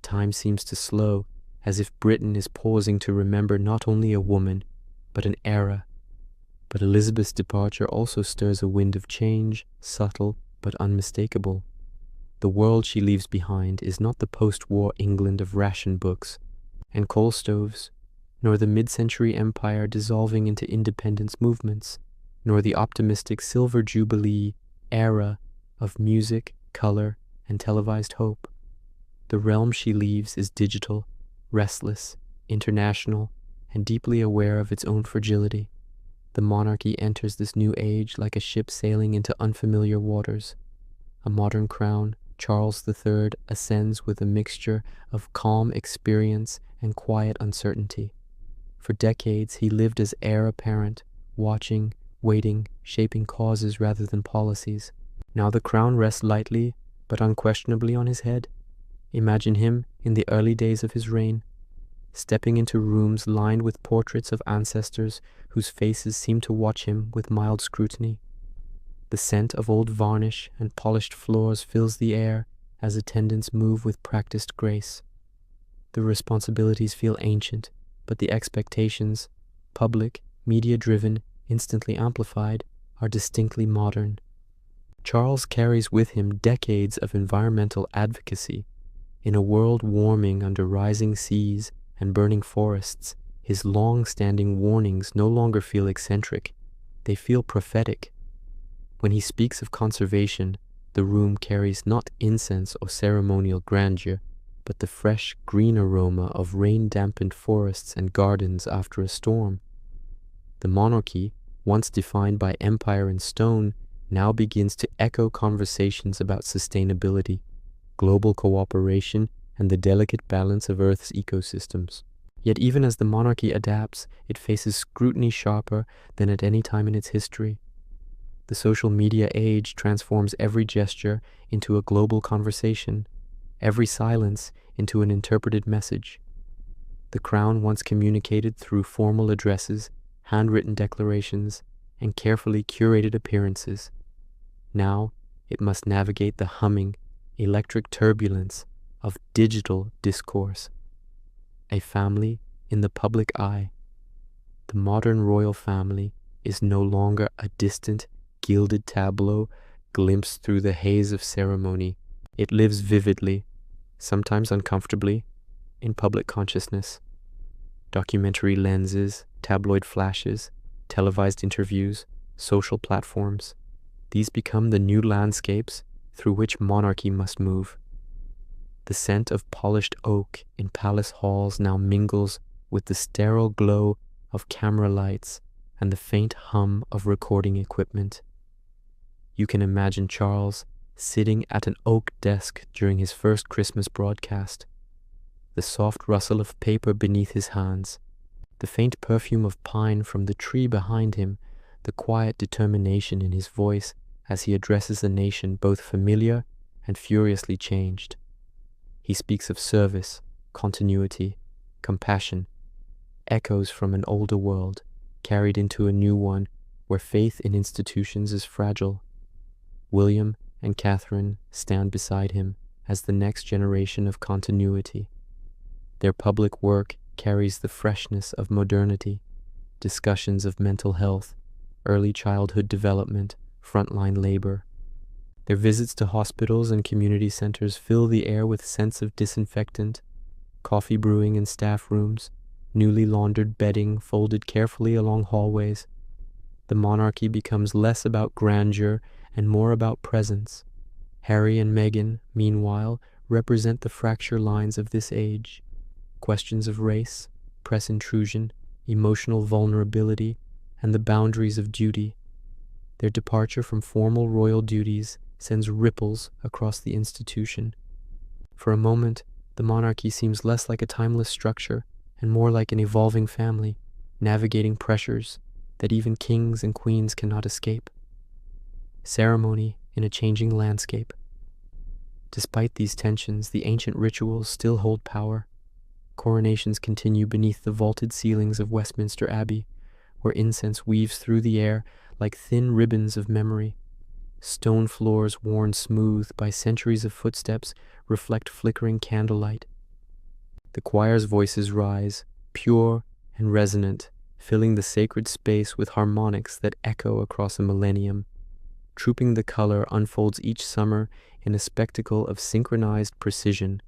Speaker 1: Time seems to slow, as if Britain is pausing to remember not only a woman, but an era. But Elizabeth's departure also stirs a wind of change, subtle but unmistakable. The world she leaves behind is not the post-war England of ration books and coal stoves, nor the mid-century empire dissolving into independence movements, nor the optimistic Silver Jubilee era of music, color, and televised hope. The realm she leaves is digital, restless, international, and deeply aware of its own fragility. The monarchy enters this new age like a ship sailing into unfamiliar waters. A modern crown, Charles III ascends with a mixture of calm experience and quiet uncertainty. For decades, he lived as heir apparent, watching, waiting, shaping causes rather than policies. Now the crown rests lightly, but unquestionably on his head. Imagine him in the early days of his reign, stepping into rooms lined with portraits of ancestors whose faces seem to watch him with mild scrutiny. The scent of old varnish and polished floors fills the air as attendants move with practiced grace. The responsibilities feel ancient, but the expectations, public, media-driven, instantly amplified, are distinctly modern. Charles carries with him decades of environmental advocacy. In a world warming under rising seas and burning forests, his long-standing warnings no longer feel eccentric. They feel prophetic. When he speaks of conservation, the room carries not incense or ceremonial grandeur, but the fresh, green aroma of rain-dampened forests and gardens after a storm. The monarchy, once defined by empire and stone, now begins to echo conversations about sustainability, global cooperation, and the delicate balance of Earth's ecosystems. Yet even as the monarchy adapts, it faces scrutiny sharper than at any time in its history. The social media age transforms every gesture into a global conversation, every silence into an interpreted message. The crown once communicated through formal addresses, handwritten declarations, and carefully curated appearances. Now it must navigate the humming, electric turbulence of digital discourse. A family in the public eye. The modern royal family is no longer a distant, gilded tableau glimpsed through the haze of ceremony. It lives vividly, sometimes uncomfortably, in public consciousness. Documentary lenses, tabloid flashes, televised interviews, social platforms. These become the new landscapes through which monarchy must move. The scent of polished oak in palace halls now mingles with the sterile glow of camera lights, and the faint hum of recording equipment. You can imagine Charles sitting at an oak desk during his first Christmas broadcast, the soft rustle of paper beneath his hands, the faint perfume of pine from the tree behind him, the quiet determination in his voice as he addresses a nation both familiar and furiously changed. He speaks of service, continuity, compassion, echoes from an older world carried into a new one where faith in institutions is fragile. William and Catherine stand beside him as the next generation of continuity. Their public work carries the freshness of modernity, discussions of mental health, early childhood development, frontline labor. Their visits to hospitals and community centers fill the air with scents of disinfectant, coffee brewing in staff rooms, newly laundered bedding folded carefully along hallways. The monarchy becomes less about grandeur and more about presence. Harry and Meghan, meanwhile, represent the fracture lines of this age. Questions of race, press intrusion, emotional vulnerability, and the boundaries of duty. Their departure from formal royal duties sends ripples across the institution. For a moment, the monarchy seems less like a timeless structure and more like an evolving family, navigating pressures that even kings and queens cannot escape. Ceremony in a changing landscape. Despite these tensions, the ancient rituals still hold power. Coronations continue beneath the vaulted ceilings of Westminster Abbey, where incense weaves through the air like thin ribbons of memory. Stone floors worn smooth by centuries of footsteps reflect flickering candlelight. The choir's voices rise, pure and resonant, filling the sacred space with harmonics that echo across a millennium. Trooping the Color unfolds each summer in a spectacle of synchronized precision.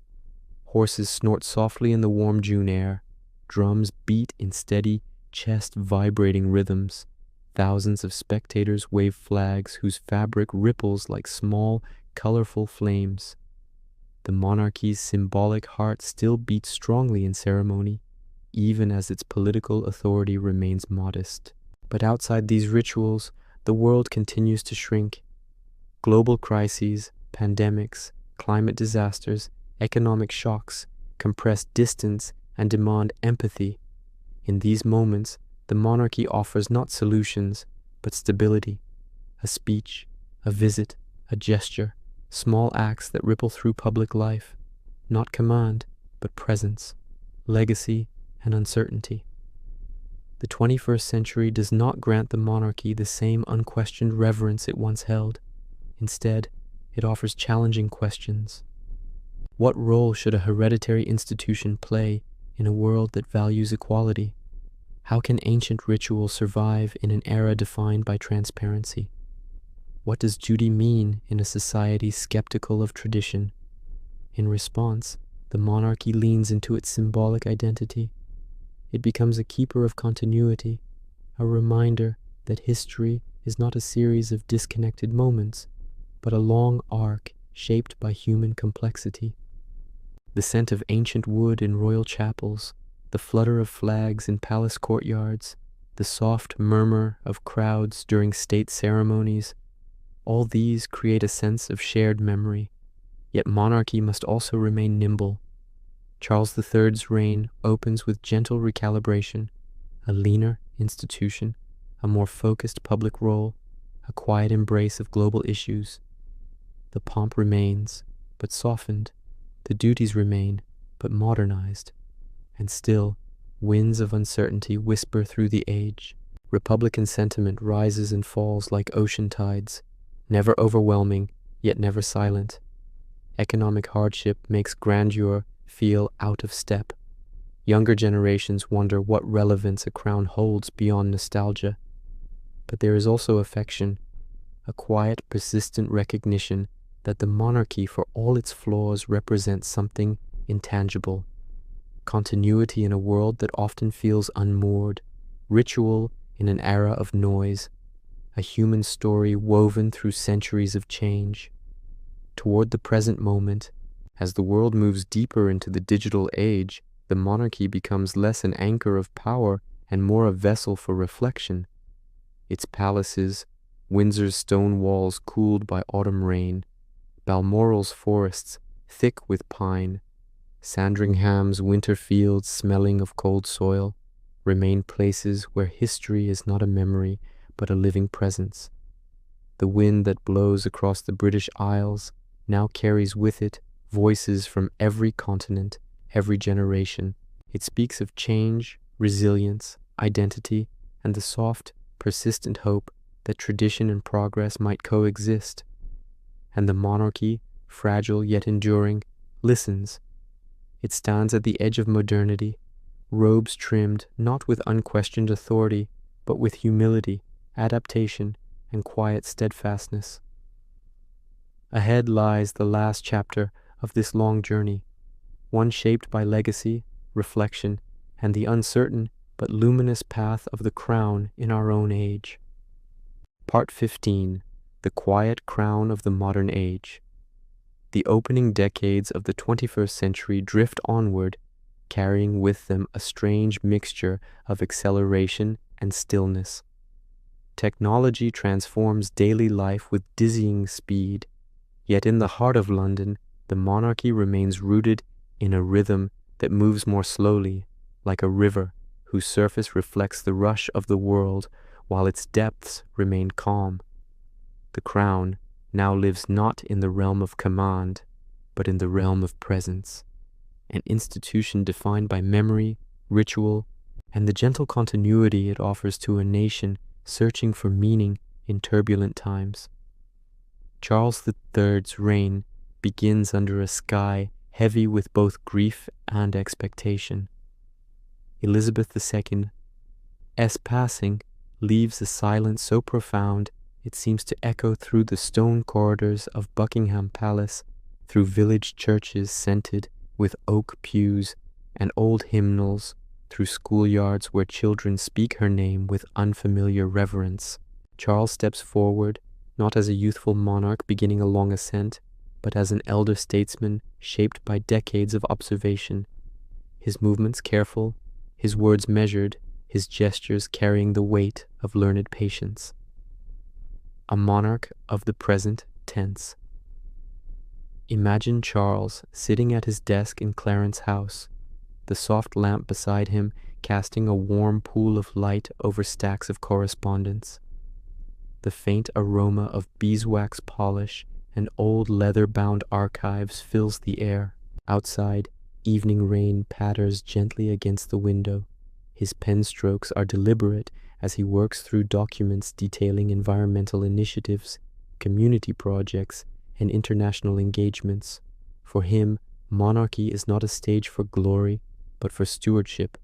Speaker 1: Horses snort softly in the warm June air. Drums beat in steady, chest-vibrating rhythms. Thousands of spectators wave flags whose fabric ripples like small, colorful flames. The monarchy's symbolic heart still beats strongly in ceremony, even as its political authority remains modest. But outside these rituals, the world continues to shrink. Global crises, pandemics, climate disasters, economic shocks compress distance and demand empathy. In these moments, the monarchy offers not solutions, but stability. A speech, a visit, a gesture, small acts that ripple through public life. Not command, but presence, legacy, and uncertainty. The 21st century does not grant the monarchy the same unquestioned reverence it once held. Instead, it offers challenging questions. What role should a hereditary institution play in a world that values equality? How can ancient ritual survive in an era defined by transparency? What does duty mean in a society skeptical of tradition? In response, the monarchy leans into its symbolic identity. It becomes a keeper of continuity, a reminder that history is not a series of disconnected moments, but a long arc shaped by human complexity. The scent of ancient wood in royal chapels, the flutter of flags in palace courtyards, the soft murmur of crowds during state ceremonies, all these create a sense of shared memory. Yet monarchy must also remain nimble. Charles III's reign opens with gentle recalibration, a leaner institution, a more focused public role, a quiet embrace of global issues. The pomp remains, but softened. The duties remain, but modernized. And still, winds of uncertainty whisper through the age. Republican sentiment rises and falls like ocean tides, never overwhelming, yet never silent. Economic hardship makes grandeur feel out of step. Younger generations wonder what relevance a crown holds beyond nostalgia. But there is also affection, a quiet, persistent recognition that the monarchy, for all its flaws, represents something intangible. Continuity in a world that often feels unmoored, ritual in an era of noise, a human story woven through centuries of change. Toward the present moment, as the world moves deeper into the digital age, the monarchy becomes less an anchor of power and more a vessel for reflection. Its palaces, Windsor's stone walls cooled by autumn rain, Balmoral's forests thick with pine, Sandringham's winter fields smelling of cold soil, remain places where history is not a memory but a living presence. The wind that blows across the British Isles now carries with it voices from every continent, every generation. It speaks of change, resilience, identity, and the soft, persistent hope that tradition and progress might coexist. And the monarchy, fragile yet enduring, listens. It stands at the edge of modernity, robes trimmed not with unquestioned authority, but with humility, adaptation, and quiet steadfastness. Ahead lies the last chapter of this long journey, one shaped by legacy, reflection, and the uncertain but luminous path of the crown in our own age. Part 15. The Quiet Crown of the Modern Age. The opening decades of the 21st century drift onward, carrying with them a strange mixture of acceleration and stillness. Technology transforms daily life with dizzying speed, yet in the heart of London, the monarchy remains rooted in a rhythm that moves more slowly, like a river whose surface reflects the rush of the world while its depths remain calm. The crown now lives not in the realm of command, but in the realm of presence, an institution defined by memory, ritual, and the gentle continuity it offers to a nation searching for meaning in turbulent times. Charles III's reign begins under a sky heavy with both grief and expectation. Elizabeth II's passing leaves a silence so profound it seems to echo through the stone corridors of Buckingham Palace, through village churches scented with oak pews and old hymnals, through schoolyards where children speak her name with unfamiliar reverence. Charles steps forward, not as a youthful monarch beginning a long ascent, but as an elder statesman shaped by decades of observation. His movements careful, his words measured, his gestures carrying the weight of learned patience. A monarch of the present tense. Imagine Charles sitting at his desk in Clarence House, the soft lamp beside him casting a warm pool of light over stacks of correspondence. The faint aroma of beeswax polish and old leather-bound archives fills the air. Outside, evening rain patters gently against the window. His pen strokes are deliberate as he works through documents detailing environmental initiatives, community projects, and international engagements. For him, monarchy is not a stage for glory, but for stewardship.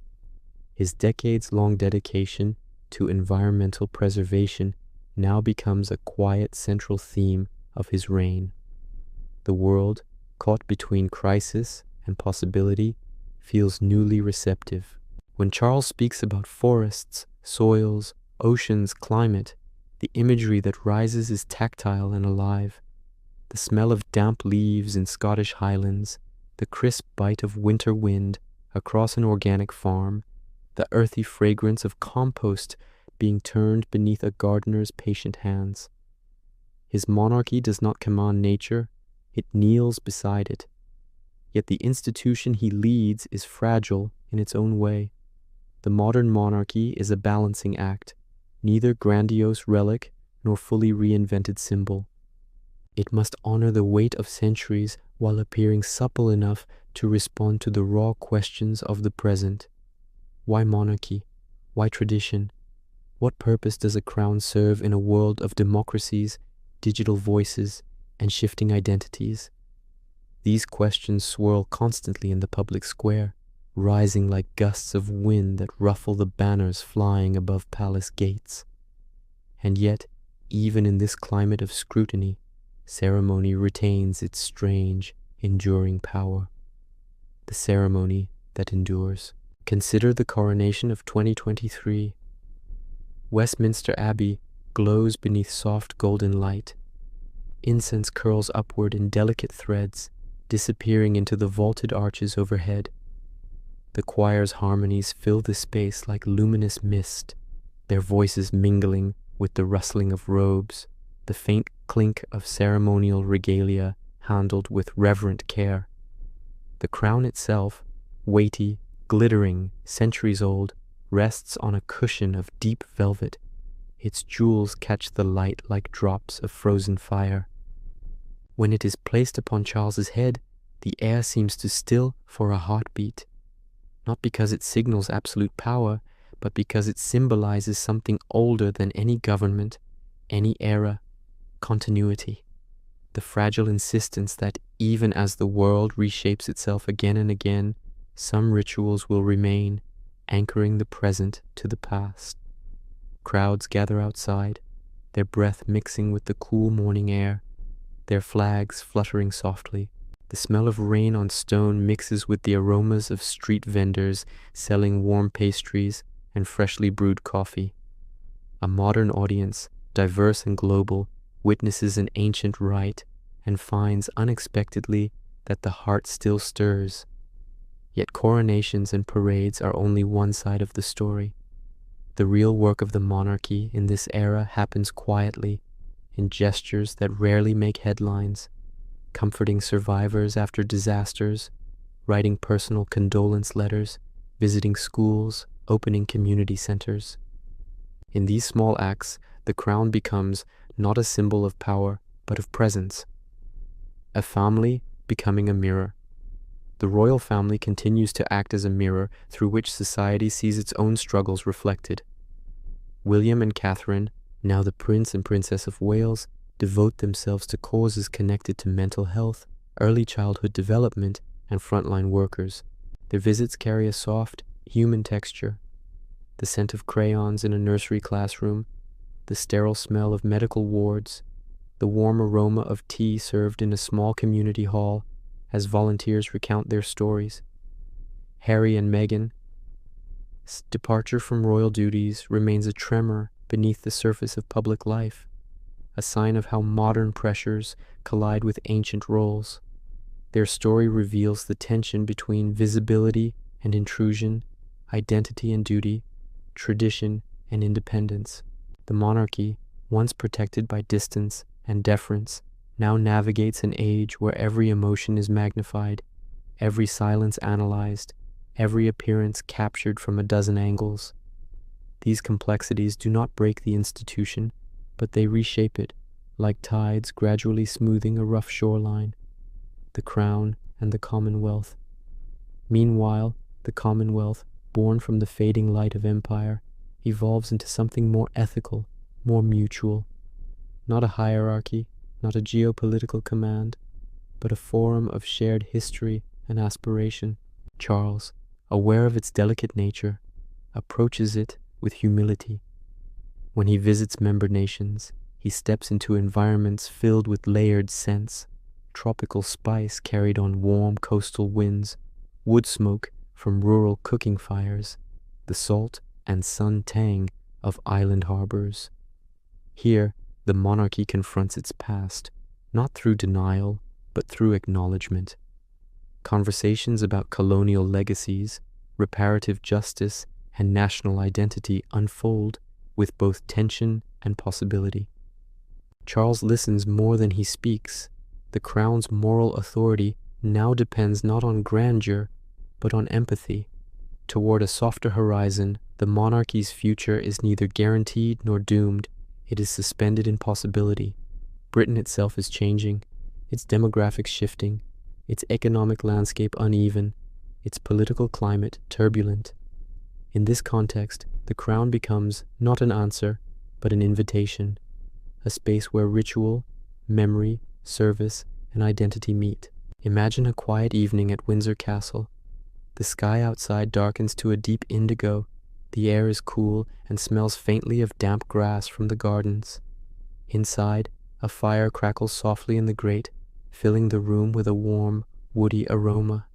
Speaker 1: His decades-long dedication to environmental preservation now becomes a quiet central theme of his reign. The world, caught between crisis and possibility, feels newly receptive. When Charles speaks about forests, soils, oceans, climate, the imagery that rises is tactile and alive. The smell of damp leaves in Scottish highlands, the crisp bite of winter wind across an organic farm, the earthy fragrance of compost being turned beneath a gardener's patient hands. His monarchy does not command nature, it kneels beside it. Yet the institution he leads is fragile in its own way. The modern monarchy is a balancing act, neither grandiose relic nor fully reinvented symbol. It must honor the weight of centuries while appearing supple enough to respond to the raw questions of the present. Why monarchy? Why tradition? What purpose does a crown serve in a world of democracies, digital voices, and shifting identities? These questions swirl constantly in the public square, rising like gusts of wind that ruffle the banners flying above palace gates. And yet, even in this climate of scrutiny, ceremony retains its strange, enduring power. The ceremony that endures. Consider the coronation of 2023. Westminster Abbey glows beneath soft golden light. Incense curls upward in delicate threads, disappearing into the vaulted arches overhead. The choir's harmonies fill the space like luminous mist, their voices mingling with the rustling of robes, the faint clink of ceremonial regalia handled with reverent care. The crown itself, weighty, glittering, centuries old, rests on a cushion of deep velvet. Its jewels catch the light like drops of frozen fire. When it is placed upon Charles's head, the air seems to still for a heartbeat, not because it signals absolute power, but because it symbolizes something older than any government, any era, continuity. The fragile insistence that even as the world reshapes itself again and again, some rituals will remain, anchoring the present to the past. Crowds gather outside, their breath mixing with the cool morning air, their flags fluttering softly. The smell of rain on stone mixes with the aromas of street vendors selling warm pastries and freshly brewed coffee. A modern audience, diverse and global, witnesses an ancient rite and finds unexpectedly that the heart still stirs. Yet coronations and parades are only one side of the story. The real work of the monarchy in this era happens quietly, in gestures that rarely make headlines, comforting survivors after disasters, writing personal condolence letters, visiting schools, opening community centers. In these small acts, the crown becomes not a symbol of power, but of presence. A family becoming a mirror. The royal family continues to act as a mirror through which society sees its own struggles reflected. William and Catherine, now the Prince and Princess of Wales, devote themselves to causes connected to mental health, early childhood development, and frontline workers. Their visits carry a soft, human texture. The scent of crayons in a nursery classroom, the sterile smell of medical wards, the warm aroma of tea served in a small community hall as volunteers recount their stories. Harry and Meghan's departure from royal duties remains a tremor beneath the surface of public life, a sign of how modern pressures collide with ancient roles. Their story reveals the tension between visibility and intrusion, identity and duty, tradition and independence. The monarchy, once protected by distance and deference, now navigates an age where every emotion is magnified, every silence analyzed, every appearance captured from a dozen angles. These complexities do not break the institution, but they reshape it, like tides gradually smoothing a rough shoreline. The crown and the Commonwealth. Meanwhile, the Commonwealth, born from the fading light of empire, evolves into something more ethical, more mutual. Not a hierarchy, not a geopolitical command, but a forum of shared history and aspiration. Charles, aware of its delicate nature, approaches it with humility. When he visits member nations, he steps into environments filled with layered scents, tropical spice carried on warm coastal winds, wood smoke from rural cooking fires, the salt and sun tang of island harbors. Here, the monarchy confronts its past, not through denial, but through acknowledgement. Conversations about colonial legacies, reparative justice, and national identity unfold with both tension and possibility. Charles listens more than he speaks. The crown's moral authority now depends not on grandeur, but on empathy. Toward a softer horizon, the monarchy's future is neither guaranteed nor doomed. It is suspended in possibility. Britain itself is changing, its demographics shifting, its economic landscape uneven, its political climate turbulent. In this context, the crown becomes not an answer, but an invitation, a space where ritual, memory, service, and identity meet. Imagine a quiet evening at Windsor Castle. The sky outside darkens to a deep indigo. The air is cool and smells faintly of damp grass from the gardens. Inside, a fire crackles softly in the grate, filling the room with a warm, woody aroma.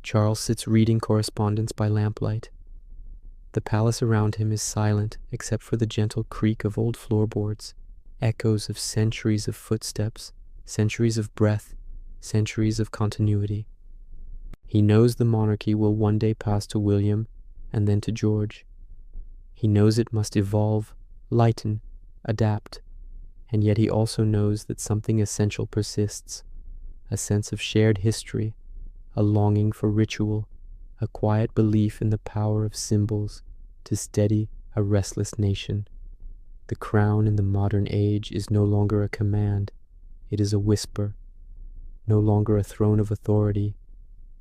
Speaker 1: Charles sits reading correspondence by lamplight. The palace around him is silent except for the gentle creak of old floorboards, echoes of centuries of footsteps, centuries of breath, centuries of continuity. He knows the monarchy will one day pass to William and then to George. He knows it must evolve, lighten, adapt, and yet he also knows that something essential persists, a sense of shared history, a longing for ritual, a quiet belief in the power of symbols to steady a restless nation. The crown in the modern age is no longer a command, it is a whisper. No longer a throne of authority,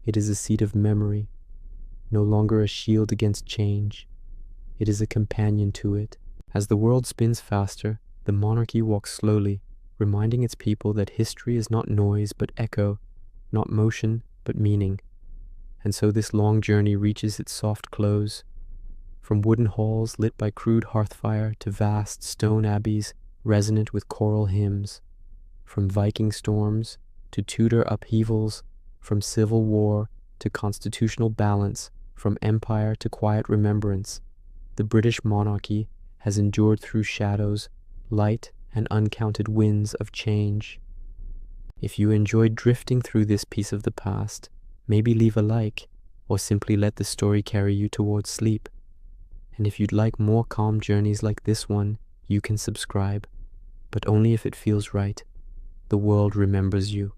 Speaker 1: it is a seat of memory. No longer a shield against change, it is a companion to it. As the world spins faster, the monarchy walks slowly, reminding its people that history is not noise but echo, not motion but meaning. And so this long journey reaches its soft close. From wooden halls lit by crude hearthfire to vast stone abbeys resonant with choral hymns. From Viking storms to Tudor upheavals, from civil war to constitutional balance, from empire to quiet remembrance, the British monarchy has endured through shadows, light, and uncounted winds of change. If you enjoyed drifting through this piece of the past, maybe leave a like, or simply let the story carry you towards sleep. And if you'd like more calm journeys like this one, you can subscribe, but only if it feels right. The world remembers you.